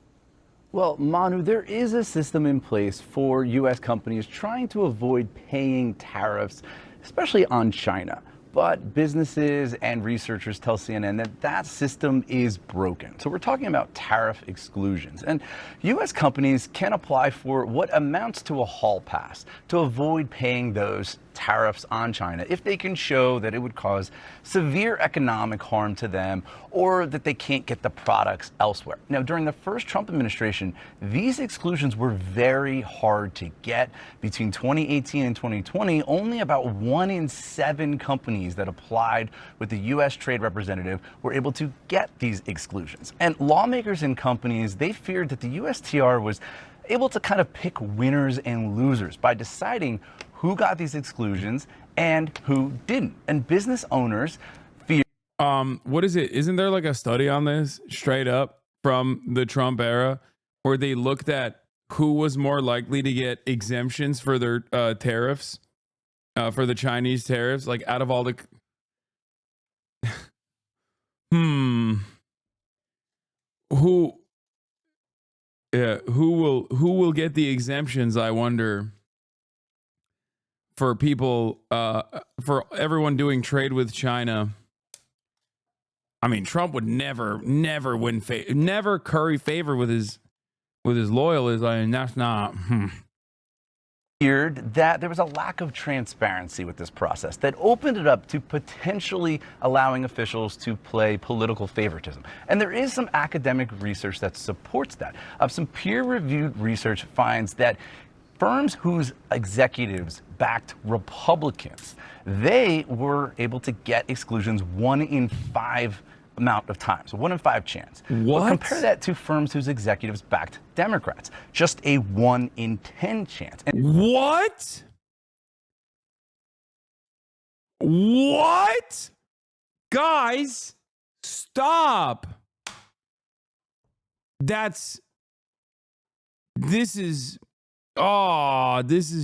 Well, Manu, there is a system in place for U.S. companies trying to avoid paying tariffs, especially on China. But businesses and researchers tell CNN that that system is broken. So we're talking about tariff exclusions. And U.S. companies can apply for what amounts to a hall pass to avoid paying those tariffs on China if they can show that it would cause severe economic harm to them or that they can't get the products elsewhere. Now, during the first Trump administration, these exclusions were very hard to get. Between 2018 and 2020, only about 1 in 7 companies that applied with the U.S. Trade Representative were able to get these exclusions. And lawmakers and companies, they feared that the USTR was able to kind of pick winners and losers by deciding who got these exclusions and who didn't. And business owners fear. What is it? Isn't there like a study on this straight up from the Trump era where they looked at who was more likely to get exemptions for their tariffs, for the Chinese tariffs, like out of all the who will get the exemptions, I wonder, for people, for everyone doing trade with China. I mean, Trump would never win never curry favor with his loyalists. I mean, that's not. Feared that there was a lack of transparency with this process that opened it up to potentially allowing officials to play political favoritism. And there is some academic research that supports that. Some peer-reviewed research finds that firms whose executives backed Republicans, they were able to get exclusions 1 in 5 amount of times, 1 in 5 chance. What? But compare that to firms whose executives backed Democrats, just a 1 in 10 chance. And what? What? Guys, stop. This is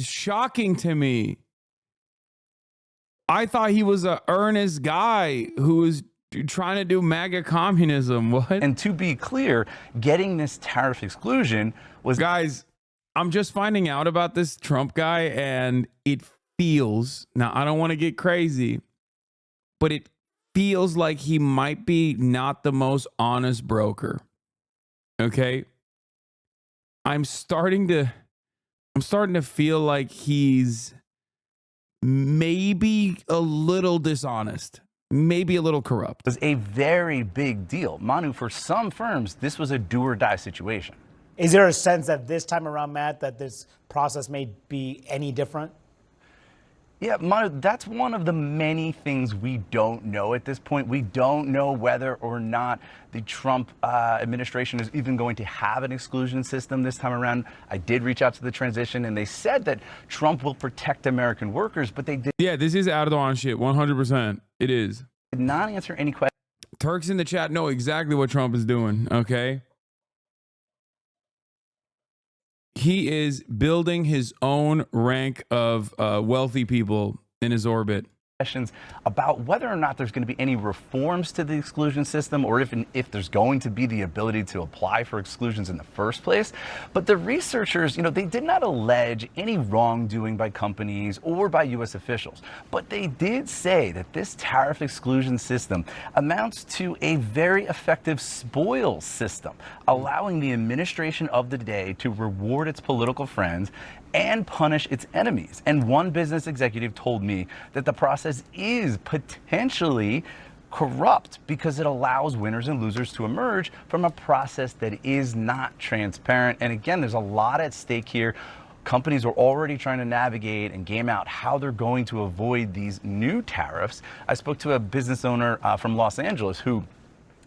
shocking to me. I thought he was an earnest guy who was trying to do MAGA communism. What? And to be clear, getting this tariff exclusion was... Guys, I'm just finding out about this Trump guy, and it feels... Now, I don't want to get crazy, but it feels like he might be not the most honest broker. Okay? I'm starting to feel like he's maybe a little dishonest, maybe a little corrupt. It was a very big deal. Manu, for some firms, this was a do or die situation. Is there a sense that this time around, Matt, that this process may be any different? Yeah, Manu, that's one of the many things we don't know at this point. We don't know whether or not the Trump administration is even going to have an exclusion system this time around. I did reach out to the transition, and they said that Trump will protect American workers, but they did. Yeah, this is Erdogan shit, 100%. It is. Did not answer any questions. Turks in the chat know exactly what Trump is doing, okay? He is building his own rank of wealthy people in his orbit. questions about whether or not there's going to be any reforms to the exclusion system, or if there's going to be the ability to apply for exclusions in the first place. But the researchers, they did not allege any wrongdoing by companies or by U.S. officials, but they did say that this tariff exclusion system amounts to a very effective spoils system, allowing the administration of the day to reward its political friends and punish its enemies. And one business executive told me that the process is potentially corrupt because it allows winners and losers to emerge from a process that is not transparent. And again, there's a lot at stake here. Companies are already trying to navigate and game out how they're going to avoid these new tariffs. I spoke to a business owner from Los Angeles who,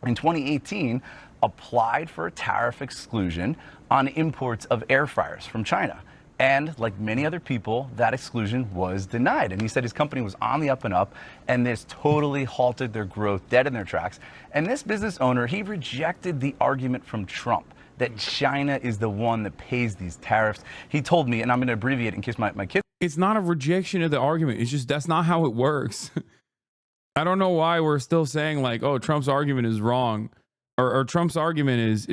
in 2018, applied for a tariff exclusion on imports of air fryers from China. And like many other people, that exclusion was denied. And he said his company was on the up and up, and this totally halted their growth, dead in their tracks. And this business owner, he rejected the argument from Trump that China is the one that pays these tariffs. He told me, and I'm going to abbreviate in case my kids. It's not a rejection of the argument. It's just that's not how it works. I don't know why we're still saying like, oh, Trump's argument is wrong, or Trump's argument is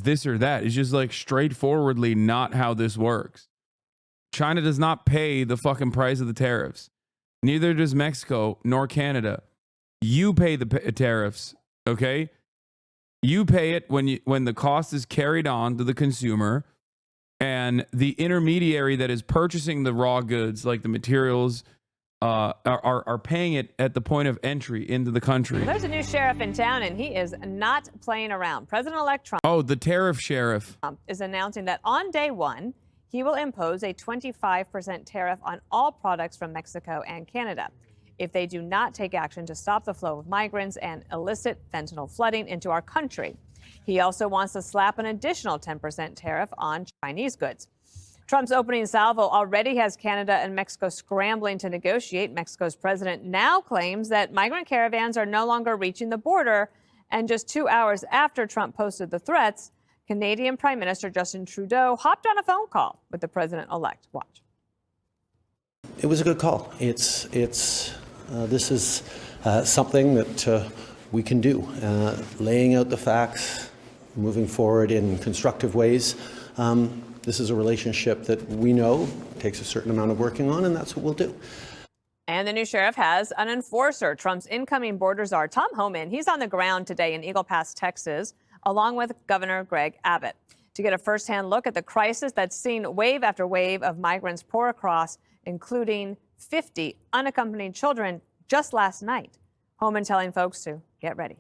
this or that. It's just like straightforwardly not how this works. China does not pay the fucking price of the tariffs. Neither does Mexico nor Canada. You pay the tariffs, okay? You pay it when the cost is carried on to the consumer, and the intermediary that is purchasing the raw goods, like the materials, are paying it at the point of entry into the country. There's a new sheriff in town, and he is not playing around. President-elect Trump. Oh, the tariff sheriff Is announcing that on day one, he will impose a 25% tariff on all products from Mexico and Canada if they do not take action to stop the flow of migrants and illicit fentanyl flooding into our country. He also wants to slap an additional 10% tariff on Chinese goods. Trump's opening salvo already has Canada and Mexico scrambling to negotiate. Mexico's president now claims that migrant caravans are no longer reaching the border. And just 2 hours after Trump posted the threats, Canadian Prime Minister Justin Trudeau hopped on a phone call with the president-elect. Watch. It was a good call. This is something that we can do, laying out the facts, moving forward in constructive ways. This is a relationship that we know takes a certain amount of working on, and that's what we'll do. And the new sheriff has an enforcer. Trump's incoming border czar, Tom Homan, he's on the ground today in Eagle Pass, Texas, along with Governor Greg Abbott, to get a firsthand look at the crisis that's seen wave after wave of migrants pour across, including 50 unaccompanied children just last night. Homan telling folks to get ready.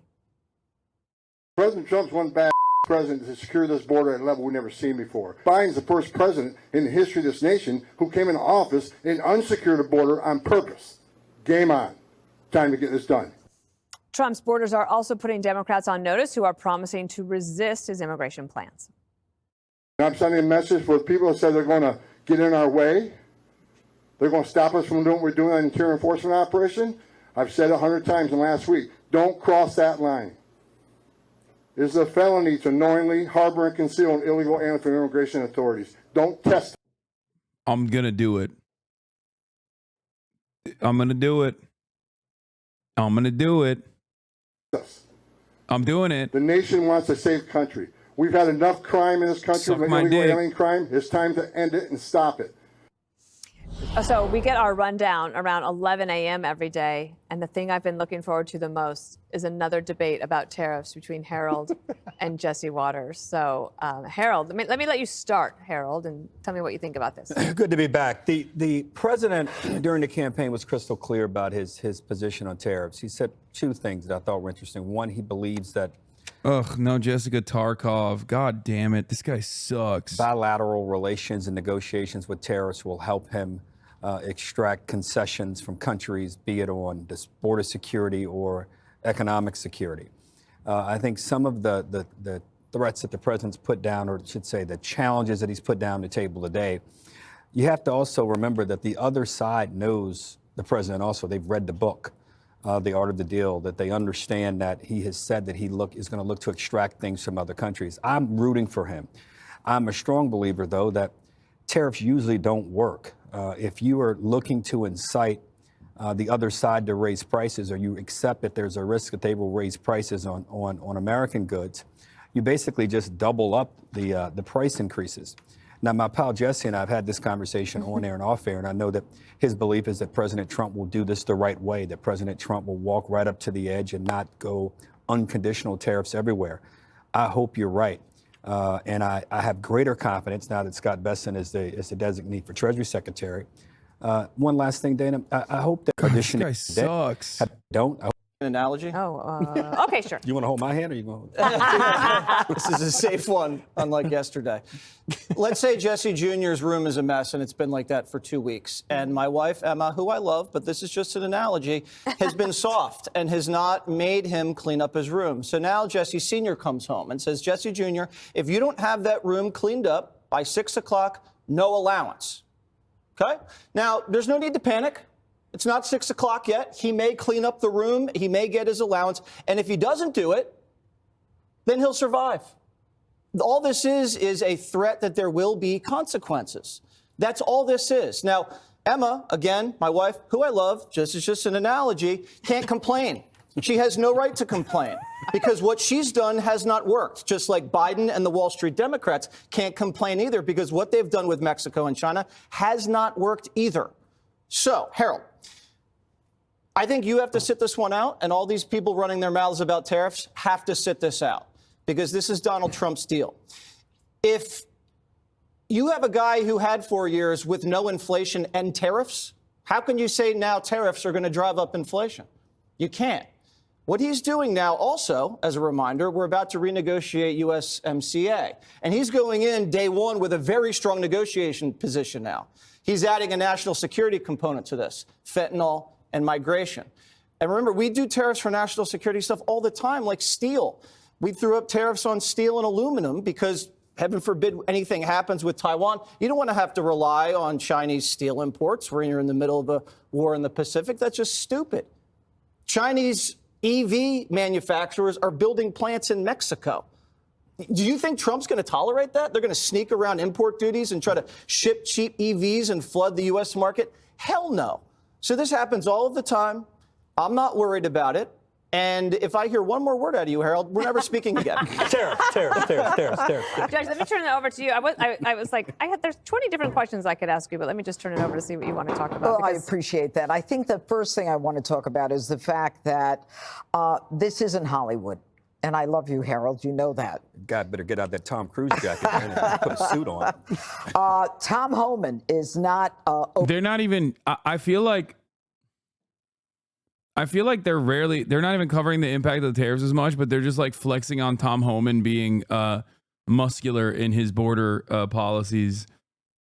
President Trump's one bad president to secure this border at a level we've never seen before. Biden's the first president in the history of this nation who came into office and unsecured the border on purpose. Game on. Time to get this done. Trump's borders are also putting Democrats on notice who are promising to resist his immigration plans. I'm sending a message for people that said they're going to get in our way. They're going to stop us from doing what we're doing on an interior enforcement operation. I've said it 100 times in the last week. Don't cross that line. It is a felony to knowingly harbor and conceal an illegal alien from immigration authorities. Don't test. I'm going to do it. I'm going to do it. I'm going to do it. I'm doing it. The nation wants a safe country. We've had enough crime in this country, illegal alien crime. It's time to end it and stop it. So we get our rundown around 11 a.m. every day. And the thing I've been looking forward to the most is another debate about tariffs between Harold and Jesse Waters. So, Harold, let me let you start, Harold, and tell me what you think about this. Good to be back. The president, during the campaign, was crystal clear about his position on tariffs. He said two things that I thought were interesting. One, he believes that ugh, no, Jessica Tarkov. God damn it. This guy sucks. Bilateral relations and negotiations with tariffs will help him extract concessions from countries, be it on this border security or economic security. I think some of the threats that the president's put down, or I should say the challenges that he's put down the table today, you have to also remember that the other side knows the president also. They've read the book, The Art of the Deal, that they understand that he has said that he is going to look to extract things from other countries. I'm rooting for him. I'm a strong believer, though, that tariffs usually don't work. If you are looking to incite the other side to raise prices, or you accept that there's a risk that they will raise prices on American goods, you basically just double up the price increases. Now, my pal Jesse and I have had this conversation on air and off air, and I know that his belief is that President Trump will do this the right way, that President Trump will walk right up to the edge and not go unconditional tariffs everywhere. I hope you're right. And I have greater confidence now that Scott Bessent is the designee for Treasury Secretary. One last thing, Dana. I hope that this guy sucks. Don't. I hope An analogy? Oh, okay, sure. you want to hold my hand, or you want to? This is a safe one, unlike yesterday. Let's say Jesse Jr.'s room is a mess, and it's been like that for 2 weeks. And my wife, Emma, who I love, but this is just an analogy, has been soft and has not made him clean up his room. So now Jesse Sr. comes home and says, Jesse Jr., if you don't have that room cleaned up by 6 o'clock, no allowance. Okay? Now, there's no need to panic. It's not 6 o'clock yet. He may clean up the room. He may get his allowance. And if he doesn't do it, then he'll survive. All this is a threat that there will be consequences. That's all this is. Now, Emma, again, my wife, who I love, just is just an analogy, can't complain. She has no right to complain because what she's done has not worked. Just like Biden and the Wall Street Democrats can't complain either because what they've done with Mexico and China has not worked either. So, Harold, I think you have to sit this one out, and all these people running their mouths about tariffs have to sit this out because this is Donald Trump's deal. If you have a guy who had 4 years with no inflation and tariffs, how can you say now tariffs are going to drive up inflation? You can't. What he's doing now also, as a reminder, we're about to renegotiate USMCA, and he's going in day one with a very strong negotiation position now. He's adding a national security component to this, fentanyl and migration. And remember, we do tariffs for national security stuff all the time, like steel. We threw up tariffs on steel and aluminum because, heaven forbid, anything happens with Taiwan. You don't want to have to rely on Chinese steel imports when you're in the middle of a war in the Pacific. That's just stupid. Chinese EV manufacturers are building plants in Mexico. Do you think Trump's going to tolerate that? They're going to sneak around import duties and try to ship cheap EVs and flood the U.S. market? Hell no. So this happens all of the time. I'm not worried about it. And if I hear one more word out of you, Harold, we're never speaking again. Tariff. Judge, let me turn that over to you. I was like, there's 20 different questions I could ask you, but let me just turn it over to see what you want to talk about. Well, I appreciate that. I think the first thing I want to talk about is the fact that this isn't Hollywood. And I love you, Harold. You know that. God better get out that Tom Cruise jacket and put a suit on. Tom Homan is not. They're not even. I feel like they're not even covering the impact of the tariffs as much, but they're just like flexing on Tom Homan being muscular in his border policies,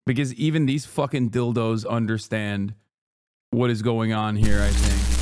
because even these fucking dildos understand what is going on here, I think.